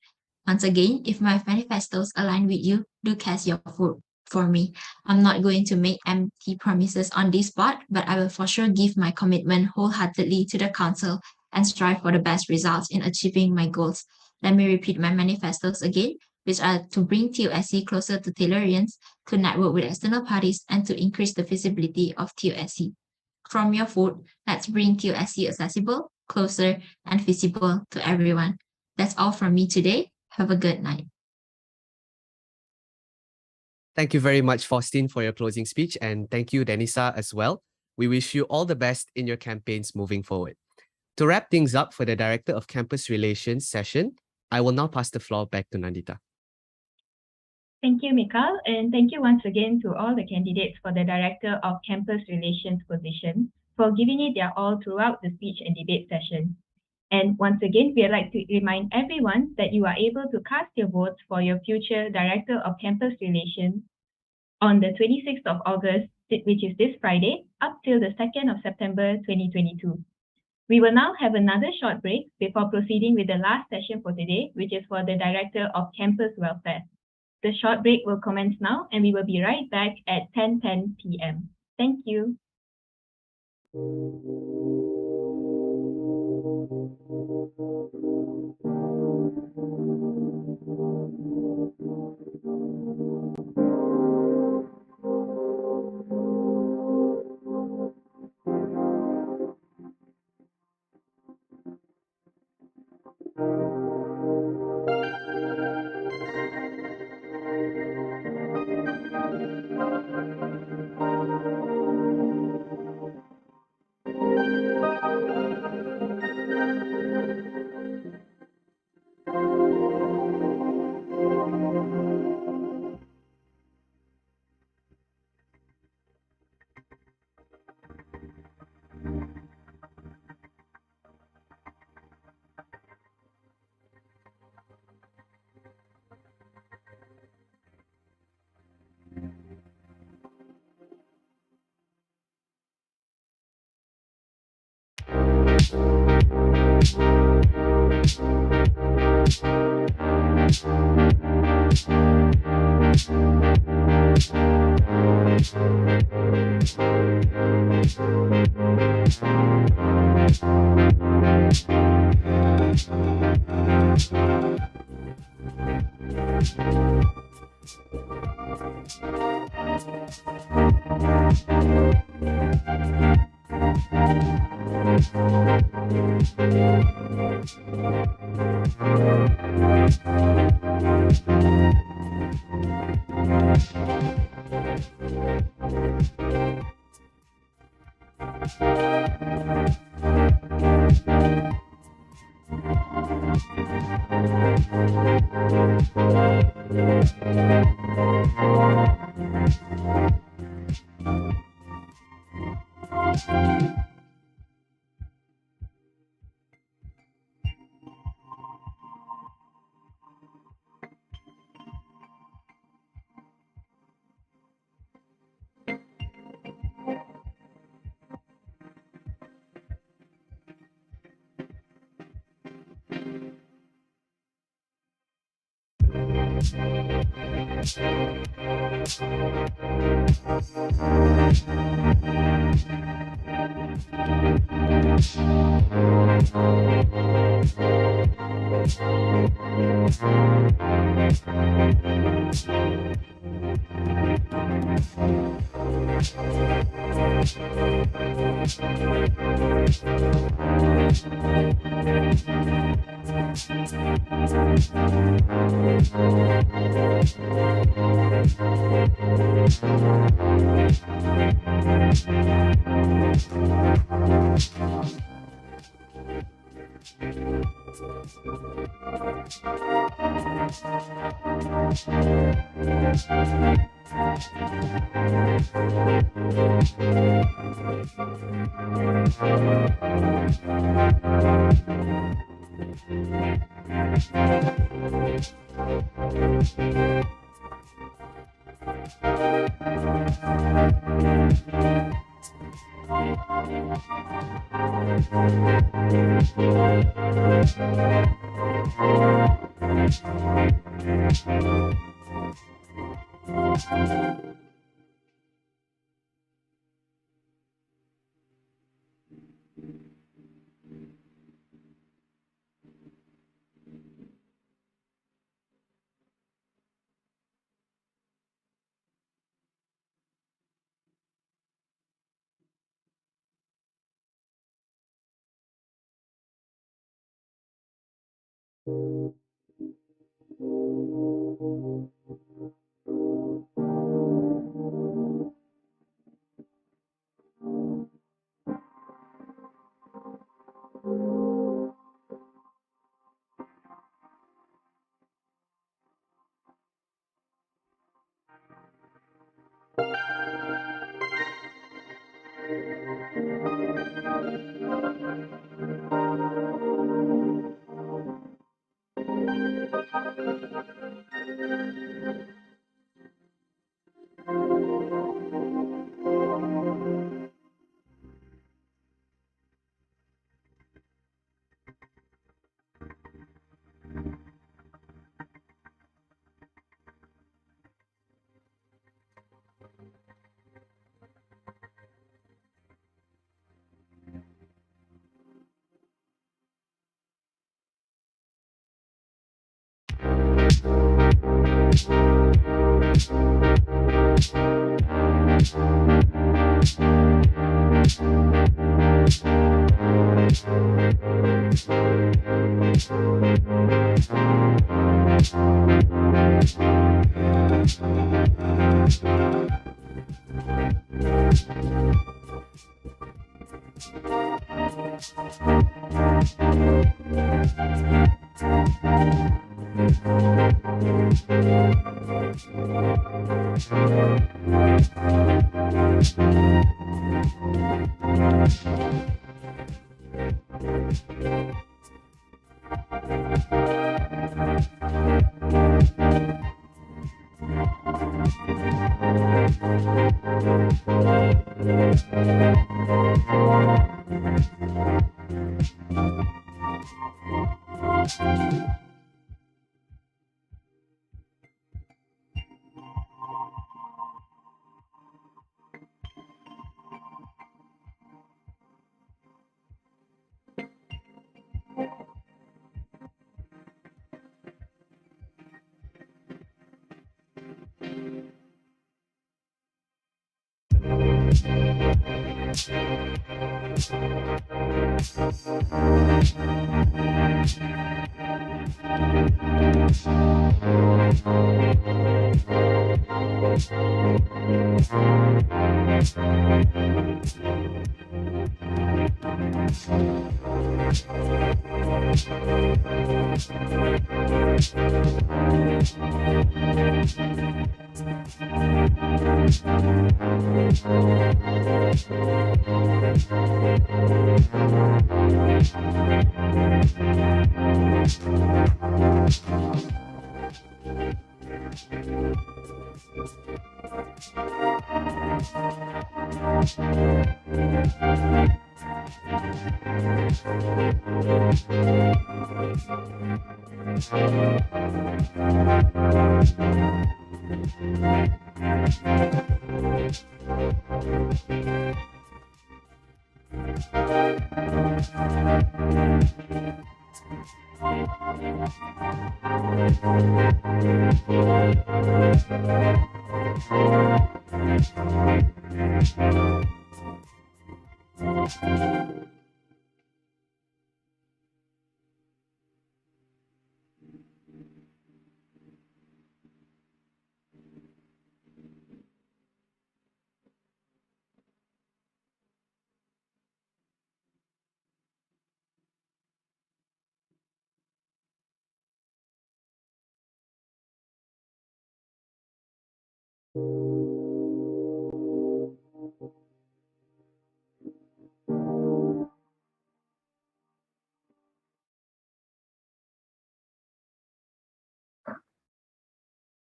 Once again, if my manifestos align with you, do cast your vote for me. I'm not going to make empty promises on this spot, but I will for sure give my commitment wholeheartedly to the council and strive for the best results in achieving my goals. Let me repeat my manifestos again, which are to bring TUSC closer to Taylorians, to network with external parties, and to increase the visibility of TUSC. From your vote, let's bring TUSC accessible, closer, and visible to everyone. That's all from me today. Have a good night. Thank you very much, Faustin, for your closing speech, and thank you, Denisa, as well. We wish you all the best in your campaigns moving forward. To wrap things up for the Director of Campus Relations session, I will now pass the floor back to Nandita. Thank you, Mikal, and thank you once again to all the candidates for the Director of Campus Relations position for giving it their all throughout the speech and debate session. And once again, we'd like to remind everyone that you are able to cast your votes for your future Director of Campus Relations on the 26th of August, which is this Friday, up till the 2nd of September 2022. We will now have another short break before proceeding with the last session for today, which is for the Director of Campus Welfare. The short break will commence now, and we will be right back at 10:10 p.m. Thank you.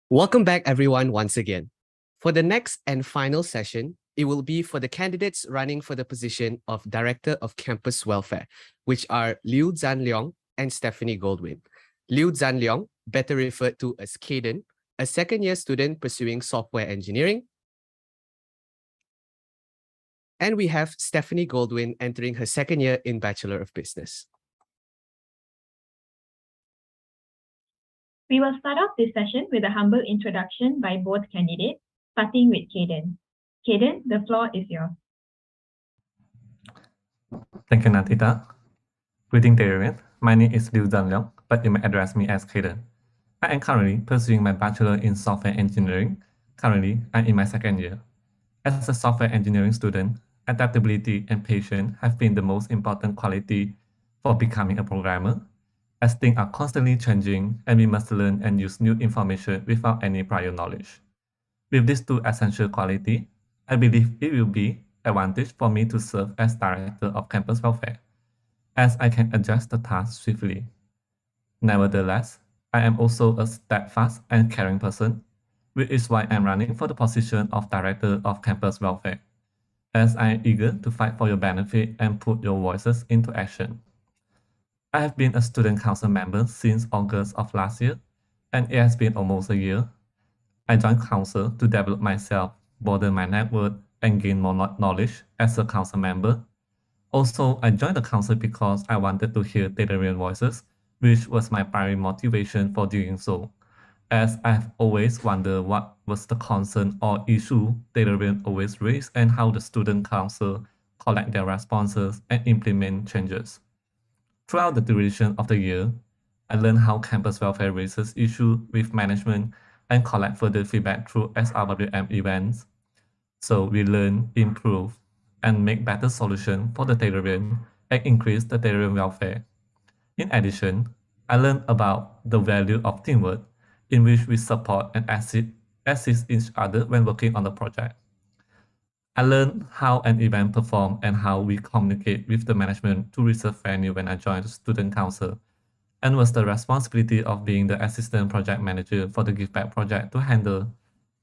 Welcome back, everyone, once again. For the next and final session, it will be for the candidates running for the position of Director of Campus Welfare, which are Liu Zhanliang and Stephanie Goldwyn. Liu Zhanliang, better referred to as Caden, a second-year student pursuing software engineering. And we have Stephanie Goldwyn entering her second year in Bachelor of Business. We will start off this session with a humble introduction by both candidates, starting with Caden. Caden, the floor is yours. Thank you, Nandita. Greeting, Darren. My name is Liu Zhanliang, but you may address me as Caden. I am currently pursuing my Bachelor in Software Engineering. Currently, I'm in my second year. As a software engineering student, adaptability and patience have been the most important quality for becoming a programmer, as things are constantly changing and we must learn and use new information without any prior knowledge. With these two essential qualities, I believe it will be advantage for me to serve as Director of Campus Welfare, as I can adjust the task swiftly. Nevertheless, I am also a steadfast and caring person, which is why I'm running for the position of Director of Campus Welfare, as I am eager to fight for your benefit and put your voices into action. I have been a student council member since August of last year, and it has been almost a year. I joined council to develop myself, broaden my network, and gain more knowledge as a council member. Also, I joined the council because I wanted to hear Tailorean voices, which was my primary motivation for doing so, as I have always wondered what was the concern or issue Tailorean always raised and how the student council collect their responses and implement changes. Throughout the duration of the year, I learned how campus welfare raises issues with management and collect further feedback through SRWM events. So we learn, improve, and make better solutions for the Tailorean and increase the Tailorean welfare. In addition, I learned about the value of teamwork, in which we support and assist each other when working on the project. I learned how an event performs and how we communicate with the management to reserve venue when I joined the student council, and was the responsibility of being the assistant project manager for the Give Back project to handle,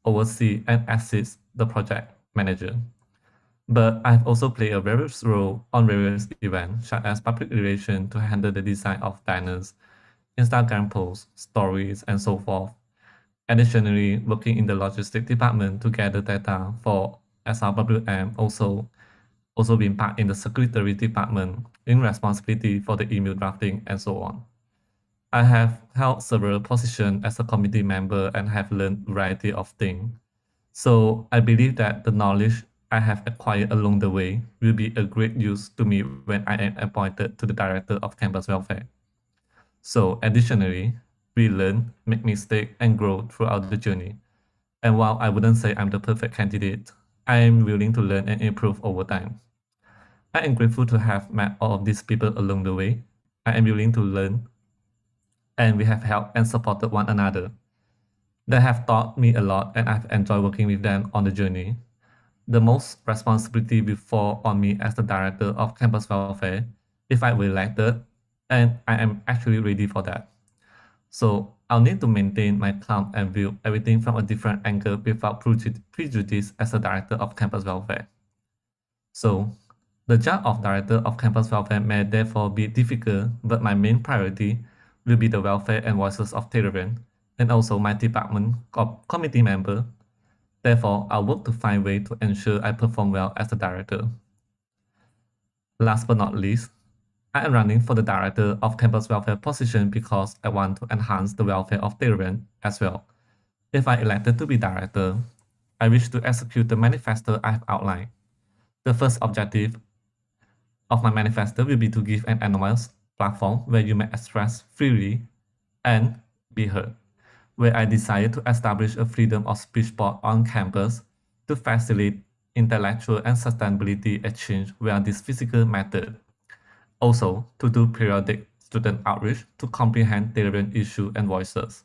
oversee, and assist the project manager. But I've also played a various role on various events, such as public relations to handle the design of banners, Instagram posts, stories, and so forth. Additionally, working in the logistics department to gather data for SRWM, also being part in the secretary department in responsibility for the email drafting and so on. I have held several positions as a committee member and have learned a variety of things. So I believe that the knowledge I have acquired along the way will be a great use to me when I am appointed to the Director of Campus Welfare. So additionally, We learn, make mistakes, and grow throughout the journey. And while I wouldn't say I'm the perfect candidate, I am willing to learn and improve over time. I am grateful to have met all of these people along the way. I am willing to learn, and we have helped and supported one another. They have taught me a lot, and I've enjoyed working with them on the journey. The most responsibility will fall on me as the director of campus welfare if I were elected, and I am actually ready for that. So I'll need to maintain my calm and view everything from a different angle without prejudice as a director of campus welfare. So the job of director of campus welfare may therefore be difficult, but my main priority will be the welfare and voices of Tellurian, and also my department committee member. Therefore, I'll work to find ways to ensure I perform well as a director. Last but not least, I am running for the director of campus welfare position because I want to enhance the welfare of Tellurian as well. If I elected to be director, I wish to execute the manifesto I have outlined. The first objective of my manifesto will be to give an anonymous platform where you may express freely and be heard, where I desire to establish a freedom of speech board on campus to facilitate intellectual and sustainability exchange via this physical method. Also, to do periodic student outreach to comprehend Tellurian issues and voices.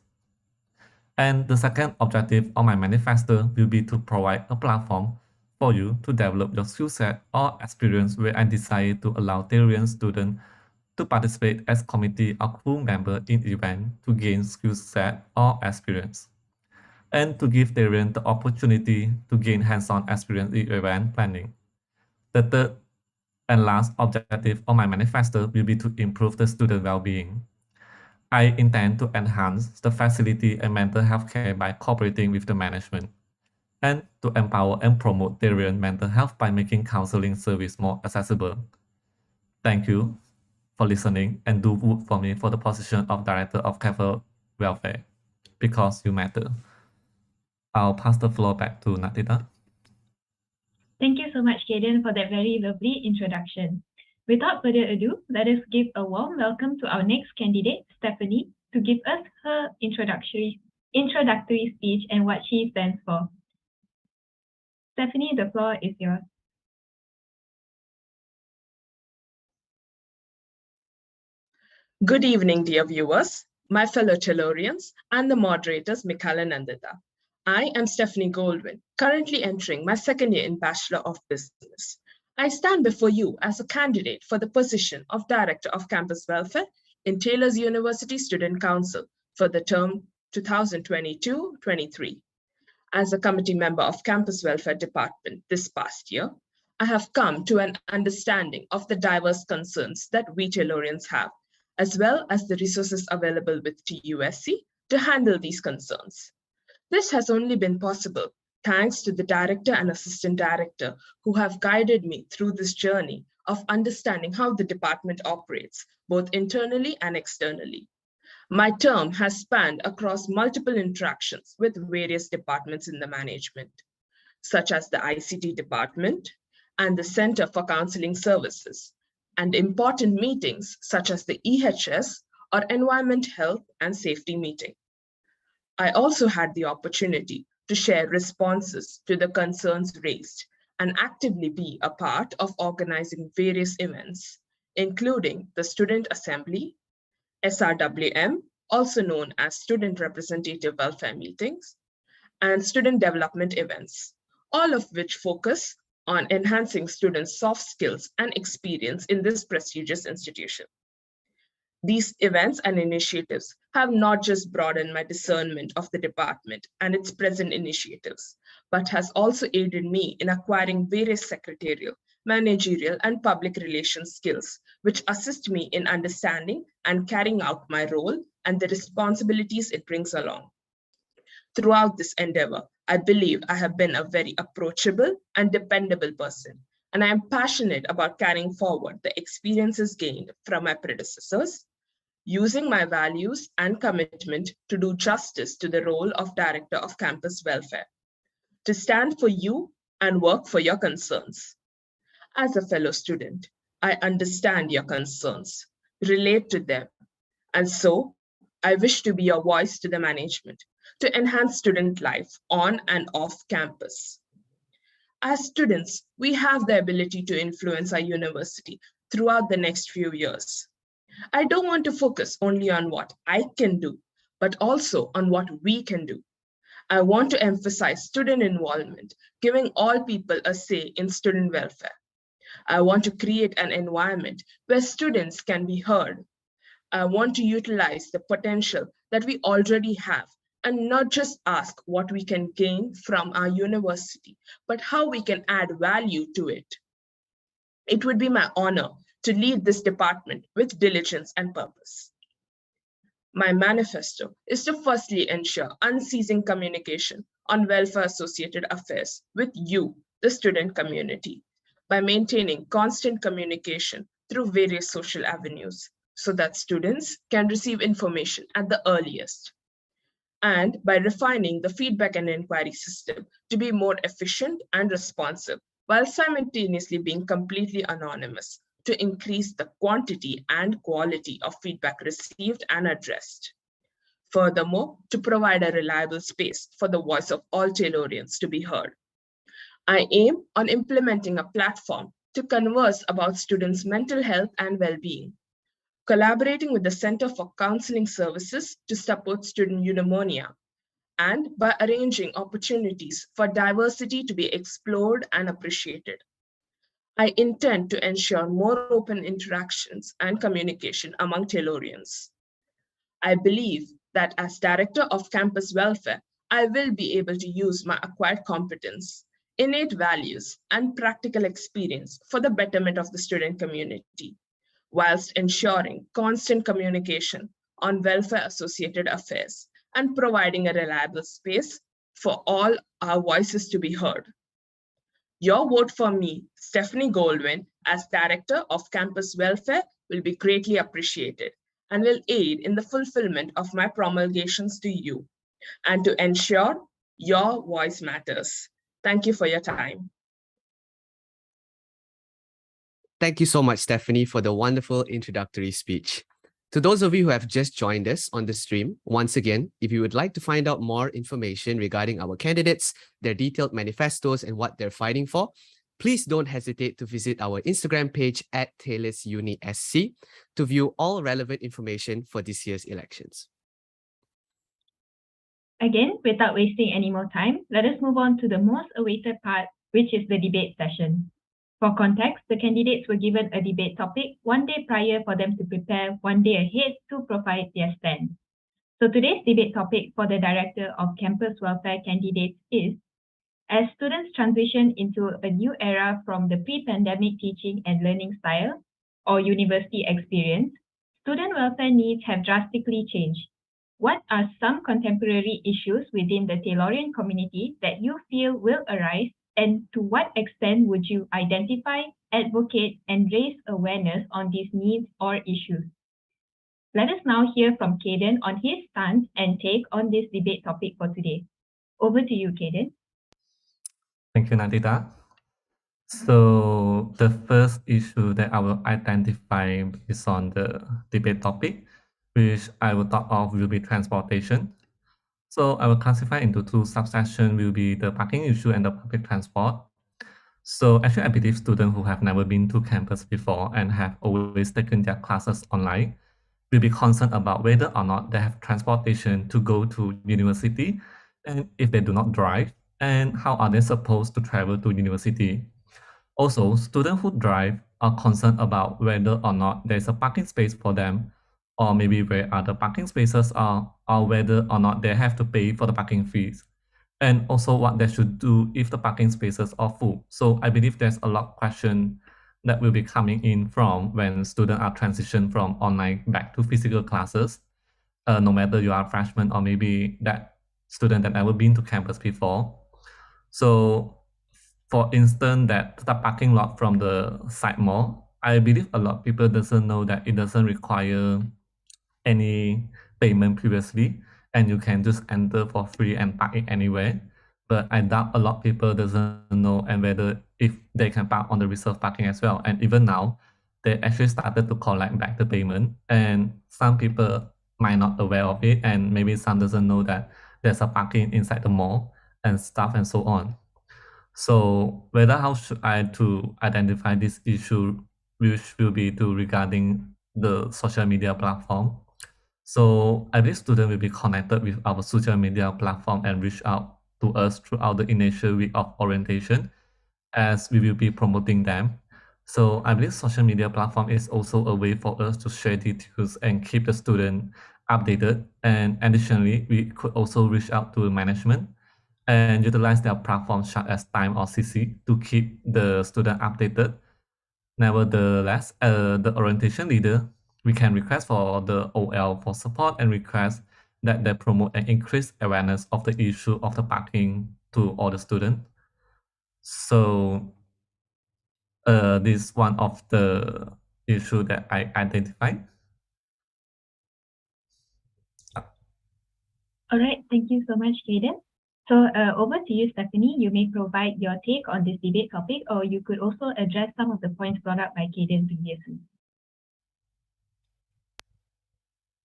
And the second objective of my manifesto will be to provide a platform for you to develop your skill set or experience, where I desire to allow Tellurian students to participate as committee or crew member in event to gain skill set or experience, and to give Tellurian the opportunity to gain hands-on experience in event planning. The third and last objective of my manifesto will be to improve the student well-being. I intend to enhance the facility and mental health care by cooperating with the management, and to empower and promote Tellurian mental health by making counseling service more accessible. Thank you for listening, and do vote for me for the position of Director of Campus Welfare, because you matter. I'll pass the floor back to Natita. Thank you so much, Caden, for that very lovely introduction. Without further ado, let us give a warm welcome to our next candidate, Stephanie, to give us her introductory speech and what she stands for. Stephanie, the floor is yours. Good evening, dear viewers, my fellow Tellurians, and the moderators, Mikhail and Nandita. I am Stephanie Goldwyn, currently entering my second year in Bachelor of Business. I stand before you as a candidate for the position of Director of Campus Welfare in Taylor's University Student Council for the term 2022-23. As a committee member of Campus Welfare Department this past year, I have come to an understanding of the diverse concerns that we Tellurians have, as well as the resources available with TUSC to handle these concerns. This has only been possible thanks to the director and assistant director who have guided me through this journey of understanding how the department operates, both internally and externally. My term has spanned across multiple interactions with various departments in the management, such as the ICT department and the Center for Counseling Services, and important meetings such as the EHS or Environment, Health and Safety meeting. I also had the opportunity to share responses to the concerns raised and actively be a part of organizing various events, including the Student Assembly, SRWM, also known as Student Representative Welfare Meetings, and student development events, all of which focus on enhancing students' soft skills and experience in this prestigious institution. These events and initiatives have not just broadened my discernment of the department and its present initiatives, but has also aided me in acquiring various secretarial, managerial, and public relations skills, which assist me in understanding and carrying out my role and the responsibilities it brings along. Throughout this endeavor, I believe I have been a very approachable and dependable person, and I am passionate about carrying forward the experiences gained from my predecessors, using my values and commitment to do justice to the role of Director of Campus Welfare, to stand for you and work for your concerns. As a fellow student, I understand your concerns, relate to them, and so I wish to be a voice to the management to enhance student life on and off campus. As students, we have the ability to influence our university throughout the next few years. I don't want to focus only on what I can do, but also on what we can do. I want to emphasize student involvement, giving all people a say in student welfare. I want to create an environment where students can be heard. I want to utilize the potential that we already have and not just ask what we can gain from our university, but how we can add value to it. It would be my honor to lead this department with diligence and purpose. My manifesto is to firstly ensure unceasing communication on welfare-associated affairs with you, the student community, by maintaining constant communication through various social avenues so that students can receive information at the earliest, and by refining the feedback and inquiry system to be more efficient and responsive while simultaneously being completely anonymous to increase the quantity and quality of feedback received and addressed. Furthermore, to provide a reliable space for the voice of all Taylorians to be heard. I aim on implementing a platform to converse about students' mental health and well-being, collaborating with the Center for Counseling Services to support student eudaimonia, and by arranging opportunities for diversity to be explored and appreciated. I intend to ensure more open interactions and communication among Taylorians. I believe that as Director of Campus Welfare, I will be able to use my acquired competence, innate values, and practical experience for the betterment of the student community, whilst ensuring constant communication on welfare-associated affairs and providing a reliable space for all our voices to be heard. Your vote for me, Stephanie Goldwyn, as Director of Campus Welfare will be greatly appreciated and will aid in the fulfillment of my promulgations to you and to ensure your voice matters. Thank you for your time. Thank you so much, Stephanie, for the wonderful introductory speech. To those of you who have just joined us on the stream, once again, if you would like to find out more information regarding our candidates, their detailed manifestos, and what they're fighting for, please don't hesitate to visit our Instagram page at Taylor'sUniSC to view all relevant information for this year's elections. Again, without wasting any more time, let us move on to the most awaited part, which is the debate session. For context, the candidates were given a debate topic one day prior for them to prepare one day ahead to provide their stand. So today's debate topic for the Director of Campus Welfare candidates is, as students transition into a new era from the pre-pandemic teaching and learning style or university experience, student welfare needs have drastically changed. What are some contemporary issues within the Taylorian community that you feel will arise, and to what extent would you identify, advocate, and raise awareness on these needs or issues? Let us now hear from Caden on his stance and take on this debate topic for today. Over to you, Caden. Thank you, Nandita. So the first issue that I will identify is on the debate topic, which I will talk of will be transportation. So I will classify into two subsections, will be the parking issue and the public transport. So actually, I believe students who have never been to campus before and have always taken their classes online will be concerned about whether or not they have transportation to go to university, and if they do not drive, and how are they supposed to travel to university. Also, students who drive are concerned about whether or not there's a parking space for them, or maybe where other parking spaces are, or whether or not they have to pay for the parking fees, and also what they should do if the parking spaces are full. So I believe there's a lot of questions that will be coming in from when students are transitioned from online back to physical classes, no matter you are a freshman or maybe that student that never been to campus before. So for instance, that the parking lot from the side mall, I believe a lot of people doesn't know that it doesn't require any payment previously, and you can just enter for free and park it anywhere. But I doubt a lot of people doesn't know and whether if they can park on the reserve parking as well. And even now, they actually started to collect back the payment. And some people might not aware of it, and maybe some doesn't know that there's a parking inside the mall and stuff and so on. So whether how should I to identify this issue, which will be to regarding the social media platform. So I believe students will be connected with our social media platform and reach out to us throughout the initial week of orientation, as we will be promoting them. So I believe social media platform is also a way for us to share details and keep the student updated. And additionally, we could also reach out to management and utilize their platform such as Time or CC to keep the student updated. Nevertheless, the orientation leader, we can request for the OL for support and request that they promote and increase awareness of the issue of the parking to all the students. So this is one of the issue that I identified. All right, thank you so much, Caden. So over to you, Stephanie. You may provide your take on this debate topic, or you could also address some of the points brought up by Caden previously.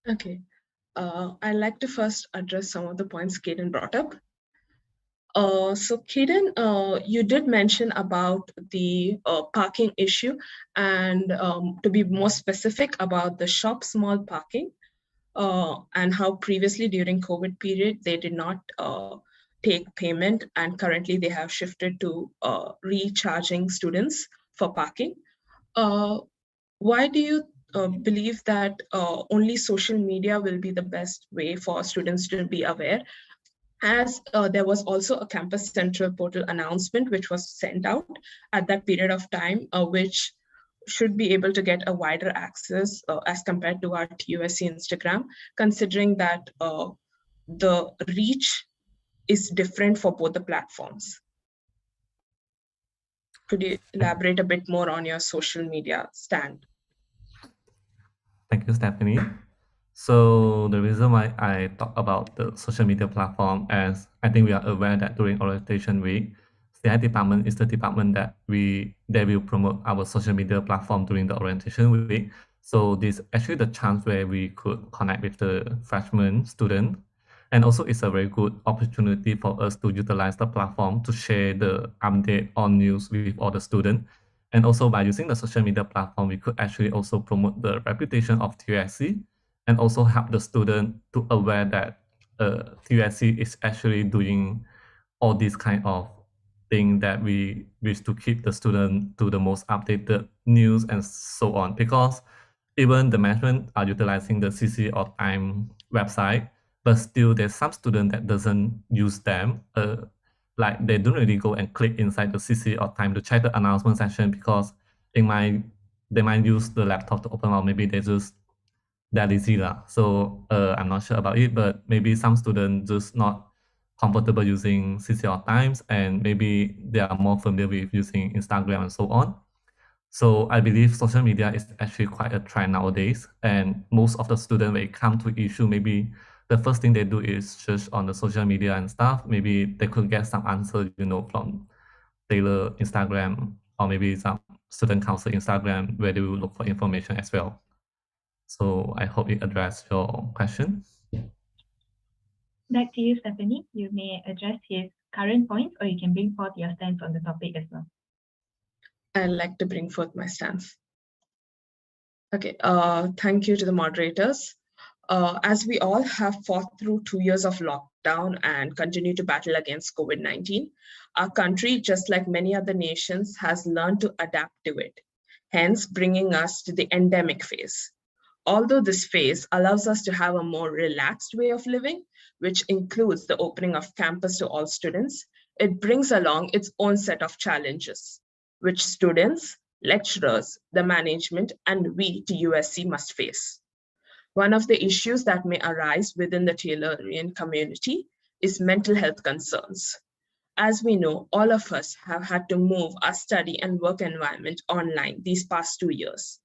Okay, I'd like to first address some of the points Caden brought up. So Caden, you did mention about the parking issue, and to be more specific about the shops mall parking, and how previously during COVID period, they did not take payment, and currently they have shifted to recharging students for parking. Why do you believe that only social media will be the best way for students to be aware? As there was also a Campus Central portal announcement which was sent out at that period of time, which should be able to get a wider access as compared to our TUSC Instagram, considering that the reach is different for both the platforms. Could you elaborate a bit more on your social media stand? Thank you, Stephanie. So the reason why I talk about the social media platform, as I think we are aware that during orientation week, CI department is the department that they will promote our social media platform during the orientation week. So this is actually the chance where we could connect with the freshman student. And also it's a very good opportunity for us to utilize the platform to share the update on news with all the students. And also by using the social media platform, we could actually also promote the reputation of TUSC and also help the student to aware that TUSC is actually doing all these kind of thing that we wish to keep the student to the most updated news and so on. Because even the management are utilizing the CC or Time website, but still there's some student that doesn't use them. Like they don't really go and click inside the CC or Time to check the announcement section because they might use the laptop to open, or maybe they're lazy lah. So I'm not sure about it, but maybe some students just not comfortable using CC or Times, and maybe they are more familiar with using Instagram and so on. So I believe social media is actually quite a trend nowadays, and most of the students, when it comes to issue, maybe the first thing they do is search on the social media and stuff. Maybe they could get some answer, from Taylor Instagram, or maybe some student council Instagram, where they will look for information as well. So I hope it addressed your question. Back to you, Stephanie. You may address his current points, or you can bring forth your stance on the topic as well. I'd like to bring forth my stance. Okay, thank you to the moderators. As we all have fought through 2 years of lockdown and continue to battle against COVID-19, our country, just like many other nations, has learned to adapt to it, hence bringing us to the endemic phase. Although this phase allows us to have a more relaxed way of living, which includes the opening of campus to all students, it brings along its own set of challenges, which students, lecturers, the management, and we TUSC must face. One of the issues that may arise within the Taylorian community is mental health concerns. As we know, all of us have had to move our study and work environment online these past 2 years.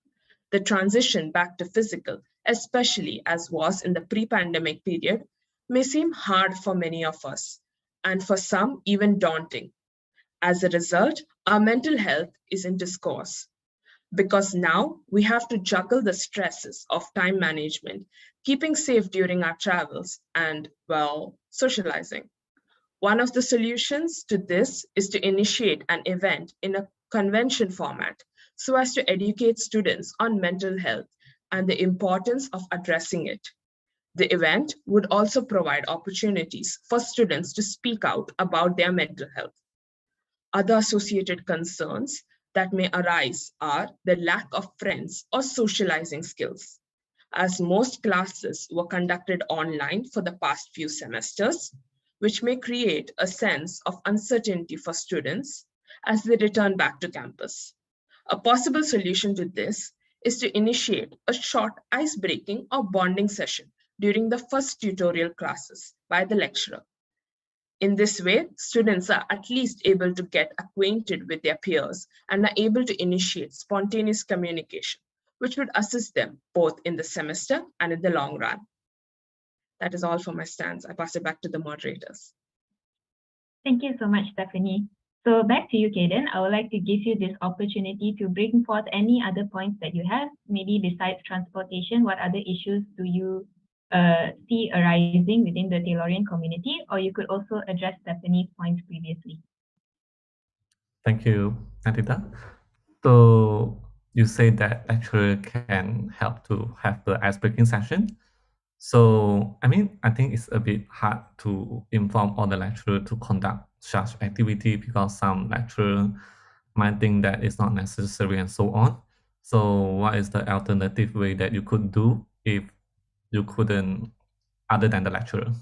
The transition back to physical, especially as was in the pre-pandemic period, may seem hard for many of us, and for some even daunting. As a result, our mental health is in discourse. because now we have to juggle the stresses of time management, keeping safe during our travels, and, well, socializing. One of the solutions to this is to initiate an event in a convention format so as to educate students on mental health and the importance of addressing it. The event would also provide opportunities for students to speak out about their mental health. Other associated concerns that may arise are the lack of friends or socializing skills. As most classes were conducted online for the past few semesters, which may create a sense of uncertainty for students as they return back to campus. A possible solution to this is to initiate a short ice-breaking or bonding session during the first tutorial classes by the lecturer. In this way, students are at least able to get acquainted with their peers and are able to initiate spontaneous communication, which would assist them both in the semester and in the long run. That is all for my stance. I pass it back to the moderators. Thank you so much, Stephanie. So back to you, Caden. I would like to give you this opportunity to bring forth any other points that you have, maybe besides transportation, what other issues do you see arising within the Taylorian community, or you could also address Stephanie's points previously. Thank you, Natita. So you say that lecturer can help to have the icebreaking session. So, I think it's a bit hard to inform all the lecturer to conduct such activity because some lecturer might think that it's not necessary and so on. So what is the alternative way that you could do if you couldn't, other than the lecturer?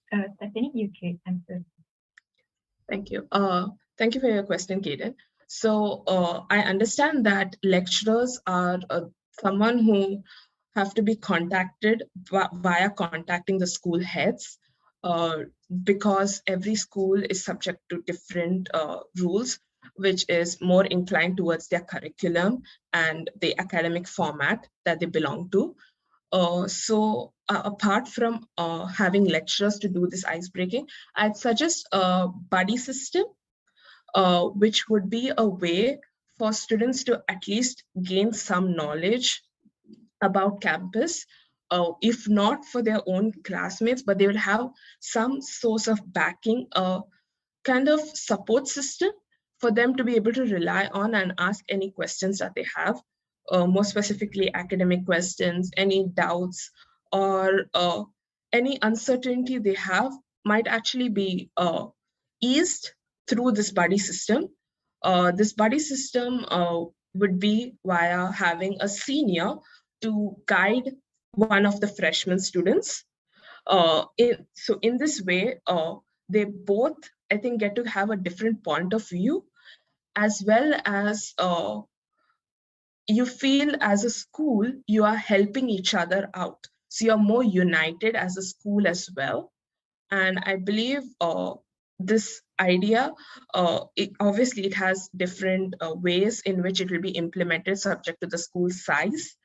Stephanie, you could answer. Thank you. Thank you for your question, Caden. So I understand that lecturers are someone who have to be contacted via contacting the school heads because every school is subject to different rules, which is more inclined towards their curriculum and the academic format that they belong to. So apart from having lecturers to do this icebreaking, I'd suggest a buddy system, which would be a way for students to at least gain some knowledge about campus, if not for their own classmates, but they will have some source of backing, a kind of support system for them to be able to rely on and ask any questions that they have, more specifically academic questions, any doubts, or any uncertainty they have might actually be eased through this buddy system. This buddy system would be via having a senior to guide one of the freshman students. So in this way, they both, I think, get to have a different point of view, as well as you feel as a school, you are helping each other out. So you're more united as a school as well. And I believe this idea, obviously it has different ways in which it will be implemented subject to the school size,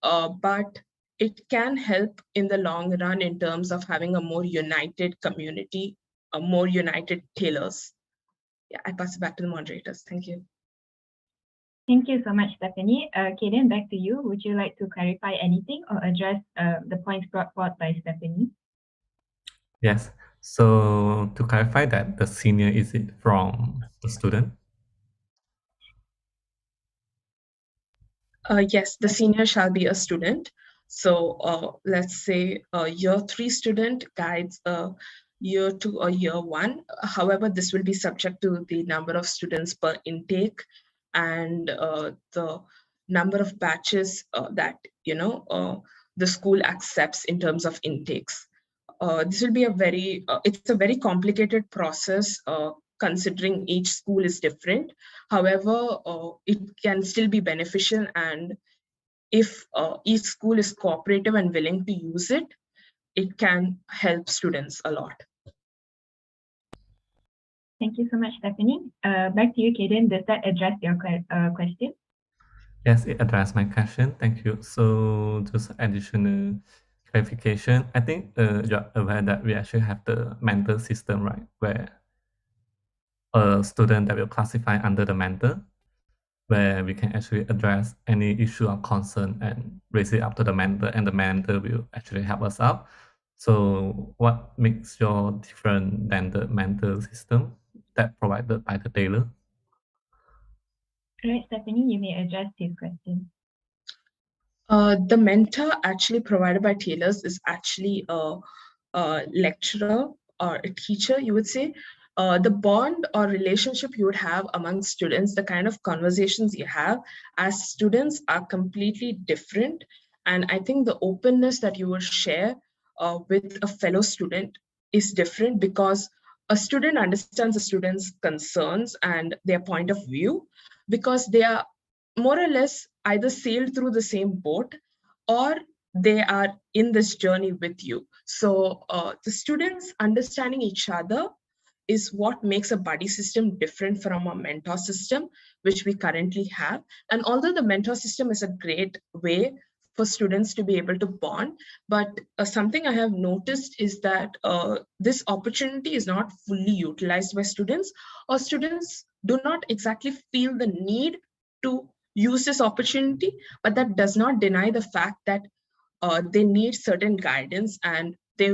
but it can help in the long run in terms of having a more united community, a more united tailors. Yeah, I pass it back to the moderators. Thank you. Thank you so much, Stephanie. Caden, back to you. Would you like to clarify anything or address the points brought forth by Stephanie? Yes. So to clarify that, the senior, is it from the student? Yes, the senior shall be a student. So let's say a year 3 student guides a year 2 or year 1. However, this will be subject to the number of students per intake and the number of batches that the school accepts in terms of intakes. This will be it's a very complicated process considering each school is different. However, it can still be beneficial, and if each school is cooperative and willing to use it, it can help students a lot. Thank you so much, Stephanie. Back to you, Caden. Does that address your question? Yes, it addressed my question. Thank you. So just additional clarification. I think you're aware that we actually have the mentor system, right? Where a student that will classify under the mentor, where we can actually address any issue of concern and raise it up to the mentor, and the mentor will actually help us out. So what makes your different than the mentor system that provided by the tailor? All right, Stephanie, you may address this question. The mentor actually provided by tailors is actually a lecturer or a teacher, you would say. The bond or relationship you would have among students, the kind of conversations you have as students are completely different. And I think the openness that you will share with a fellow student is different, because a student understands a student's concerns and their point of view, because they are more or less either sailed through the same boat or they are in this journey with you. So the students understanding each other is what makes a buddy system different from a mentor system, which we currently have. And although the mentor system is a great way for students to be able to bond, but something I have noticed is that this opportunity is not fully utilized by students, or students do not exactly feel the need to use this opportunity, but that does not deny the fact that they need certain guidance and they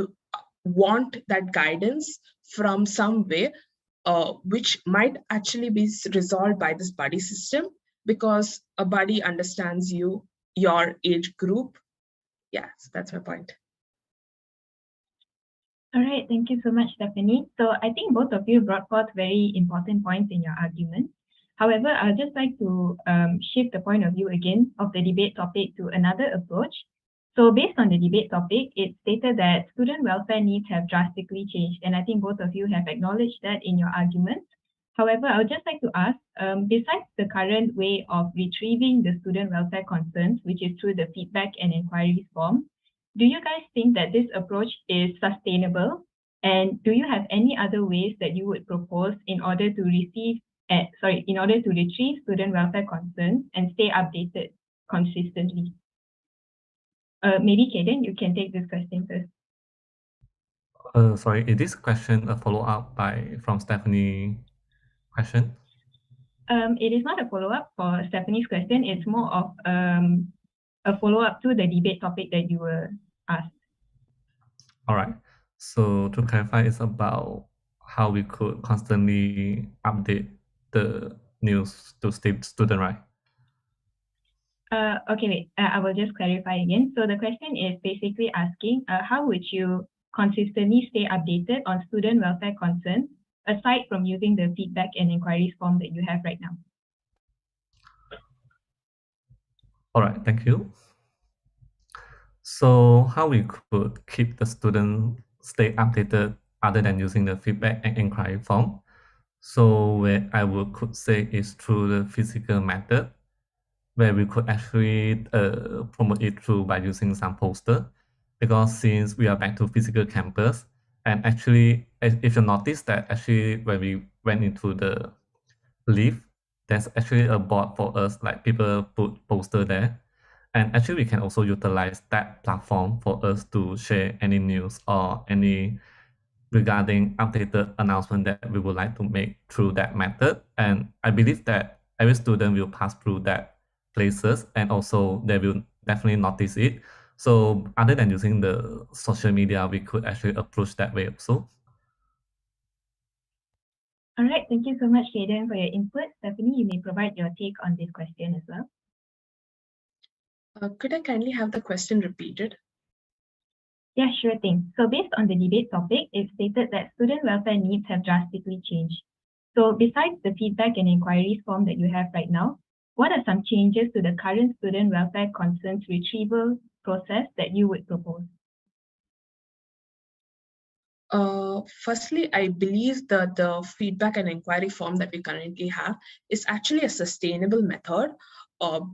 want that guidance from some way, which might actually be resolved by this buddy system, because a buddy understands you, your age group. Yeah, so that's my point. All right, thank you so much, Stephanie. So I think both of you brought forth very important points in your argument. However, I'd just like to shift the point of view again of the debate topic to another approach. So based on the debate topic, it stated that student welfare needs have drastically changed. And I think both of you have acknowledged that in your arguments. However, I would just like to ask, besides the current way of retrieving the student welfare concerns, which is through the feedback and inquiries form, do you guys think that this approach is sustainable? And do you have any other ways that you would propose in order to retrieve student welfare concerns and stay updated consistently? Maybe Caden, you can take this question first. Sorry, is this question a follow-up from Stephanie question? It is not a follow-up for Stephanie's question. It's more of a follow-up to the debate topic that you were asked. All right. So to clarify, it's about how we could constantly update the news to student, right? Okay, wait. I will just clarify again. So the question is basically asking, how would you consistently stay updated on student welfare concerns, aside from using the feedback and inquiries form that you have right now? All right, thank you. So how we could keep the student stay updated other than using the feedback and inquiry form? So where I could say is through the physical method, where we could actually promote it through by using some poster, because since we are back to physical campus, and actually, if you notice that actually when we went into the lift, there's actually a board for us, like people put poster there. And actually, we can also utilize that platform for us to share any news or any regarding updated announcement that we would like to make through that method. And I believe that every student will pass through that places, and also they will definitely notice it. So other than using the social media, we could actually approach that way also. All right, thank you so much, Caden, for your input. Stephanie, you may provide your take on this question as well. Could I kindly have the question repeated? Yeah, sure thing. So based on the debate topic, it stated that student welfare needs have drastically changed. So besides the feedback and inquiries form that you have right now, what are some changes to the current student welfare concerns retrieval process that you would propose? Firstly, I believe that the feedback and inquiry form that we currently have is actually a sustainable method,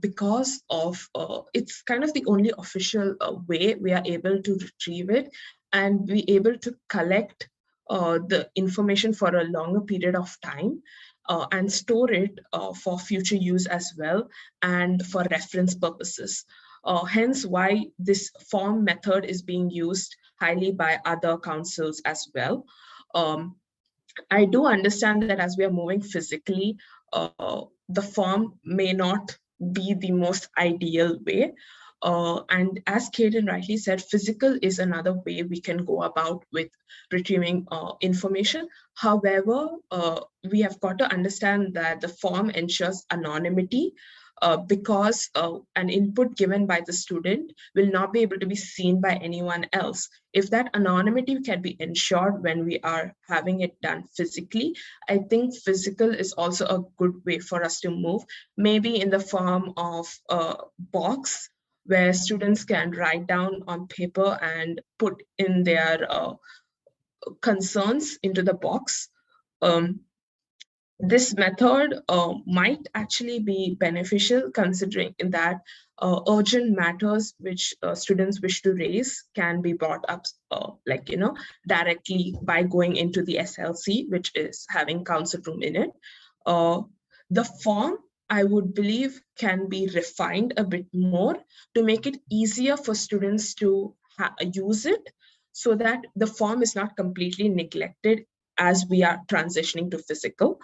because of it's kind of the only official way we are able to retrieve it and be able to collect the information for a longer period of time and store it for future use as well and for reference purposes. Hence why this form method is being used highly by other councils as well. I do understand that as we are moving physically, the form may not be the most ideal way. And as Caden rightly said, physical is another way we can go about with retrieving information. However, we have got to understand that the form ensures anonymity because an input given by the student will not be able to be seen by anyone else. If that anonymity can be ensured when we are having it done physically, I think physical is also a good way for us to move, maybe in the form of a box where students can write down on paper and put in their concerns into the box. This method might actually be beneficial considering that urgent matters which students wish to raise can be brought up directly by going into the SLC, which is having council room in it. The form, I would believe, can be refined a bit more to make it easier for students to use it so that the form is not completely neglected as we are transitioning to physical.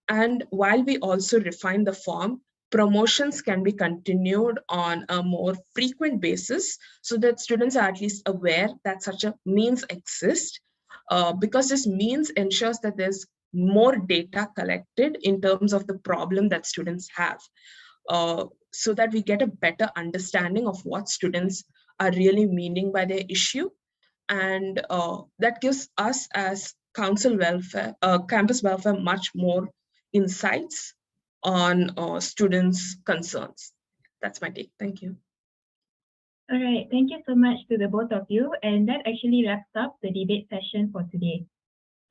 And while we also refine the form, promotions can be continued on a more frequent basis so that students are at least aware that such a means exists, because this means ensures that there's more data collected in terms of the problem that students have, so that we get a better understanding of what students are really meaning by their issue. And that gives us as council welfare, campus welfare, much more insights on students' concerns. That's my take. Thank you. All right, thank you so much to the both of you. And that actually wraps up the debate session for today.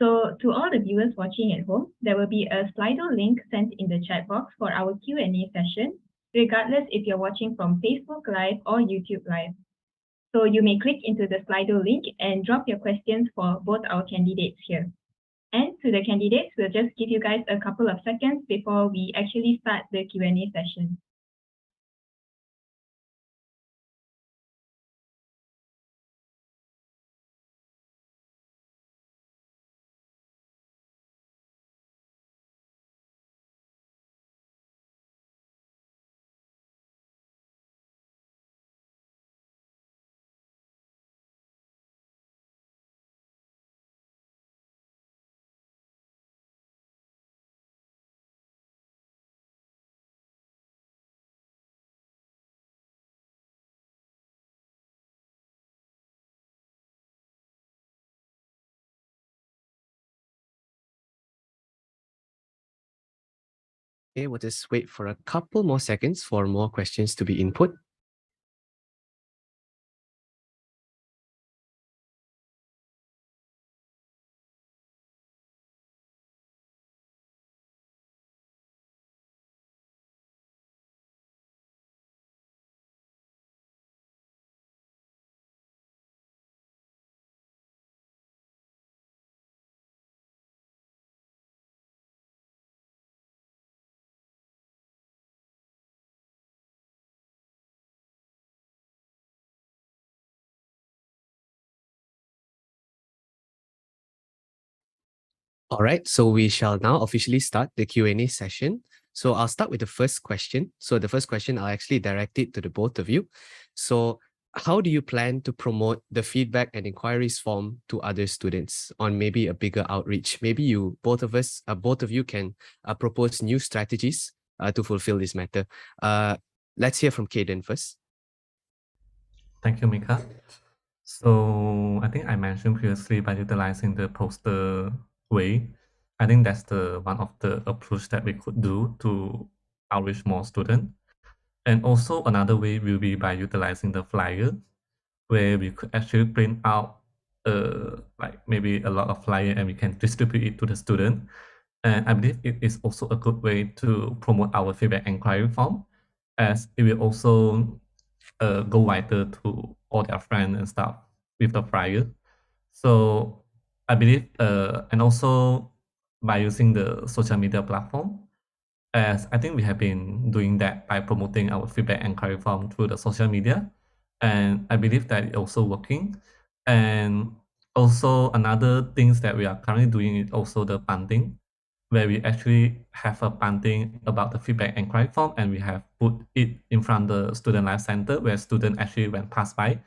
So to all the viewers watching at home, there will be a Slido link sent in the chat box for our Q&A session, regardless if you're watching from Facebook Live or YouTube Live. So you may click into the Slido link and drop your questions for both our candidates here. And to the candidates, we'll just give you guys a couple of seconds before we actually start the Q&A session. Okay, we'll just wait for a couple more seconds for more questions to be input. All right, so we shall now officially start the Q&A session. So I'll start with the first question. So the first question, I'll actually direct it to the both of you. So how do you plan to promote the feedback and inquiries form to other students on maybe a bigger outreach? Maybe you, both of you can propose new strategies to fulfill this matter. Let's hear from Caden first. Thank you, Mika. So I think I mentioned previously by utilizing the poster way, I think that's the one of the approach that we could do to outreach more students. And also another way will be by utilizing the flyer, where we could actually print out like maybe a lot of flyer and we can distribute it to the student. And I believe it is also a good way to promote our feedback inquiry form, as it will also go wider to all their friends and stuff with the flyer. So I believe, and also by using the social media platform, as I think we have been doing that by promoting our feedback inquiry form through the social media, and I believe that it's also working. And Also, another things that we are currently doing is also the punting, where we actually have a punting about the feedback inquiry form, and we have put it in front of the student life center where students actually when pass by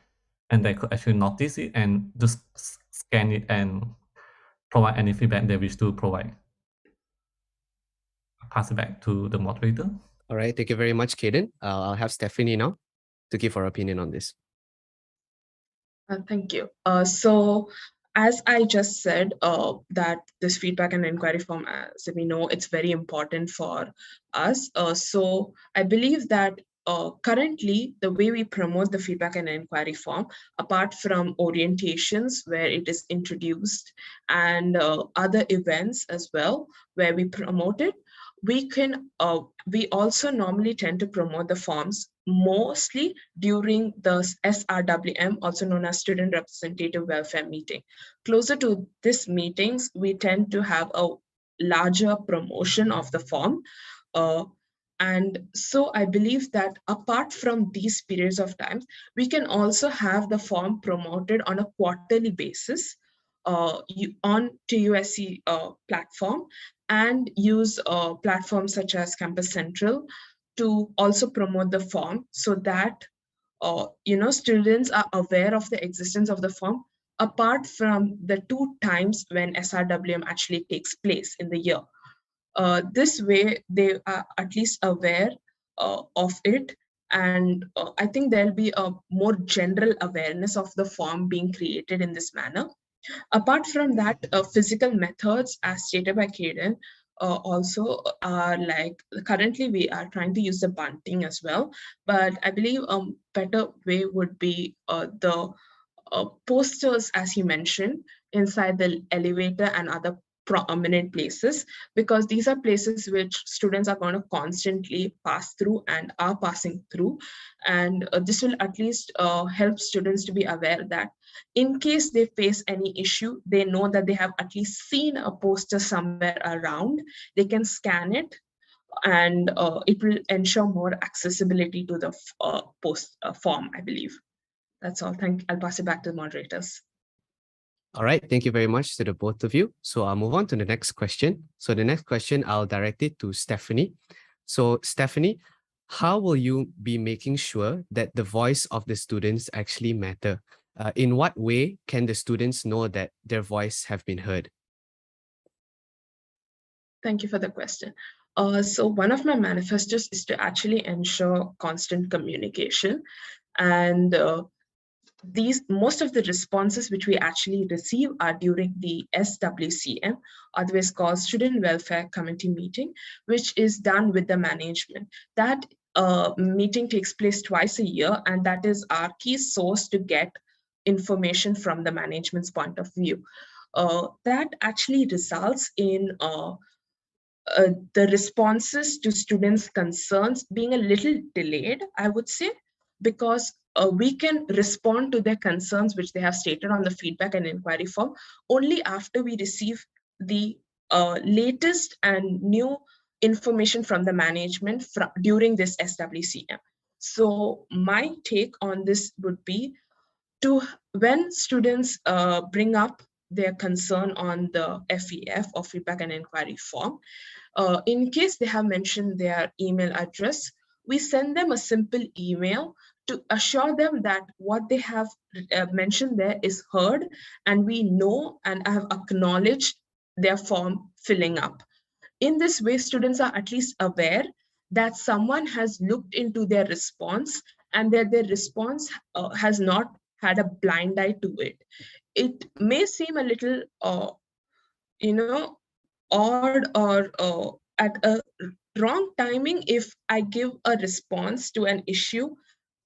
and they could actually notice it and just scan it and provide any feedback they wish to provide. I'll pass it back to the moderator. All right, thank you very much, Caden. I'll have Stephanie now to give her opinion on this. Thank you. So as I just said, that this feedback and inquiry form, as we know, it's very important for us. So I believe that currently the way we promote the feedback and inquiry form, apart from orientations where it is introduced and other events as well where we promote it, we also normally tend to promote the forms mostly during the SRWM, also known as Student Representative Welfare Meeting. Closer to these meetings, we tend to have a larger promotion of the form. And so I believe that apart from these periods of time, we can also have the form promoted on a quarterly basis on TUSC platform, and use platforms such as Campus Central to also promote the form, so that students are aware of the existence of the form apart from the 2 times when SRWM actually takes place in the year. This way they are at least aware of it, and I think there'll be a more general awareness of the form being created in this manner. Apart from that, physical methods, as stated by Caden, also are like, currently we are trying to use the bunting as well, but I believe a better way would be the posters, as he mentioned, inside the elevator and other prominent places, because these are places which students are going to constantly pass through and are passing through. And this will at least help students to be aware that in case they face any issue, they know that they have at least seen a poster somewhere around. They can scan it, and it will ensure more accessibility to the form, I believe. That's all. I'll pass it back to the moderators. All right, thank you very much to the both of you. So I'll move on to the next question. So the next question, I'll direct it to Stephanie. So Stephanie, how will you be making sure that the voice of the students actually matter? In what way can the students know that their voice have been heard? Thank you for the question. So one of my manifestos is to actually ensure constant communication, and most of the responses which we actually receive are during the SWCM, otherwise called Student Welfare Committee meeting, which is done with the management. That meeting takes place twice a year, and that is our key source to get information from the management's point of view. That actually results in the responses to students' concerns being a little delayed, I would say, because we can respond to their concerns which they have stated on the feedback and inquiry form only after we receive the latest and new information from the management during this SWCM. So my take on this would be when students bring up their concern on the FEF, or feedback and inquiry form, in case they have mentioned their email address, we send them a simple email to assure them that what they have mentioned there is heard, and we know and have acknowledged their form filling up. In this way, students are at least aware that someone has looked into their response, and that their response has not had a blind eye to it. It may seem a little, odd or at a wrong timing if I give a response to an issue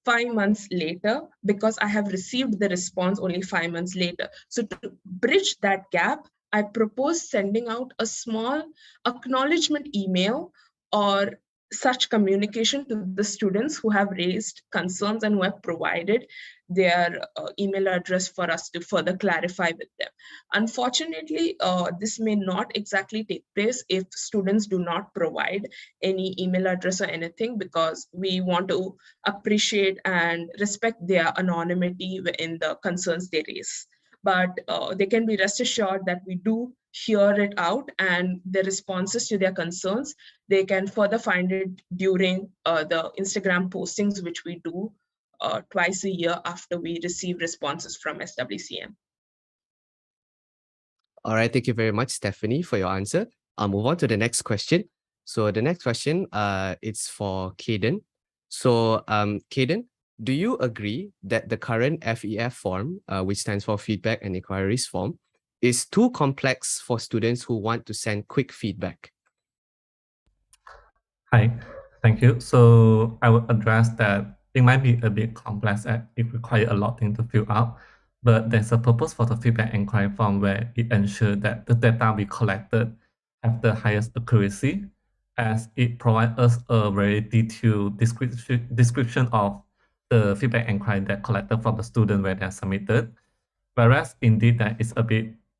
5 months later, because I have received the response only 5 months later. So to bridge that gap, I propose sending out a small acknowledgement email or such communication to the students who have raised concerns and who have provided their email address for us to further clarify with them. Unfortunately, this may not exactly take place if students do not provide any email address or anything, because we want to appreciate and respect their anonymity in the concerns they raise. but they can be rest assured that we do hear it out, and the responses to their concerns, they can further find it during the Instagram postings, which we do twice a year after we receive responses from SWCM. All right, thank you very much, Stephanie, for your answer. I'll move on to the next question. So the next question, it's for Caden. So Caden, do you agree that the current FEF form, which stands for Feedback and Inquiries form, is too complex for students who want to send quick feedback? Hi, thank you. So I will address that it might be a bit complex and it requires a lot of things to fill out, but there's a purpose for the feedback inquiry form where it ensures that the data we collected have the highest accuracy, as it provides us a very detailed description of the feedback inquiry that collected from the student where they're submitted. Whereas indeed that is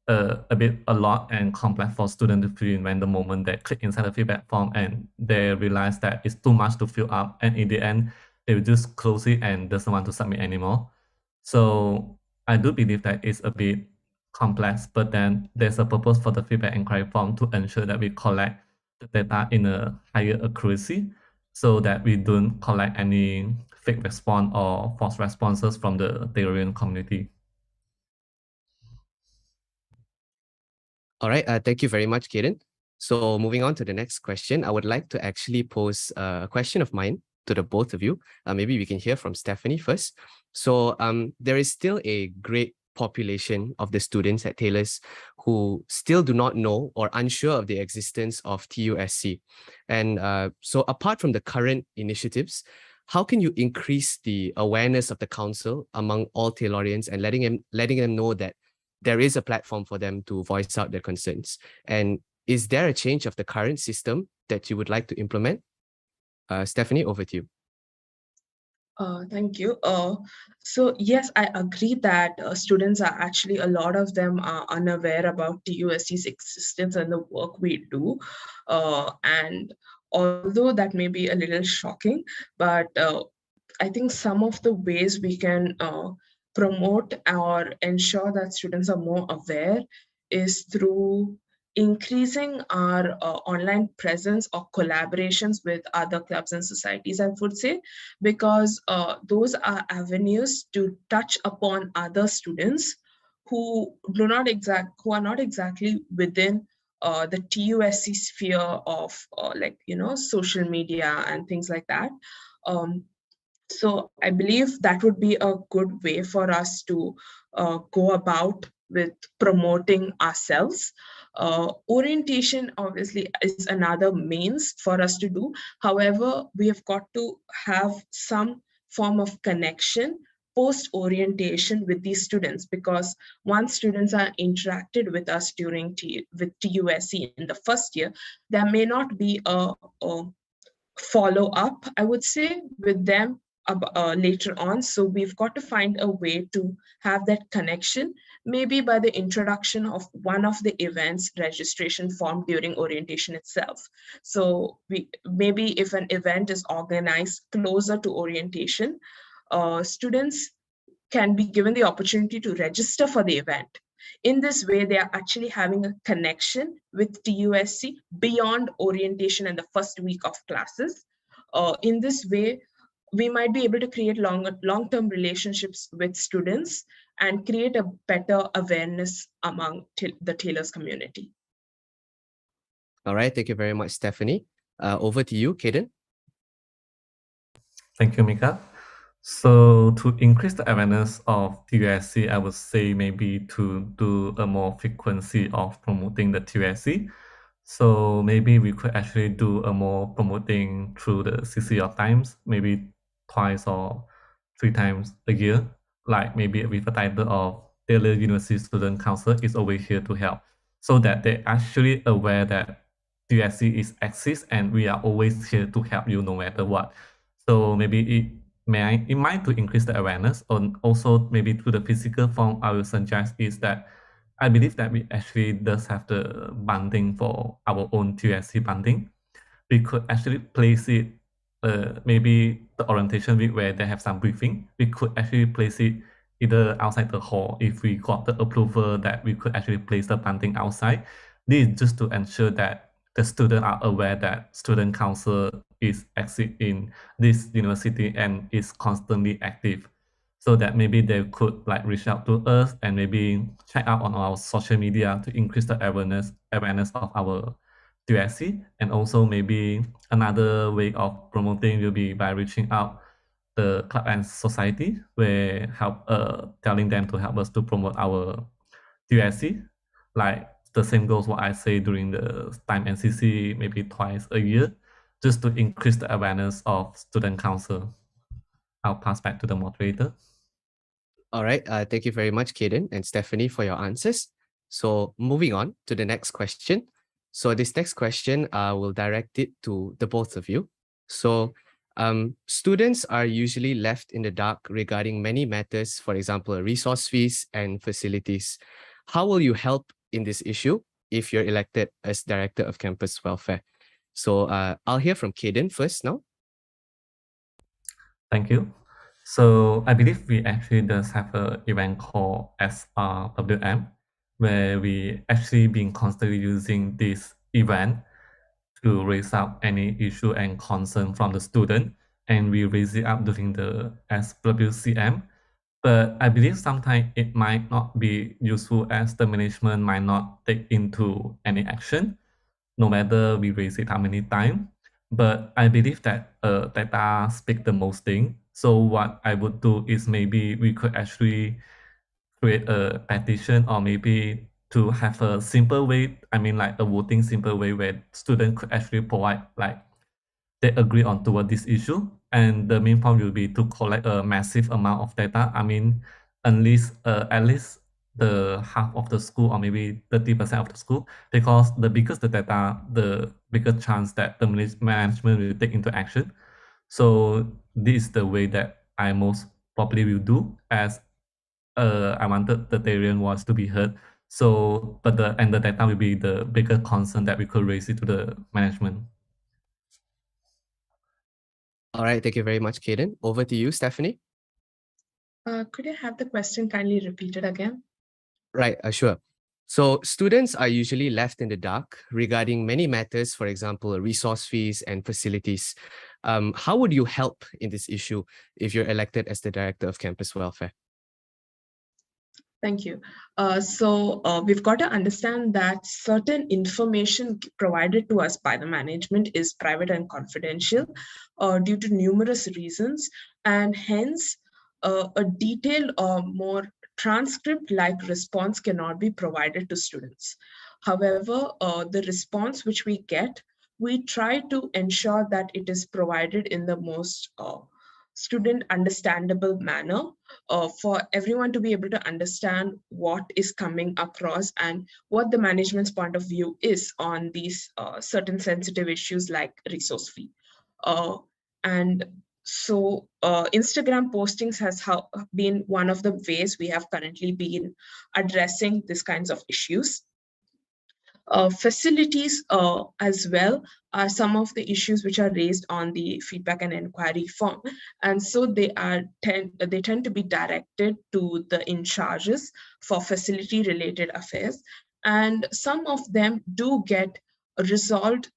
a lot and complex for students to fill in when the moment they click inside the feedback form and they realize that it's too much to fill up, and in the end they will just close it and doesn't want to submit anymore. So I do believe that it's a bit complex, but then there's a purpose for the feedback inquiry form to ensure that we collect the data in a higher accuracy so that we don't collect any fake response or false responses from the Taylorian community. All right, thank you very much, Caden. So moving on to the next question, I would like to actually pose a question of mine to the both of you. Maybe we can hear from Stephanie first. So there is still a great population of the students at Taylor's who still do not know or unsure of the existence of TUSC. And so apart from the current initiatives, how can you increase the awareness of the council among all Taylorians and letting them know that there is a platform for them to voice out their concerns? And is there a change of the current system that you would like to implement? Stephanie, over to you. Thank you. So yes, I agree that students are actually, a lot of them are unaware about TUSC's existence and the work we do. And although that may be a little shocking, but I think some of the ways we can promote or ensure that students are more aware is through increasing our online presence or collaborations with other clubs and societies, I would say, because those are avenues to touch upon other students who are not exactly within the TUSC sphere of social media and things like that. So I believe that would be a good way for us to go about with promoting ourselves. Orientation obviously is another means for us to do. However, we have got to have some form of connection post-orientation with these students, because once students are interacted with us during with TUSC in the first year, there may not be a follow-up, I would say, with them later on. So we've got to find a way to have that connection, maybe by the introduction of one of the events registration form during orientation itself. So maybe if an event is organized closer to orientation, students can be given the opportunity to register for the event. In this way, they are actually having a connection with TUSC beyond orientation and the first week of classes. In this way, we might be able to create long-term relationships with students and create a better awareness among the Taylor's community. All right, thank you very much, Stephanie. Over to you, Caden. Thank you, Mika. So to increase the awareness of TUSC, I would say maybe to do a more frequency of promoting the TUSC. So maybe we could actually do a more promoting through the CC of times, maybe twice or 3 times a year, like maybe with a title of Taylor University Student Council is always here to help, so that they're actually aware that TUSC exists and we are always here to help you no matter what. So maybe it might to increase the awareness, and also maybe through the physical form, I will suggest is that I believe that we actually does have the banding for our own TUSC banding. We could actually place it, maybe the orientation week where they have some briefing, we could actually place it either outside the hall if we got the approval that we could actually place the planting outside. This is just to ensure that the students are aware that student council is active in this university and is constantly active, so that maybe they could like reach out to us and maybe check out on our social media to increase the awareness of our TUSC. And also maybe another way of promoting will be by reaching out the club and society, where telling them to help us to promote our TUSC. Like the same goes what I say during the time NCC, maybe twice a year, just to increase the awareness of student council. I'll pass back to the moderator. All right. Thank you very much, Caden and Stephanie, for your answers. So moving on to the next question. So this next question, will direct it to the both of you. So students are usually left in the dark regarding many matters, for example, resource fees and facilities. How will you help in this issue if you're elected as Director of Campus Welfare? So I'll hear from Caden first now. Thank you. So I believe we actually does have an event called SRWM, where we actually been constantly using this event to raise up any issue and concern from the student, and we raise it up during the SWCM. But I believe sometimes it might not be useful as the management might not take into any action, no matter we raise it how many times. But I believe that data speak the most thing. So what I would do is maybe we could actually create a petition, or maybe to have a simple way, I mean like a voting simple way where students could actually provide like they agree on toward this issue. And the main point will be to collect a massive amount of data. I mean, at least the half of the school, or maybe 30% of the school, because the bigger the data, the bigger chance that the management will take into action. So this is the way that I most probably will do, as I wanted the Therian voice to be heard. So, but the data will be the bigger concern that we could raise it to the management. All right. Thank you very much, Caden. Over to you, Stephanie. Could you have the question kindly repeated again? Right, sure. So students are usually left in the dark regarding many matters, for example, resource fees and facilities. How would you help in this issue if you're elected as the Director of Campus Welfare? Thank you. We've got to understand that certain information provided to us by the management is private and confidential due to numerous reasons, and hence a detailed or more transcript-like response cannot be provided to students. However, the response which we get, we try to ensure that it is provided in the most student understandable manner for everyone to be able to understand what is coming across and what the management's point of view is on these certain sensitive issues like resource fee. Instagram postings has been one of the ways we have currently been addressing these kinds of issues. Facilities as well are some of the issues which are raised on the feedback and inquiry form, and so they tend to be directed to the in charges for facility related affairs, and some of them do get resolved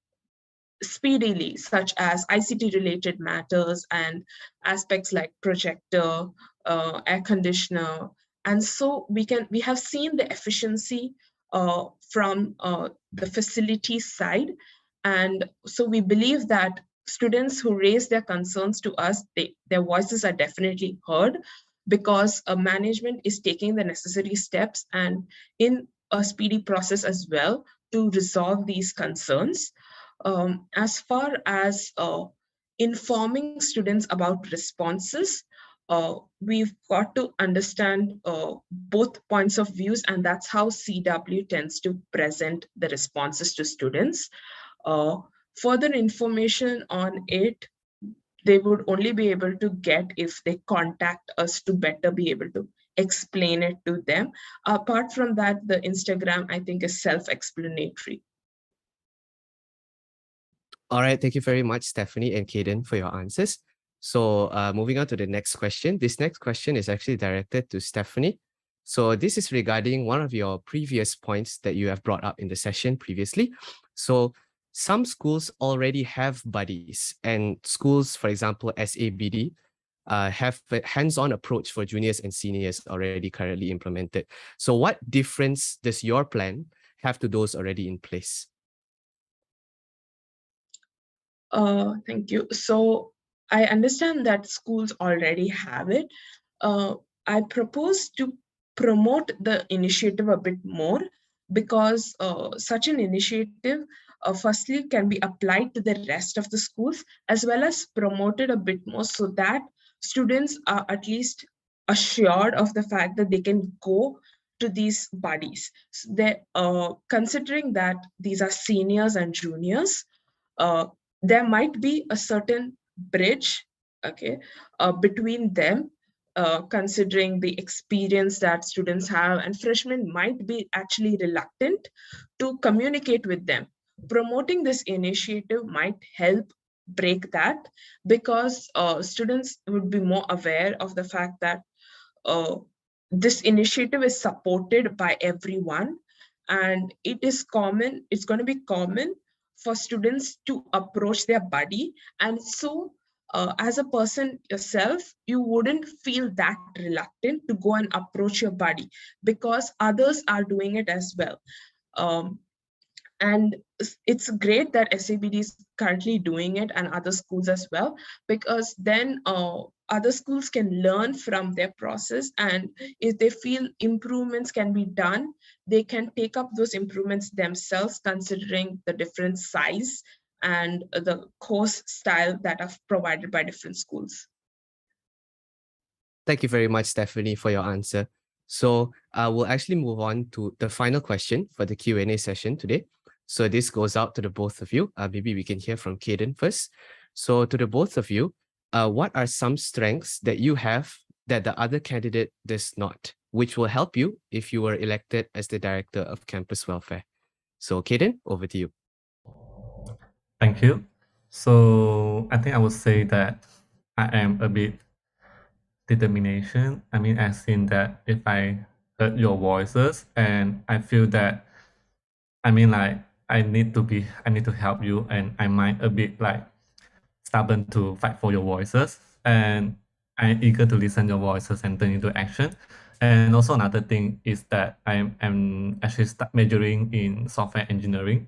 speedily, such as ICT related matters and aspects like projector, air conditioner, and so we have seen the efficiency from the facility side. And so we believe that students who raise their concerns to us, their voices are definitely heard, because management is taking the necessary steps and in a speedy process as well to resolve these concerns. As far as informing students about responses, we've got to understand both points of views, and that's how CW tends to present the responses to students. Further information on it, they would only be able to get if they contact us to better be able to explain it to them. Apart from that, the Instagram, I think, is self-explanatory. All right. Thank you very much, Stephanie and Caden, for your answers. So moving on to the next question. This next question is actually directed to Stephanie. So this is regarding one of your previous points that you have brought up in the session previously. So some schools already have buddies, and schools, for example, SABD, have a hands-on approach for juniors and seniors already currently implemented. So what difference does your plan have to those already in place? Thank you. So I understand that schools already have it. I propose to promote the initiative a bit more, because such an initiative firstly can be applied to the rest of the schools, as well as promoted a bit more, so that students are at least assured of the fact that they can go to these buddies. So considering that these are seniors and juniors, there might be a certain bridge, okay, between them, considering the experience that students have, and freshmen might be actually reluctant to communicate with them. Promoting this initiative might help break that, because students would be more aware of the fact that this initiative is supported by everyone, and it's going to be common for students to approach their buddy. And so as a person yourself, you wouldn't feel that reluctant to go and approach your buddy, because others are doing it as well. And it's great that SABD is currently doing it, and other schools as well, because then other schools can learn from their process, and if they feel improvements can be done, they can take up those improvements themselves, considering the different size and the course style that are provided by different schools. Thank you very much, Stephanie, for your answer. So we'll actually move on to the final question for the Q&A session today. So this goes out to the both of you. Maybe we can hear from Caden first. So to the both of you, what are some strengths that you have that the other candidate does not, which will help you if you were elected as the Director of Campus Welfare? So Caden, over to you. Thank you. So I think I would say that I am a bit determination. I mean, as in that if I heard your voices and I feel that, I mean, like I need to help you, and I might a bit like stubborn to fight for your voices, and I'm eager to listen your voices and turn into action. And also another thing is that I'm actually majoring in software engineering,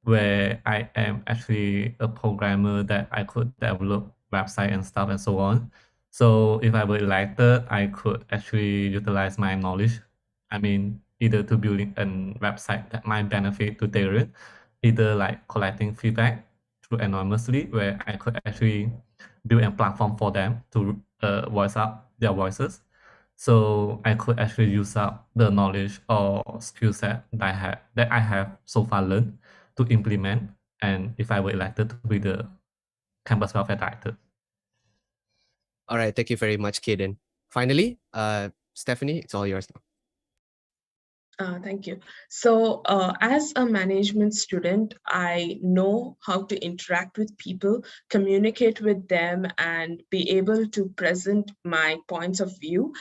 where I am actually a programmer that I could develop website and stuff and so on. So if I were elected, I could actually utilize my knowledge. I mean, either to building a website that might benefit to Tailwind, either like collecting feedback through anonymously, where I could actually build a platform for them to voice up their voices. So I could actually use up the knowledge or skill set that I have so far learned to implement, and if I were elected to be the campus welfare director. All right, thank you very much, Caden. Finally, Stephanie, it's all yours now. Thank you. So as a management student, I know how to interact with people, communicate with them, and be able to present my points of view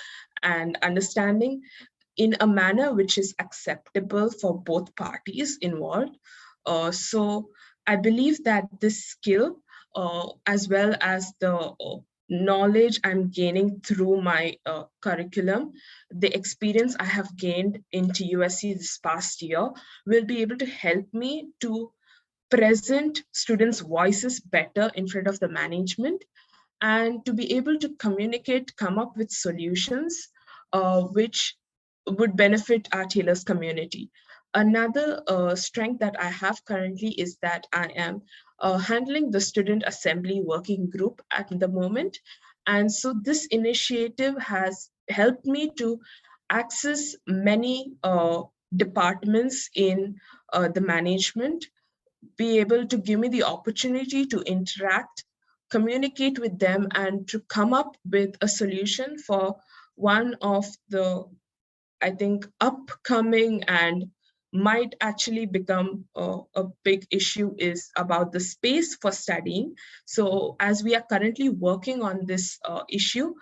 and understanding in a manner which is acceptable for both parties involved. So I believe that this skill, as well as the knowledge I'm gaining through my curriculum, the experience I have gained in TUSC this past year, will be able to help me to present students' voices better in front of the management, and to be able to communicate, come up with solutions which would benefit our TLS community. Another strength that I have currently is that I am handling the student assembly working group at the moment. And so this initiative has helped me to access many departments in the management, be able to give me the opportunity to interact, communicate with them, and to come up with a solution for one of the, I think, upcoming and might actually become a big issue is about the space for studying. So as we are currently working on this issue,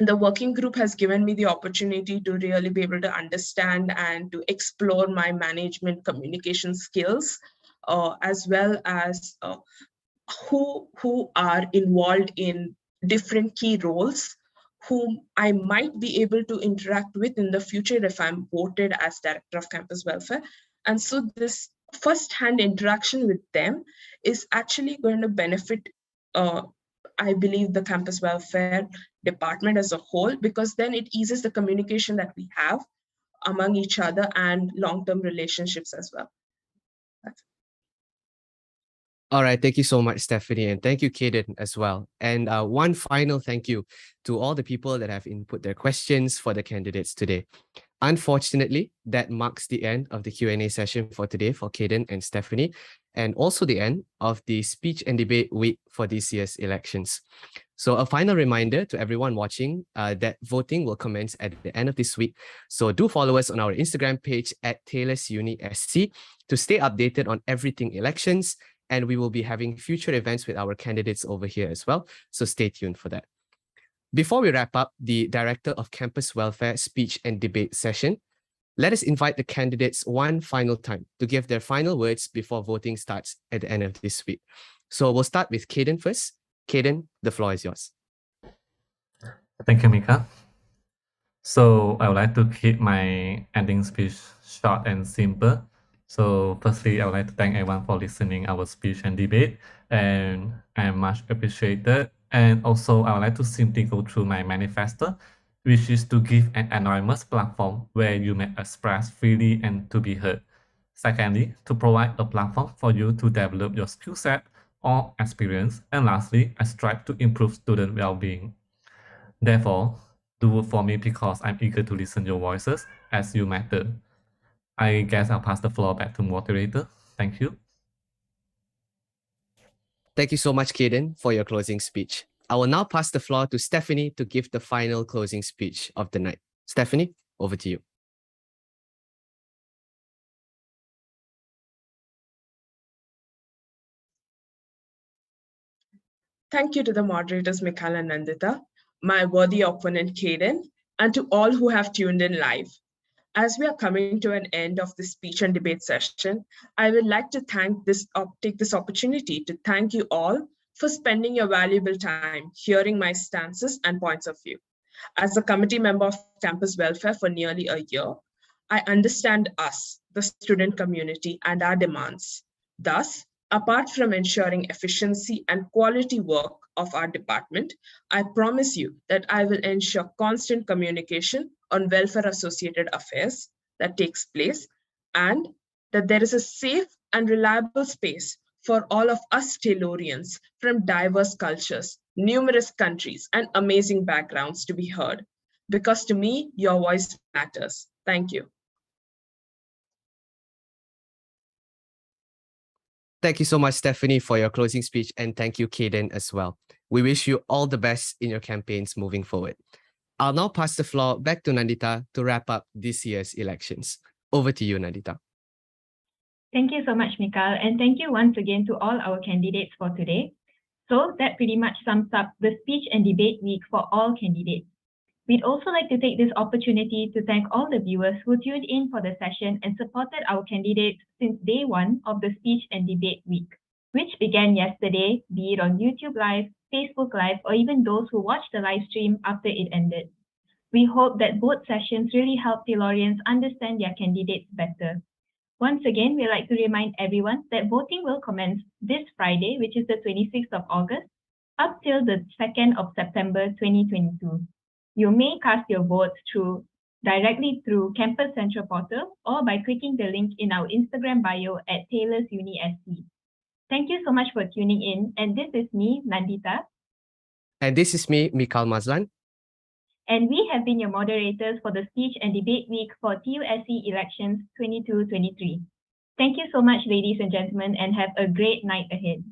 the working group has given me the opportunity to really be able to understand and to explore my management communication skills, as well as who are involved in different key roles, whom I might be able to interact with in the future if I'm voted as Director of Campus Welfare. And so this first-hand interaction with them is actually going to benefit, I believe, the Campus Welfare Department as a whole, because then it eases the communication that we have among each other and long-term relationships as well. All right, thank you so much, Stephanie, and thank you, Caden, as well. And one final thank you to all the people that have input their questions for the candidates today. Unfortunately, that marks the end of the Q&A session for today for Caden and Stephanie, and also the end of the speech and debate week for this year's elections. So a final reminder to everyone watching that voting will commence at the end of this week. So do follow us on our Instagram page at TUSC to stay updated on everything elections. And we will be having future events with our candidates over here as well. So stay tuned for that. Before we wrap up the Director of Campus Welfare speech and debate session, let us invite the candidates one final time to give their final words before voting starts at the end of this week. So we'll start with Caden first. Caden, the floor is yours. Thank you, Mika. So I would like to keep my ending speech short and simple. So firstly, I would like to thank everyone for listening our speech and debate, and I am much appreciated. And also, I would like to simply go through my manifesto, which is to give an anonymous platform where you may express freely and to be heard. Secondly, to provide a platform for you to develop your skill set or experience. And lastly, I strive to improve student well-being. Therefore, do vote for me because I'm eager to listen to your voices as you matter. I guess I'll pass the floor back to moderator. Thank you. Thank you so much, Caden, for your closing speech. I will now pass the floor to Stephanie to give the final closing speech of the night. Stephanie, over to you. Thank you to the moderators, Mikhail and Nandita, my worthy opponent, Caden, and to all who have tuned in live. As we are coming to an end of the speech and debate session, I would like to take this opportunity to thank you all for spending your valuable time hearing my stances and points of view. As a committee member of Campus Welfare for nearly a year, I understand us, the student community, and our demands. Thus, apart from ensuring efficiency and quality work of our department, I promise you that I will ensure constant communication on welfare-associated affairs that takes place, and that there is a safe and reliable space for all of us Taylorians from diverse cultures, numerous countries, and amazing backgrounds to be heard. Because to me, your voice matters. Thank you. Thank you so much, Stephanie, for your closing speech, and thank you, Caden, as well. We wish you all the best in your campaigns moving forward. I'll now pass the floor back to Nandita to wrap up this year's elections. Over to you, Nandita. Thank you so much, Mikhail, and thank you once again to all our candidates for today. So that pretty much sums up the speech and debate week for all candidates. We'd also like to take this opportunity to thank all the viewers who tuned in for the session and supported our candidates since day one of the speech and debate week, which began yesterday, be it on YouTube Live, Facebook Live, or even those who watched the live stream after it ended. We hope that both sessions really help Taylorians understand their candidates better. Once again, we'd like to remind everyone that voting will commence this Friday, which is the 26th of August, up till the 2nd of September 2022. You may cast your votes directly through Campus Central Portal or by clicking the link in our Instagram bio at Taylor's Uni SC. Thank you so much for tuning in. And this is me, Nandita. And this is me, Mikhail Mazlan. And we have been your moderators for the speech and debate week for TUSC elections 22-23. Thank you so much, ladies and gentlemen, and have a great night ahead.